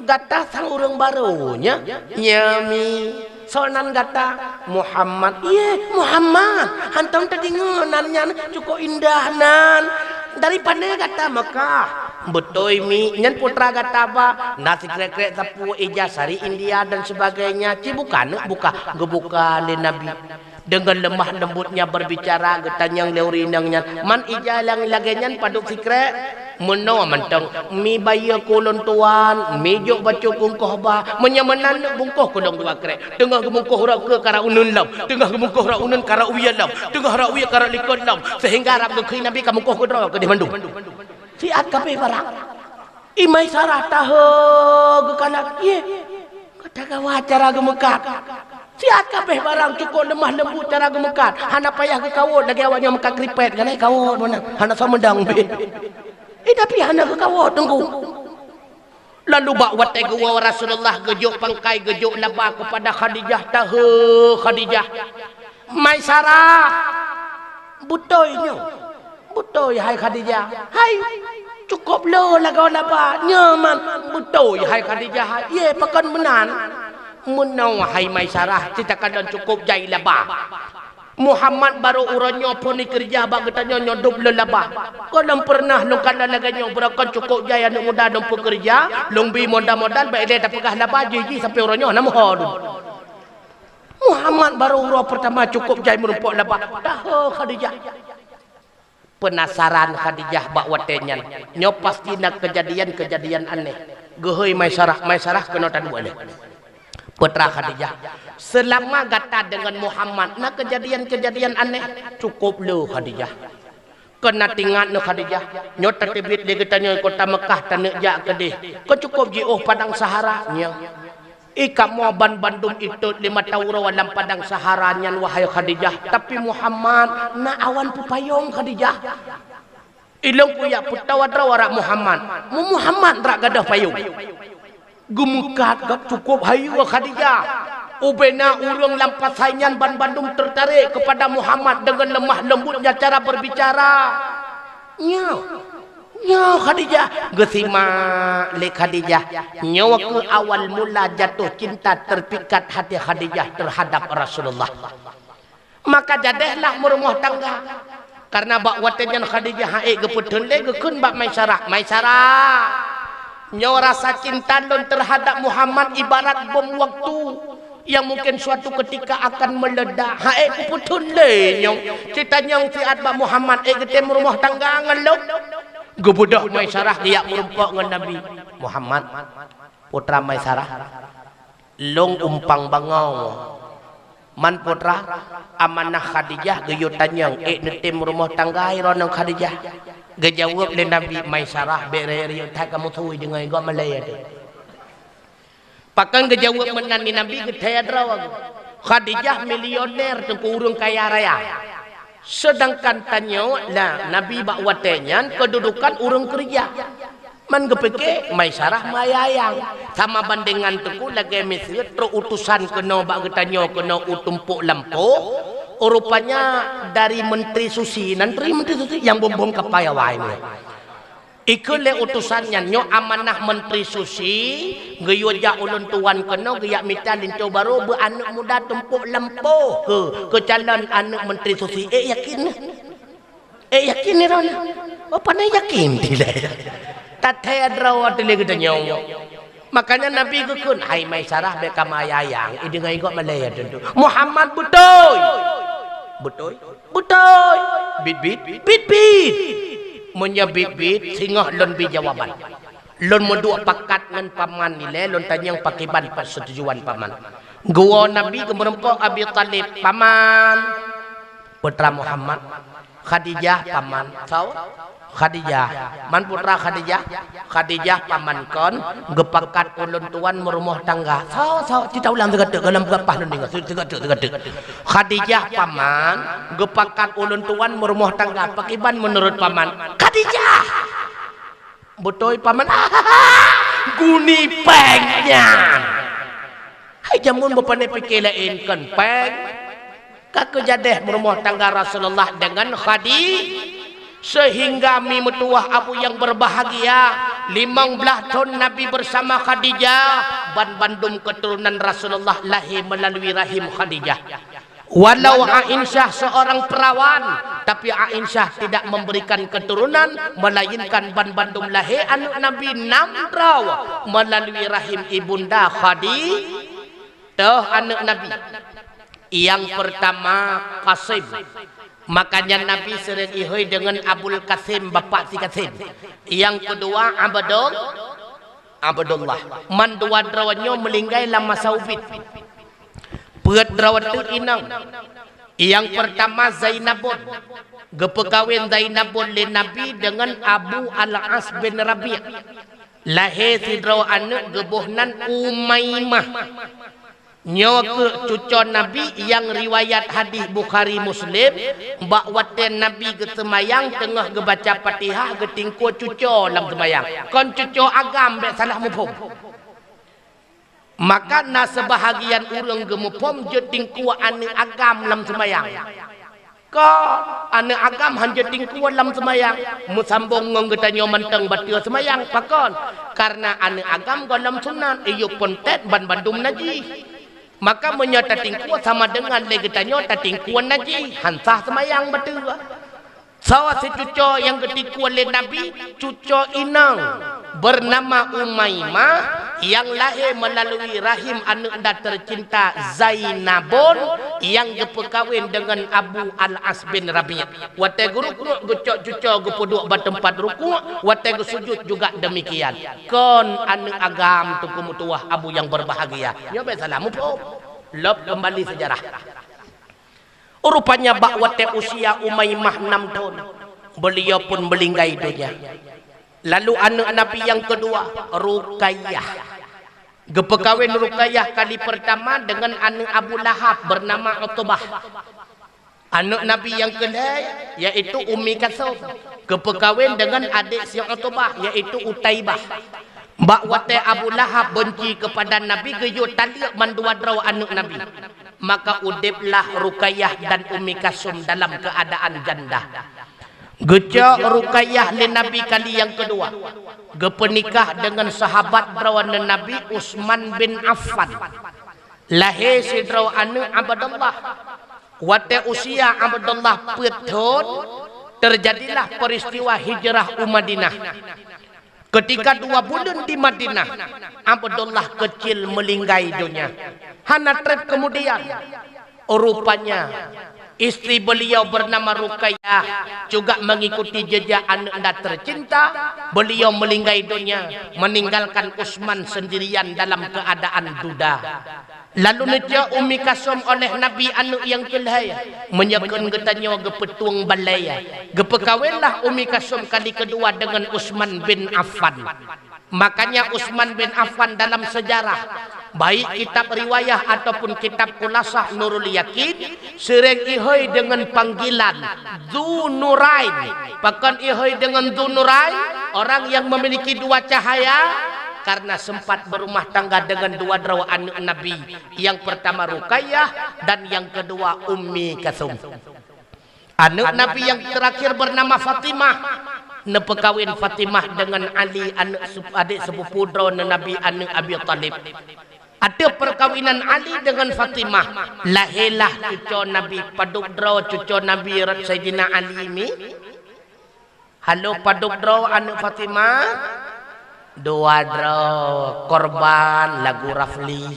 Gata sang urang barunya nyami sonan gata Muhammad Muhammad hantam tadi ngenannya cukup indah nan daripada gata Mekah betul mi nyen putra gata ba nasi krek-krek sapu ijazari India dan sebagainya ci bukan gebuka le nabi dengan lemah lembutnya berbicara getanyang leurinangnya man ijalang lagenyan paduk sikrek meno mentang mi bayi kulon tuan mi jok baca bungkoh ba menyamanan bungkoh kulong dua krek tengah bungkoh rak ke kara unun lam tengah bungkoh rak unun kara uya lam tengah rak uya kara likon lam sehingga rap ke nabi ka bungkoh kedro ke di mandung siat kape barang imai sarah tahe ke kanak ye kata kawa cara gemekat siat kabeh barang cukup lemah lembut cara gemekat hana payah ke kawot lagi awaknya mekak kripet kan kawot mana hana samedang be tapi hana ke kawot tunggu lalu bak watai gua Rasulullah gejuk pangkai gejuk labah kepada Khadijah tahe Khadijah Maisarah butoynya butoy hai Khadijah hai cukup lo lah kau labah nyaman butoy hai Khadijah ye pakan menan menau hai Maisarah citakan dan cukup jai labah Muhammad baru uranyo pun kerja bak getanya nyodup lelabah kalau pernah long kala laganya berakan cukup jaya anak muda dong pekerja long bi modal baik dia tak pegah labah jiji sampai uranyo nama hadu Muhammad baru urang pertama cukup jaya merumpuk labah dah Khadijah penasaran Khadijah bak watenyan nyo pasti nak kejadian aneh gehoi Maisarah kena tadu aneh putra Khadijah selama gata dengan Muhammad nak kejadian aneh cukup lo Khadijah kena tingat no Khadijah nyota tibit dia katanya kota Mekah tanah jak kedih kau cukup jauh padang Sahara nya kamu Bandung itu 5 tahun dalam padang Sahara nyan wahai Khadijah tapi Muhammad na awan pupayong Khadijah ilong kuya putawadra warak Muhammad rak gadah payung gemukat gak cukup hayu Khadijah ubena urang lampas saingan Bandung tertarik kepada Muhammad dengan lemah lembutnya cara berbicara nya Khadijah gesima le Khadijah nyawa ke awal mula jatuh cinta terpikat hati Khadijah terhadap Rasulullah maka jadehlah merumah tangga karena bak watenyan Khadijah hae geputun le gekun bak Maisarah nyawa rasa cinta don terhadap Muhammad ibarat bom waktu yang mungkin suatu ketika akan meledak hae kuputun le nyong cita nyong siat bak Muhammad getem rumah tangga ngelok gebudak Maisarah dia merumpok dengan Nabi Muhammad putra Maisarah long umpang bangau man putra amanah Khadijah geyutanyang netem rumah tangga ironang Khadijah gejawab le Nabi Maisarah bereri tak kamu tahu dengan gua Malaya tu pakan gejawab menan ni Nabi getaya drawag Khadijah milioner tengku urang kaya raya sedangkan tanyo lah Nabi bak watenyan kedudukan urang kerja man gepeke Maisarah mayayang sama bandingan teku lagi Mesir tro utusan kena bak getanyo kena utumpuk lampu rupanya dari Menteri Susi yang bom kapayawai ni ikule utusannya nyo amanah Menteri Susi geyoja ulun tuan kena geyak mita linto baru anak muda tumpuk lampu ke calon anak Menteri Susi yakin ni rona apa na yakin tidak tataya drawa tele gedanya makanya Nabi gekun hai Maisarah beka mayayang idengai gok Malaya tentu Muhammad betul bit menyabit singah lon bi jawaban lon modua pakat ngan paman nile lon tanyang pakiban persetujuan paman gua Nabi gemrempok Abi Talib paman putra Muhammad Khadijah paman Khadijah man putra Khadijah paman kon gepakat ulun tuan merumah tangga kita ulang tegak dalam gapah nun tegak Khadijah paman gepakat ulun tuan merumah tangga pakiban menurut paman Khadijah betul paman guni pengnya hai jamun bapane pikelain kan peng kakejadeh merumah tangga Rasulullah dengan Khadijah sehingga mi metuah abu yang berbahagia 15 tahun Nabi bersama Khadijah. Bandum keturunan Rasulullah lahir melalui rahim Khadijah. Walau Aisyah seorang perawan, tapi Aisyah tidak memberikan keturunan, melainkan bandum lahir anak Nabi 6 perawan melalui rahim ibunda Khadijah anak Nabi. Yang pertama Qasim. Makanya Nabi sering ihoi dengan Abul Qasim, bapak si Qasim. Yang kedua Abdullah. Mandua drawanya melinggai lama saubit. Peut drawat tu inang. Yang pertama Zainabun. Gepekawin Zainabun le Nabi dengan Abu Al-As bin Rabi'. Lahir si draw anak gebuhnan Umaymah. Nyawa ke cucu Nabi yang riwayat hadis Bukhari Muslim. Mbak waten Nabi ke semayang tengah gebaca Fatihah getingku cucu dalam semayang. Kon cucu agam bek salah mufum. Maka na sebahagian urang gemupom jetingku ane agam dalam semayang. Ko ane agam han jetingku dalam semayang. Musambung nggetanyo menteng batia semayang pakon. Karena ane agam dalam sunan iyo pontet bandum naji. Maka menyata tingkuan sama dengan legetanyo tatingkuan naji hansah semayang betul. Sawa si cucu yang ketikuan le Nabi cucu inang bernama Umaymah yang lahir melalui rahim anak anda tercinta Zainabun yang berkahwin dengan Abu Al-As bin Rabi'. Watai guruk gucok cucu gepuduk bertempat rukuk, watai sujud juga demikian. Kon anak agam tuku mutuah Abu yang berbahagia. Nyoba salah mupuk. Lop kembali sejarah. Rupanya bakwate usia Umaymah 6 tahun. Beliau pun melinggai dunia. Lalu anak Nabi yang kedua Ruqayyah. Gepekawin Ruqayyah kali pertama dengan anak Abu Lahab bernama Utbah. Anak Nabi yang kedua yaitu Ummi Kalsum. Gepekawin dengan adik si Utbah yaitu Utaibah. Bakwate Abu Lahab benci kepada Nabi geyo taliak mandua draw anak Nabi. Maka udiblah Ruqayyah dan Ummi Kalsum dalam keadaan janda. Geja Ruqayyah le Nabi kali yang kedua. Gepenikah dengan sahabat drawan Nabi Utsman bin Affan. Lahir si draw anak Abdullah. Wate usia Abdullah petun terjadilah peristiwa hijrah Madinah. Ketika 2 bulan di Madinah, Abdullah kecil melinggai dunia. Hana trep kemudian, rupanya istri beliau bernama Ruqayyah juga mengikuti jejak anak anda tercinta. Beliau melinggai dunia, meninggalkan Utsman sendirian dalam keadaan duda. Lalu neja Ummi Kalsum oleh Nabi anak yang kelihaya menyekan getanyo gepetuang balaya. Gepekawinlah Ummi Kalsum kali kedua dengan Utsman bin Affan. Makanya Utsman bin Affan dalam sejarah, baik kitab riwayah ataupun kitab kulasah Nurul Yakin, sering ihoi dengan panggilan Dzunurain. Bahkan ihoi dengan Dzunurain, orang yang memiliki 2 cahaya. Karena sempat berumah tangga dengan 2 draw anak Nabi. Yang pertama Ruqayyah dan yang kedua Ummi Kalsum. Anak Nabi yang terakhir bernama Fatimah. Nepekawin Fatimah dengan Ali adik sepupu draw Nabi anak Abi Talib. Ada perkawinan Ali dengan Fatimah. Lahirlah cucu Nabi paduk draw cucu Nabi Sayyidina Ali ini. Halo paduk draw anak Fatimah. 2 draw korban lagu Rafli.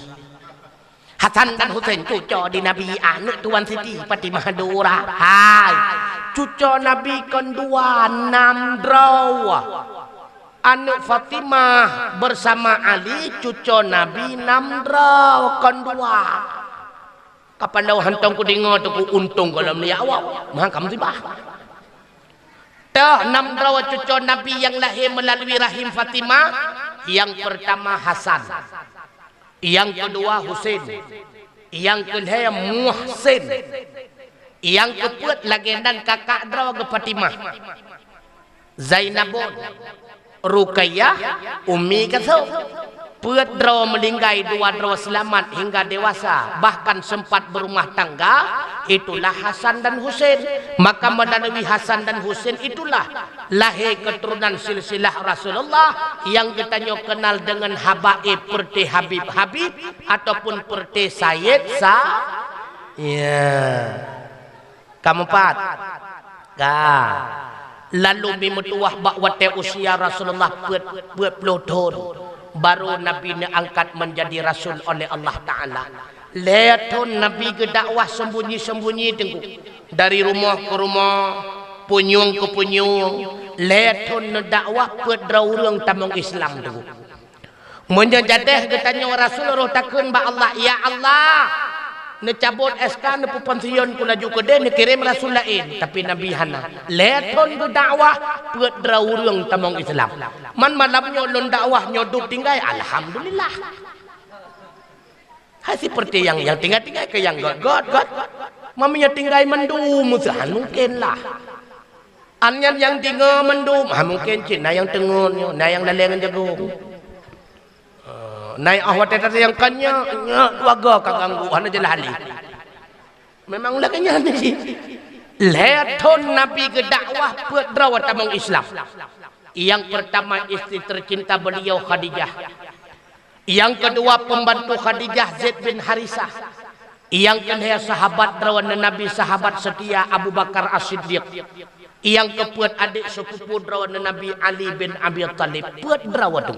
Hasan dan Husain cucu di Nabi anak Tuan Siti Fatimah Dura. Hai cucu Nabi kedua 6 draw. Anak Fatimah bersama Ali cucu Nabi 6 draw kedua. Kapan lau hantong ku dengar tu ku untung kalau ni awak. Mah kamu tibah. Dah 6 draw cucu Nabi yang lahir melalui rahim Fatimah. Yang pertama Hasan, yang kedua Husain, yang kedua Muhsin, yang keempat lagenan kakak draw ke Fatimah, Zainabun, Ruqayyah, Ummi Kalsum. Peut draw melinggai 2 draw selamat hingga dewasa, bahkan sempat berumah tangga. Itulah Hasan dan Husain. Maka melalui Hasan dan Husain itulah lahir keturunan silsilah Rasulullah yang kita kenal dengan habaib seperti Habib ataupun seperti Sayyid ya. Keempat. Lalu mimutuah bakwate usia Rasulullah buat tahun baru Nabi angkat menjadi Rasul oleh Allah Ta'ala. Leton Nabi ke dakwah sembunyi-sembunyi tengku dari rumah ke rumah, punyung ke punyung. Leton dakwah pedraurang tamang Islam tengku. Menjadeh ketanya Rasulullah takun ba Allah, ya Allah, necabut SK ne pensiun kula juga deh kirim Rasul lain, tapi Nabi hana. Leton ke dakwah pedraurang tamang Islam. Man malamnya lon dakwah nyoduk tinggal, alhamdulillah. Hai seperti yang tinggal ke yang god. Maminya tinggal mendum, mungkin lah. Anyan yang tinggal mendum, mungkin cina yang tengun, na yang lalengan jagung. Naik awat tadi yang kanya, waga kaganggu, hana jelali. Memang laganya ni sih. Leton Nabi ke dakwah pedrawat tamang Islam. Yang pertama istri tercinta beliau Khadijah. Yang kedua pembantu Khadijah Zaid bin Harisah. Yang kedua sahabat rawan Nabi sahabat setia Abu Bakar As-Siddiq. Yang keempat adik sepupu rawan Nabi Ali bin Abi Thalib. Buat berawat tu.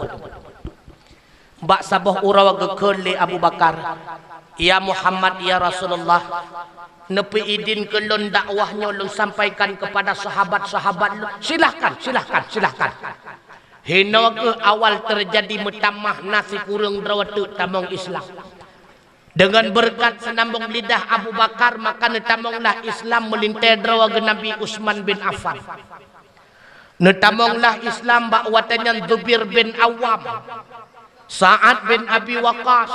Bak sabah urawa gekele Abu Bakar. Ya Muhammad ya Rasulullah. Nepi idin kelon dakwahnya lu sampaikan kepada sahabat-sahabat lu. Silahkan. Hina ke awal terjadi metamah nasi kurang drawatu tamang Islam. Dengan berkat senambung lidah Abu Bakar maka netamonglah Islam melintai drawaga Nabi Utsman bin Affan. Netamonglah Islam bakwatanya Zubair bin Awam, Sa'ad bin Abi Waqqas,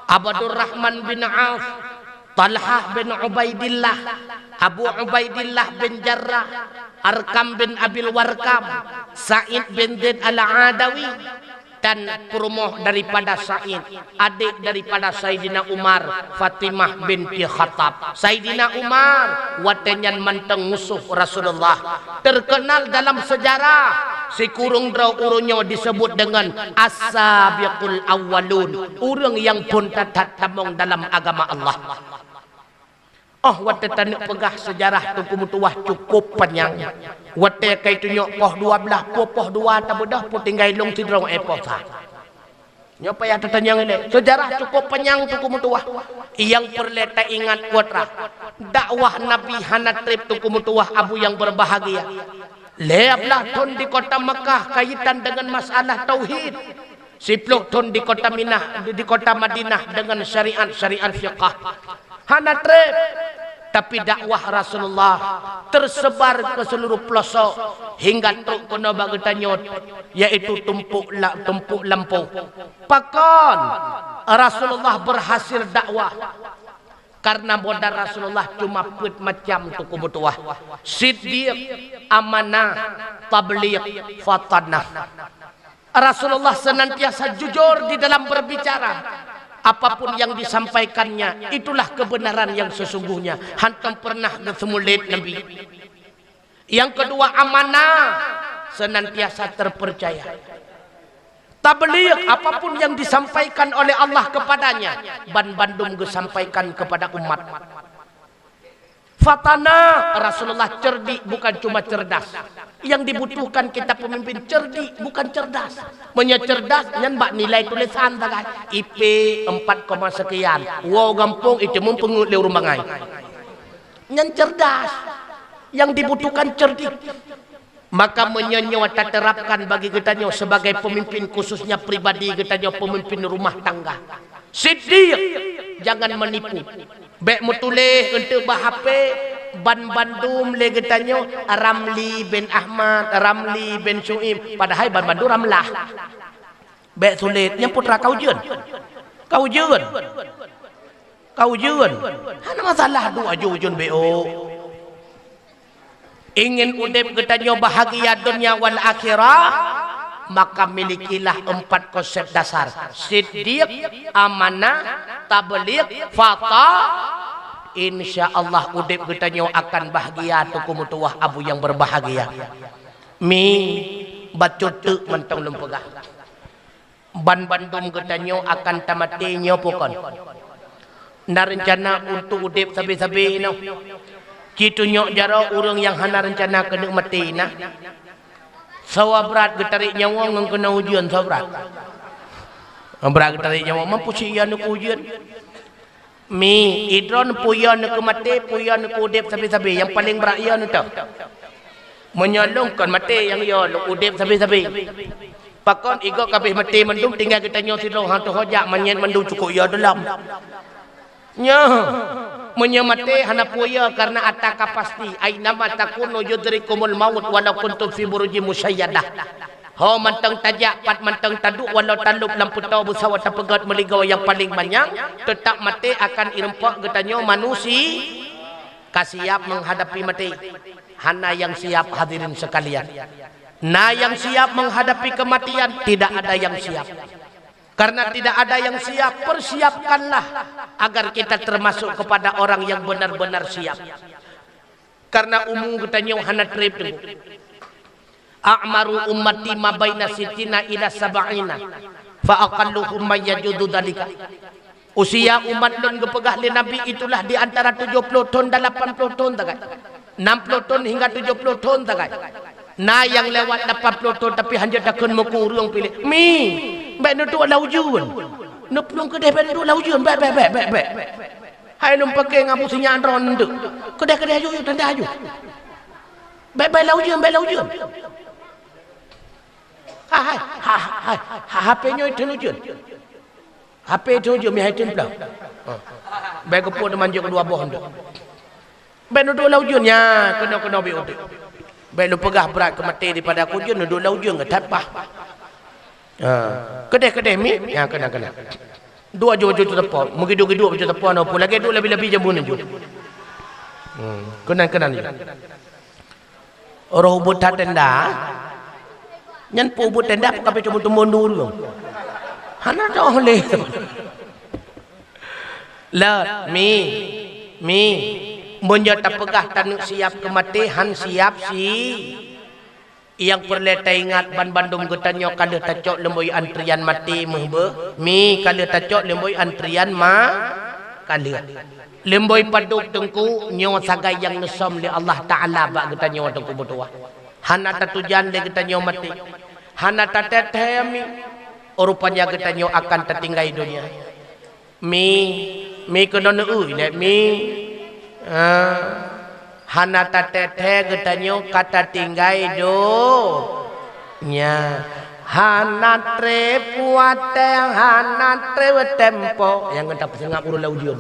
Abdur Rahman bin Auf, Talhah bin Ubaidillah, Abu Ubaidillah bin Jarrah, Arkam bin Abil Warkam, Sa'id bin Zaid al-Adawi, dan perumoh daripada Sa'id, adik daripada Sayyidina Umar, Fatimah binti Khattab. Sayyidina Umar watenyan manteng musuh Rasulullah, terkenal dalam sejarah si kurung draw urunyo disebut dengan as-sabiqul awwalun, urang yang pun tatamong dalam agama Allah. Oh, wate tanik pegah sejarah tu kumutuah cukup panjang. Wate kai tunjuk poh 12 poh 2 tabedah pu tinggal long tidrong epoh sa. Nyo payah tatanyang ini. Sejarah cukup panjang tu kumutuah. Yang perleta ingat kuatra. Dakwah Nabi hana trip tu kumutuah abu yang berbahagia. Leaplah ton di kota Mekah kaitan dengan masalah tauhid. Sipluk ton di kota Madinah dengan syariat fiqah. Hana trip. Tapi dakwah Rasulullah tersebar ke seluruh pelosok hingga truk kena bagetanyot, yaitu tumpuk lampu. Pakon Rasulullah berhasil dakwah karena modal Rasulullah cuma put macam tu kebutuhan. Siddiq, amanah, tabligh, fatanah. Rasulullah senantiasa jujur di dalam berbicara. Apapun yang disampaikannya, itulah kebenaran yang sesungguhnya. Hantam pernah kesemulit Nabi. Yang kedua amanah, senantiasa terpercaya. Tabligh, apapun yang disampaikan oleh Allah kepadanya, bandum disampaikan kepada umat. Fatanah, Rasulullah cerdik bukan cuma cerdas. Yang dibutuhkan kita pemimpin cerdik bukan cerdas. Cerdas nyan bak nilai tulisan tagai IP 4, sekian. Wow gampung itu mumpung leu rumbangai. Nyan cerdas. Yang dibutuhkan cerdik. Maka menyenyawa terapkan bagi kita sebagai pemimpin khususnya pribadi kita pemimpin rumah tangga. Siddiq, jangan menipu. Bek mutuleh untuk bahape Bandum legetanyo Ramli bin Ahmad, Ramli bin Syuib, padahal Bandum Ramlah. Bek sulit yang putra kau jun. Hana masalah dua jujun beo. Ingin udip getanyo bahagia dunia wal akhirah, maka milikilah 4 konsep dasar. Siddiq, amanah, tabligh, fata. Insya Allah udip kita akan bahagia tu kumutuah abu yang berbahagia. bacutuk mentong lempegah. Ban bandum getanyo akan tamatinya pokon. Na rencana untuk udip sabi-sabi no. Kitu nyok jaro urang yang hana rencana kena mati na. Sawa berat getarik nyawa ngeng kena ujian sawa berat. Berat getarik nyawa mampu siya nak ujian. Mi idron puya nak mati, puya nak udip sabi-sabi yang paling berat ya nu tau. Menyolongkan mati yang ya nak udip sabi-sabi. Pakon igo kabeh mati mendung tinggal kita nyo silo hantu hojak manyen mendung cukup ya dalam. Nya menyamate hana puya karena ataka pasti aina matakunu yudrikumul maut walau kuntum fi burujim musayyadah. Ho manteng tajak pat manteng taduk walau talup lampu tau besawa tapegat meligau yang paling banyak tetap mati akan irempak getanyo manusia kasiap menghadapi mati. Hana yang siap hadirin sekalian. Nah yang siap menghadapi kematian tidak ada yang siap. Karena tidak ada yang siap, persiapkanlah agar kita termasuk kepada orang yang benar-benar siap. Karena umum kita nyong hana trip tu. A'maru ummati ma baina sitina ila sab'ina fa aqalluhum may yajudu dalika. Usia umat lun gepegah li Nabi itulah di antara 70 tahun dan 80 tahun tagai. 60 tahun hingga 70 tahun tagai. Nah yang lewat 80 tahun tapi hanya takkan muku urang pilih. Mi, baik nu tu laujun. Nu pelung kedai baik nu laujun, baik. Hai nu pakai ngapu sinyan ron tu. Kedai ayu tanda ayu. Baik laujun. Hai. HP-nya itu laujun. HP itu laujun mi hai tin plau. Baik keput manja kedua boh tu. Baik nu tu laujun ya, kena bi udik. Baik lu pegah berat ke mati daripada aku je duduk laujung ke tapah. Kedai mi ya kena. Dua jo tepa. Mungkin dua jo tepa no pun lagi dua lebih jambun jo. Kena ni. Orang ubut tenda. Nyan pu ubut tenda kape cuma tumun dulu. Hana dah oleh. La mi Munja tapegah tanuk siap kematian siap si yang perlu ingat ban bandung getanyo kalau tacok lemboi antrian mati mehbe mi kalau tacok lemboi antrian kalau lemboi paduk tengku nyo sagai yang nesom li Allah Taala bak getanyo tengku betua hana tatujan le getanyo mati hana tatethe mi rupanya getanyo akan tertinggai dunia mi kedon ne mi hana tatete getanyo kata tinggai do nya hana tre puate hana tre tempo yang kita pesengap urul laudion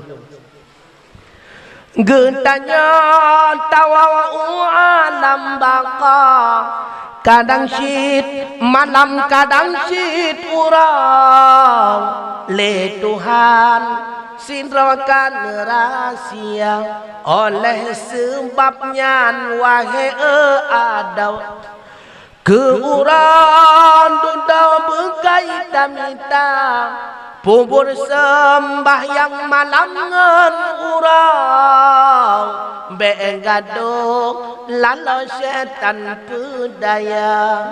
getanyo tawa alam baka kadang syit malam kadang syit urang le Tuhan sinrakan rahasia oleh sebabnya wahai adau keuran dudau berkaitan minta pubur sembahyang malam ngen urang beengado lalu setan pedaya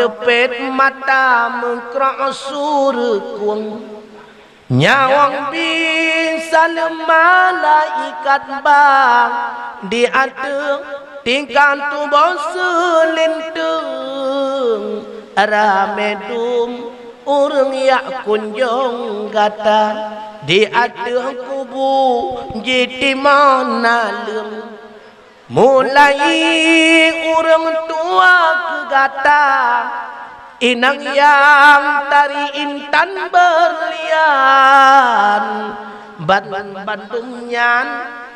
tepet mata mengkrak surkuang nyawang bisa malaikat bang di atas tingkat tubuh selintung ramedum urang yak kunjung kata di atas kubu jiti mana lung mulai urang tua kegata inang yang tari intan berlian bandumnya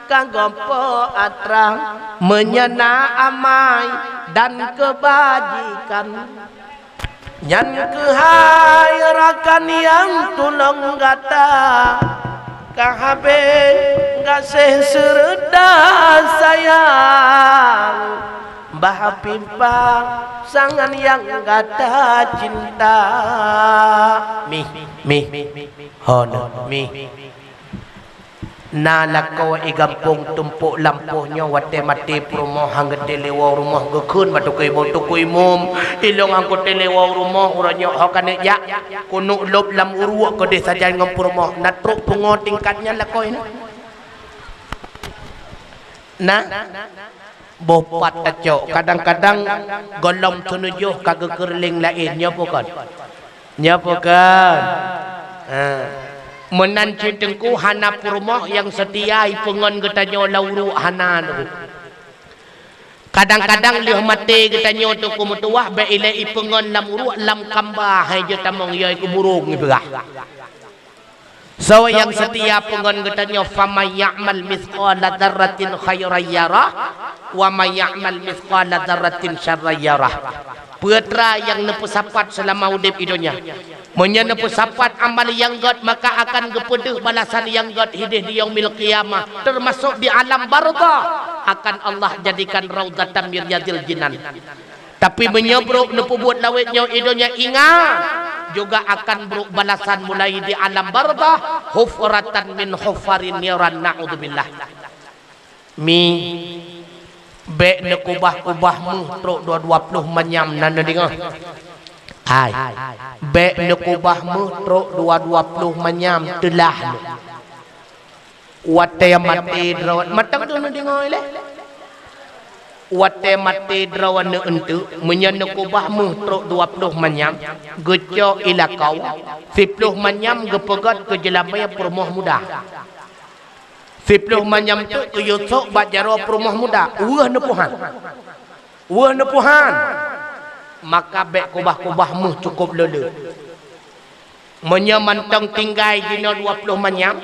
kagompo atrang menyena amai dan kebajikan nyan kehairakan yang tulung gata kahabe ngasih sereda sayang bah pimpang sangan yang gata cinta mi hono mi na lakau igampung tumpuk lampuhnya wate mati perumoh hangga telewa rumah gekun batukui botukui mum ilong angko telewa rumah uranya hakane ya kuno lob lam urwa ko de saja ngam perumoh natruk pungo tingkatnya lakau ini na bopat acok kadang-kadang golong tunujuh kagak kerling lainnya bukan menanci tengku hana purmoh yang setia ipungon getanyo lauru hana tu. Kadang-kadang liu mati getanyo tu kumutuah be ile ipungon lam uru lam kamba hai je tamong yai kuburung ni berah. So yang setia pungon getanyo fama ya'mal mithqala dzarratin khairan yarah wa may ya'mal mithqala dzarratin syarran yarah. Putra yang nepu sapat selama udip hidupnya. Menyenepu sapat amal yang god maka akan gepedeh balasan yang god hidih di yaumil qiyamah termasuk di alam barzah akan Allah jadikan raudatan min riyadil jinan. Tapi menyebruk nepu buat lawetnya hidupnya ingat juga akan beruk balasan mulai di alam barzah hufratan min hufarin niran na'udzubillah. Be nekubah-kubahmu truk 20 menyam nana dengar. Hai. Be nekubahmu truk 20 menyam telah. Wate mati drawat matang tu dengar le. Wate mati drawat ne entu menyan nekubahmu truk 20 menyam geco ila kau 10 menyam gepegat ke jelamaya perumoh muda. 10 menyam tu ke yusuk bajaro perumoh muda wah nepuhan maka bek kubah-kubahmu cukup lele menyamantang tinggai dina 20 menyam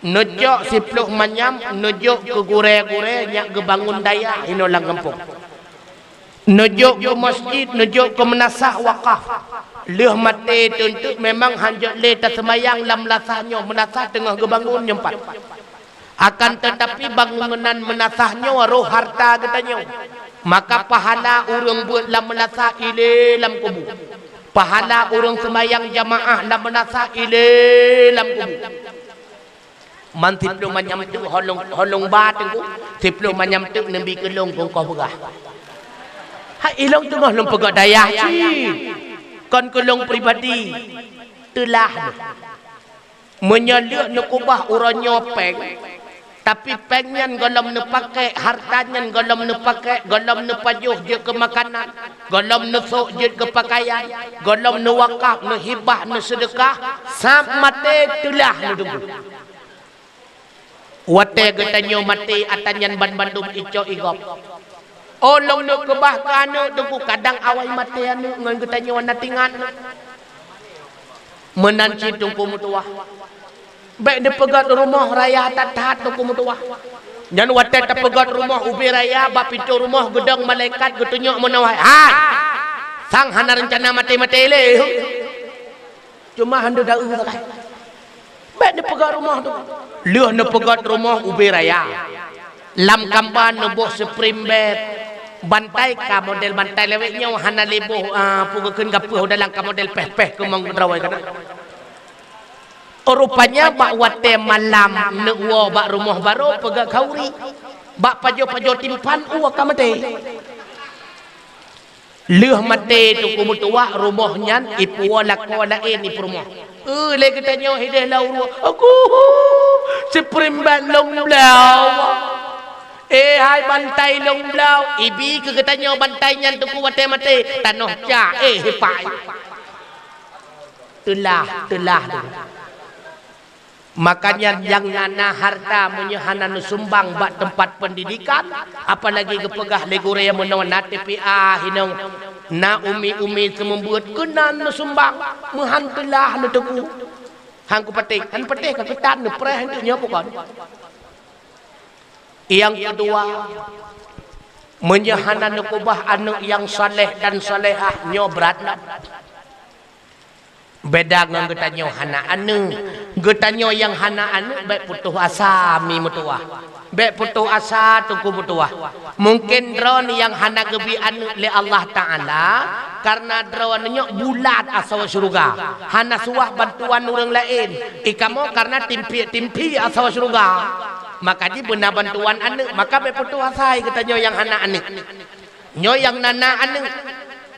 nejok 10 menyam nejok ke gure-gure nyak ke bangun daya ino lang kampung nejok ke masjid nejok ke menasah wakaf leh mati tuntut memang hanjak le tak semayang lam lasahnya menasah tengah ke bangun nyempat akan tetapi bangunan menasahnya roh harta katanya maka pahala urang buat lam menasah ile lam kubur pahala urang semayang jamaah lam menasah ile lam kubur man 10 menyam tu holong ba tengku 10 menyam tu nembi kelong kong kau pegah ha ilong tu mah long pegah dayah ci kon kelong pribadi telah menyaluk nekubah urang nyopeng tapi pengen golom ne pakai hartanya golom ne pakai golom ne pajuh je ke makanan golom ne sok je ke pakaian golom ne wakaf ne hibah ne sedekah samate telah ne dulu wate getanyo mati atanyan ban bandum ico igop olong ne kebah kanu dulu kadang awai mati anu ngan getanyo natingan menanci tungku mutuah baik dia pegat rumah raya tat-tat tu kumutuah. Dan wate tak pegat rumah ubi raya bab pintu rumah gedang malaikat getunyok menawai. Hai. Sang hana rencana mati-mati le. Cuma handa dah urai. Baik dia pegat rumah tu. Leh ne pegat rumah ubi raya. Lam kamban nebuh supreme bed. Bantai ka model bantai leweknya hana lebuh pugekeun gapuh dalam ka model peh-peh ke mang drawai kana. Rupanya bak wate malam newa bak rumah baru pegak kauri bak pajo-pajo timpan uwa kamate leh mate tu kumutuah rumahnya ipuwa lakwa lain ipu rumah le katanya hideh lauru aku seprimban long blau hai bantai long blau ibi ke katanya bantainya tu wate mate tanah ca pai telah makanya yang nana harta menyehana nusumbang bak tempat pendidikan apalagi kepegah legure yang menawan TPA hinang na umi semembuat kenan nusumbang mehantelah nuteku hangku petik han petik ka ketan nepreh nya pokon yang kedua menyehana nukubah anak yang saleh dan salehah nyo berat Beda dengan getanyo hana anu. Getanyo yang hana anu baik putus asa mi mutuah. Baik putus asa tuku mutuah. Mungkin drone yang hana gebi anu le Allah Taala karena drone nya bulat asal surga. Hana suah bantuan orang lain. Ikamo karena timpi asal surga. Maka di benar bantuan anu maka baik putus asa getanyo yang hana anu. Nyo yang nana anu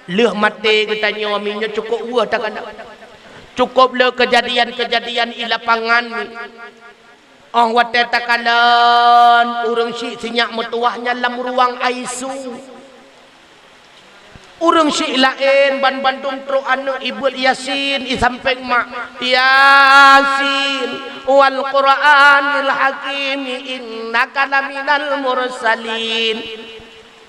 leh mati getanyo minyo cukup uah takkan. Cukup le kejadian-kejadian di lapangan ni. Oh wate takalan urang si sinyak metuahnya dalam ruang ICU. Urang si lain ban bandung tro anu ibul Yasin i samping mak Yasin wal Qur'anil Hakim innaka laminal mursalin.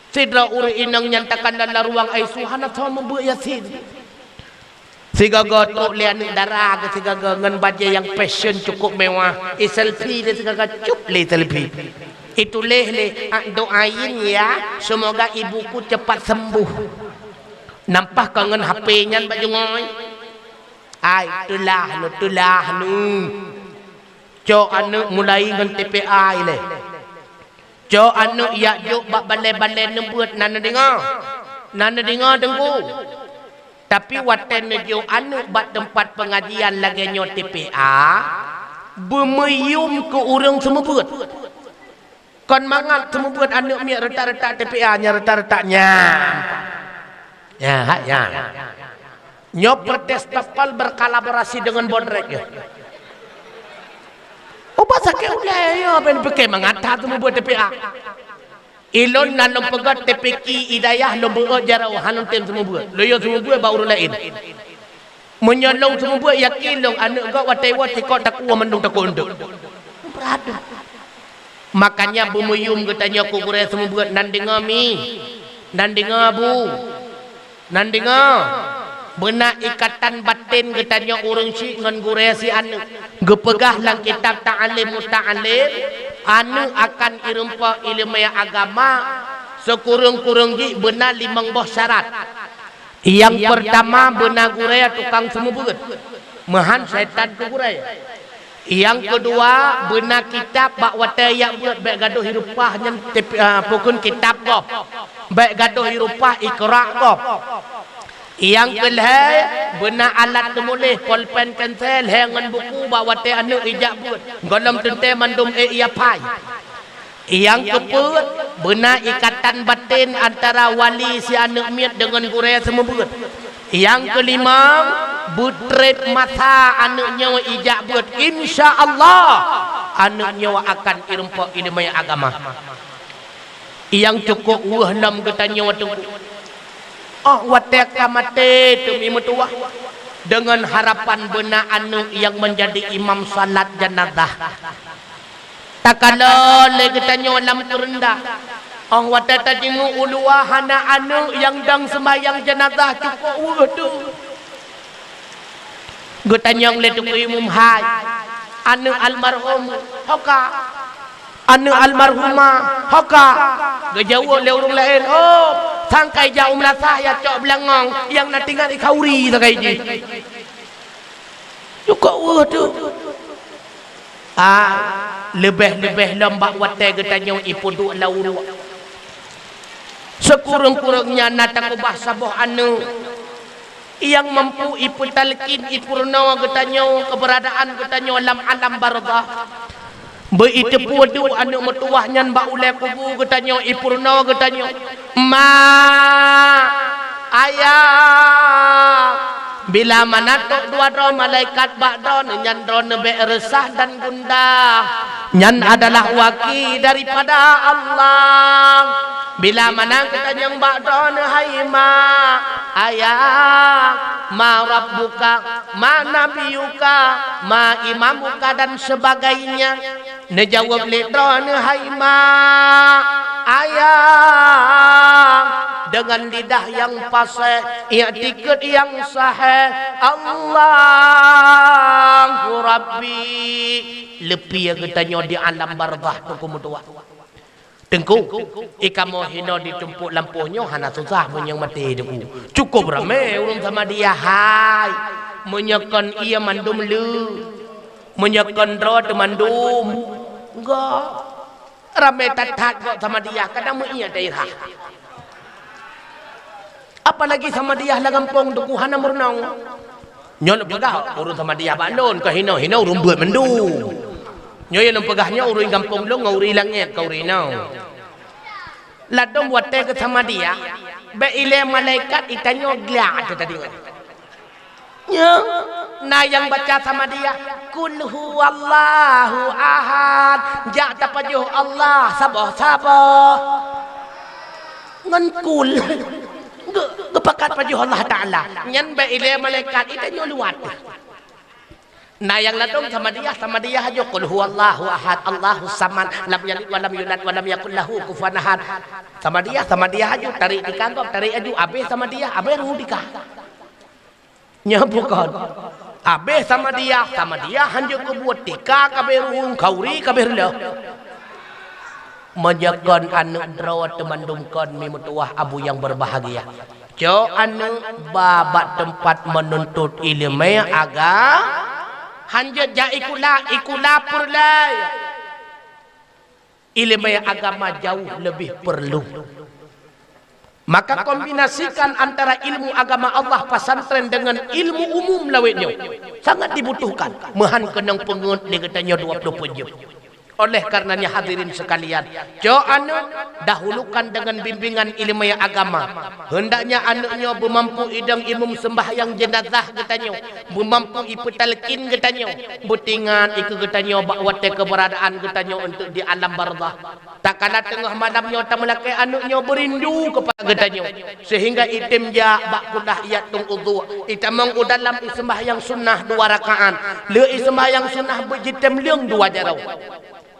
Sidra uri inang nyantakan dalam ruang ICU hana sama bu Yasin. Siga gotok lian darah ke siga ngan baju yang fashion cukup mewah. Selfie dia siga cup le selfie. Itu leh doain ya semoga ibuku cepat sembuh. Nampak kangen HP-nya baju ngoy. Ai tulah nu. Cok anu mulai ngan TPA le. Cok anu ya juk bak bale-bale nembuat nana dengar. Nana dengar tengku. Tapi waten jo anu bat tempat pengajian lagi nyo TPA bermeyum ke orang semebut. Kon mangat semebut anu mi retak-retak TPA nya retak-retaknya. Ya. Nyo protes tapal berkolaborasi dengan Bodrek ya. Oh bahasa ke udah ya ben pakai mangata semebut TPA. Ilon na pegat TPK Hidayah lo beut jarau hanun tem semua buat. Lo yo semua buat baru lain. Menyolong semua buat yakin long anak gak watewa tikot takwa mendung takut untuk. Berada. Makanya bumuyum katanya aku gure semua buat nandinga mi. Nandinga bu. Nandinga. Benak ikatan batin katanya orang si ngan gure si anak. Gepegah lang kitab ta'alim muta'alim. Anu akan irempa ilmu agama sekurang-kurang ji benar 5 buah syarat. Yang pertama benar guraya tukang semubut. Mahan syaitan ke guraya. Yang kedua benar kitab bak wataya buat baik gaduh hirupah nyen pukun kitab kau. Baik gaduh hirupah ikra kau. Yang kedua benar alat temulih pulpen pensel hengan buku bawa te anu ijak buat golom tente mandum ia pai. Yang keempat benar ikatan batin antara wali si anu miat dengan guraya semua buat. Yang kelima butret mata anu nyawa ijak buat insyaallah anu nyawa akan irempa ilmu agama. Yang cukup wah nam kita nyawa tunggu. Oh wateka mate demi mutuah dengan harapan benak anu yang menjadi imam salat jenazah. Takala le kita nyolam terendah. Oh wateta jingu ulua hana anu yang dang sembahyang jenazah cukup waduh. Gutanyong le tuku imum hai. Anu almarhum hoka. Anu almarhumah hoka. Gejauh le urung lain. Oh sangkai jauh melasah ya cok belangong yang nak tinggal di kauri sakai ji. Cukup waduh. Lebih lembak watai getanya ipudu lauru. Sekurang-kurangnya nataku bahasa boh anu yang mampu ipu talqin ipurna getanya keberadaan getanya alam barzah. Beite pudu anu metuahnya mbak ulai kubu getanya ipurna getanya ma ayah bila manatuk dua dron malaikat bakdron nyan dron be resah dan gundah nyan adalah waki daripada Allah. Bila mana katanya bakdron hai ma ayah ma rabbuka ma nabiyuka ma imamuka dan sebagainya. Nejawab lidron hai ma ayah dengan lidah yang fasih, i'tiqad yang sahih, Allahu Rabbi. Lebih yang katanya di alam barzah tu kumudua. Tengku, ikamu hina ditumpuk lampunya hana susah punya mati deku. Cukup ramai urang sama dia hai. menyakan ia mandum le, menyakan rod mandum. Enggak. Ramai tatat kok sama dia, kadang ia daerah. Apalagi sama dia lah kampung dukuhan murnau. Nyon pegah urun sama dia bandon ke hina urun buat mendung. Nyoy yang pegahnya urun kampung lo ngauri langit kau rinau. Ladong buat teh ke sama dia. Be ile malaikat itanyo glad tadi. Ya, nah yang baca sama dia kul huwallahu ahad, ja tapajuh Allah sabah ngan kul kepakat pajuh Allah taala nyan ba ile malaikat itanyo luat. Nah yang ladong sama dia hajo kul huwallahu ahad Allahus samad lam yalid wa lam yulad wa lam yakul lahu kufuwan ahad. Sama dia hajo tarik dikangkop tarik aju abe sama dia abe rudika. Nya bukan. Abe sama dia hanya kebuat tika kaberung kauri kaberla. Menjagan anu drawat temandumkan mimutuah abu yang berbahagia. Jo anu babat tempat menuntut ilmu agama hanya ja ikula purlai. Ilmu agama jauh lebih perlu. Maka kombinasikan antara ilmu agama Allah pesantren dengan ilmu umum lawetnya sangat dibutuhkan. Mahan kenang pengut ni katanya 20 jam. Oleh karenanya hadirin sekalian, jo anu dahulukan dengan bimbingan ilmu agama. Hendaknya anaknya bermampu idang imam sembahyang jenazah katanya, bermampu ipetalkin katanya, butingan iku katanya bakwate keberadaan katanya untuk di alam barzah. Tak kala tengah malamnya tamelake anaknya berindu kepada katanya, sehingga itim ja bak kudah ia tung udhu. Itamang dalam sembahyang sunnah 2 rakaat, le sembahyang sunnah berjitem leung 2 jarau.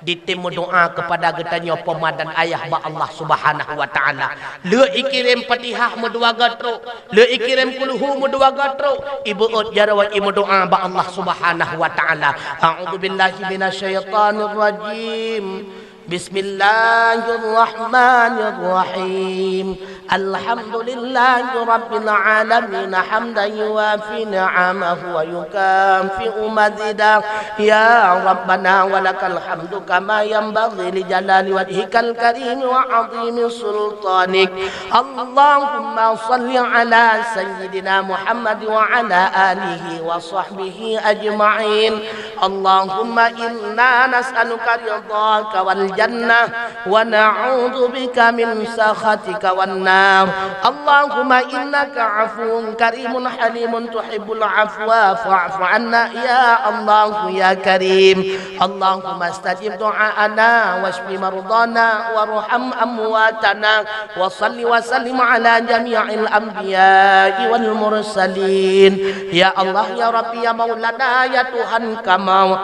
Ditimu doa kepada getanya pemadan ayah ba Allah Subhanahu wa taala. Le ikirim Fatihah mu 2 gatro, le ikirim kulhu mu 2 gatro. Ibu ot jarawat imu doa ba Allah Subhanahu wa taala. A'udzubillahi minasyaitonir rajim. Bismillahirrahmanirrahim. Alhamdulillahi rabbil alamin hamdan yuwafi ni'amahu wa yukafi'u mazidah. Ya Rabbana walakal hamdu kama yanbaghi li jalali wajhikal karim wa 'azimi sultanik. Allahumma shalli ala sayyidina Muhammad wa ala alihi wa sahbihi ajma'in. Allahumma inna nas'aluka ridhaka wal jannah wa na'udzu bika min sakhatika wan nar. Allahumma innaka 'afuwun karimun halimun tuhibbul 'afwa fa'fu 'anna ya Allah ya Karim. Allahumma istajib du'aana washfi mardana warham amwatana wa salli wa sallim ala jami'il anbiya'i wal mursalin. Ya Allah ya Rabbi ya Maulana ya Tuhan kamau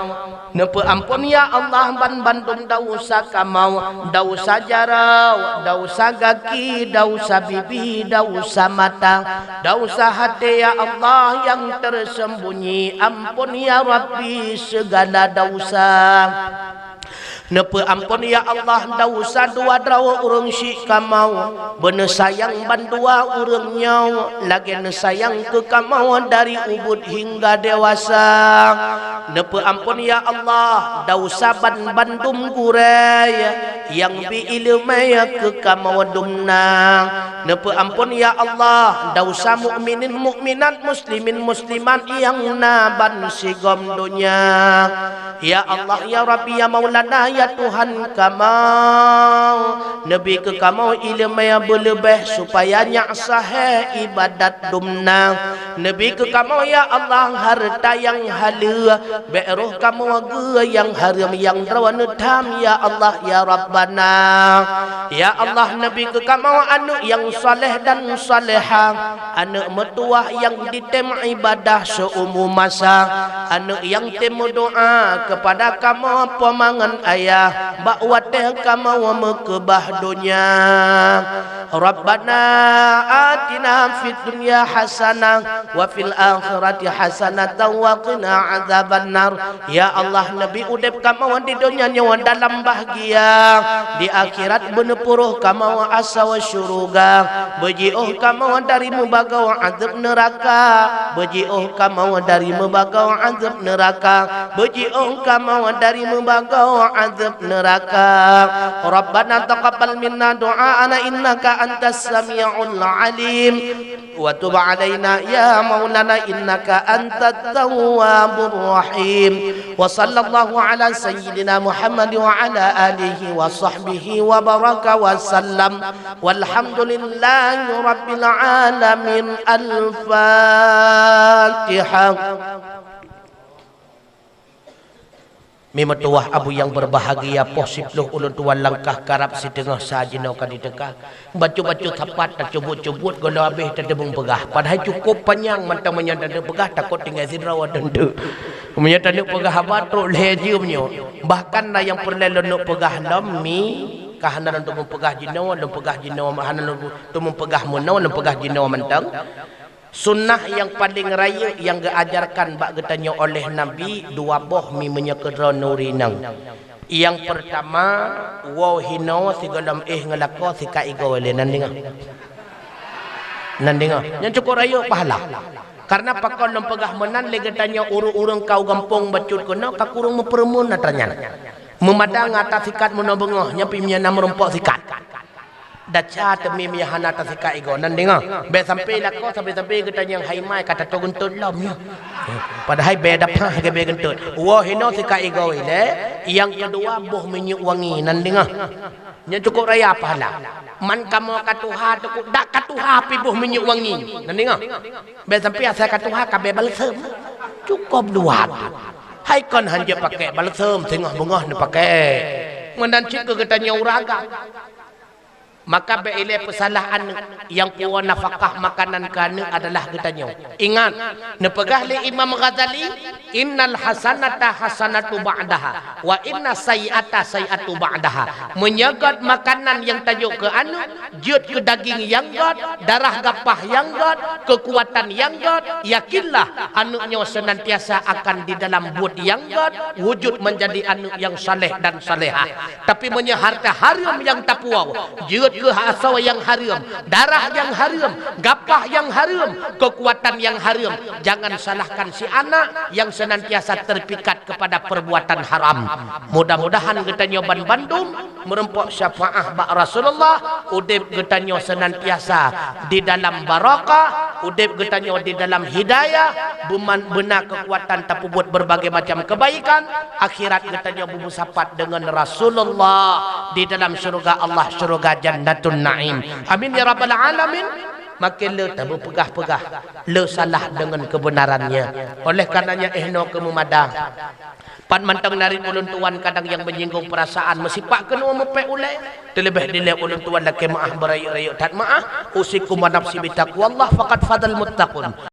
nepe ampun ya Allah ban bandung dausa kamau, dausa jarau, dausa gaki, dausa bibi, dausa mata, dausa hati ya Allah yang tersembunyi. Ampun ya Rabbi segala dausa. Nepe ampun ya Allah dausa 2 drawa urang syik kamau. Bener sayang ban 2 urang nyau. Lagi sayang ke kamau dari ubud hingga dewasa. Nepe ampun ya Allah dausa ban bandum gurai yang bi ilmu ke kamau dumna. Nepe ampun ya Allah dausa mukminin mukminat muslimin muslimat yang naban sigom dunya. Ya Allah ya Rabbi ya Maulana ya Tuhan kamau Nabi ke kamau ilmu yang berlebih supaya nyaksah ibadat dumna. Nabi ke kamau ya Allah harta yang halu be'ruh kamau ge yang haram yang rawan tam ya Allah ya Rabbana. Ya Allah Nabi ke kamau anu yang saleh dan salehah, anu metuah yang ditem ibadah seumur masa, anu yang temu doa kepada kamu pemangan ayah bakwateh kamu mekebah dunia. Rabbana atina fid dunya hasanah wa fil akhirati hasanatan wa qina adzabannar. Ya Allah, Nabi udep kamawan di dunia nyawa dalam bahagia, di akhirat benepuruh kamawan asa wa syuruga, beji'uh kamawan dari membagaw azab neraka, beji'uh kamawan dari membagaw azab neraka, beji'uh kamawan dari membagaw azab neraka. Rabbana taqabbal minna du'aana innaka antas sami'ul alim wa tub alaina ya maulana innaka antat tawwabur rahim. Wa sallallahu ala sayyidina Muhammad wa ala alihi wa sahbihi wa baraka wa sallam walhamdulillahi rabbil alamin. Al-Fatihah. Mimatuah abu yang berbahagia posibluh ulun tuan langkah karap setengah sajinau kali dekah bacu-bacu tepat tak cubut-cubut guna habis terdebung pegah padahal cukup panjang mantang menyandang pegah takut tinggal sidrawa tentu menyandang pegah batruk lejumnya bahkan na yang perlu nak pegah nami kahanan untuk mempegah jinawa dan pegah jinawa kahanan untuk mempegah munau dan pegah jinawa mantang. Sunnah yang paling raya yang diajarkan bak getanya oleh Nabi dua boh mi menyekera nurinang. Yang pertama wow hino si galam ngelako si ka igo wele nandinga. Nandinga. Yang cukup raya pahala. Karena pakon lempegah menan le getanya urung-urung kau gampong bacut kena ka kurung mempermun natanya. Memadang atas sikat menobengah nyapi nya nam rempok sikat. Daca demi mihana tasika ego nandinga be sampai lako sampai kita yang haimai kata to gentut lamnya padahal be dapat ke be gentut wah hino sika ego ile yang kedua boh minyak wangi nandinga nya cukup raya pahala man kamu katuha tu dak katuha pi boh minyak wangi nandinga be sampai asa katuha ka be balsem cukup dua hai kon hanje pakai balsem tengah bengah ni pakai mendancik ke katanya uraga. Maka beile kesalahan yang puan nafkah makanan kana adalah getanya. Ingat, nepegah li Imam Ghazali, innal hasanata hasanatu ba'daha wa inna sayi'ata sayi'atu ba'daha. Menyagat makanan yang tajuk ke anu, jut ke daging yang god, darah gapah yang god, kekuatan yang god, yakinlah anunya senantiasa akan di dalam buat yang god, wujud menjadi anu yang saleh dan salehah. Tapi harta haram yang tapuau, jut ke hasawa yang haram, darah yang haram, gapah yang haram, kekuatan yang haram. Jangan salahkan si anak yang senantiasa terpikat kepada perbuatan haram. Mudah-mudahan kita nyoban Bandung merempok syafaah bak Rasulullah, udip kita nyo senantiasa di dalam barakah, udip kita nyo di dalam hidayah, benar kekuatan tapi buat berbagai macam kebaikan. Akhirat kita nyo bermusapat dengan Rasulullah di dalam syurga Allah, syurga Jannatul Naim. Amin ya rabbal alamin. Makin le tak berpegah-pegah, le salah dengan kebenarannya. Oleh karenanya ehno kemumadah. Pan mantang narik ulun tuan kadang yang menyinggung perasaan mesti pak kena mepek ulai. Terlebih dile ulun tuan laki maah berayu-rayu tak maah. Usikum wa nafsi bitaqwallah faqad fadal muttaqun.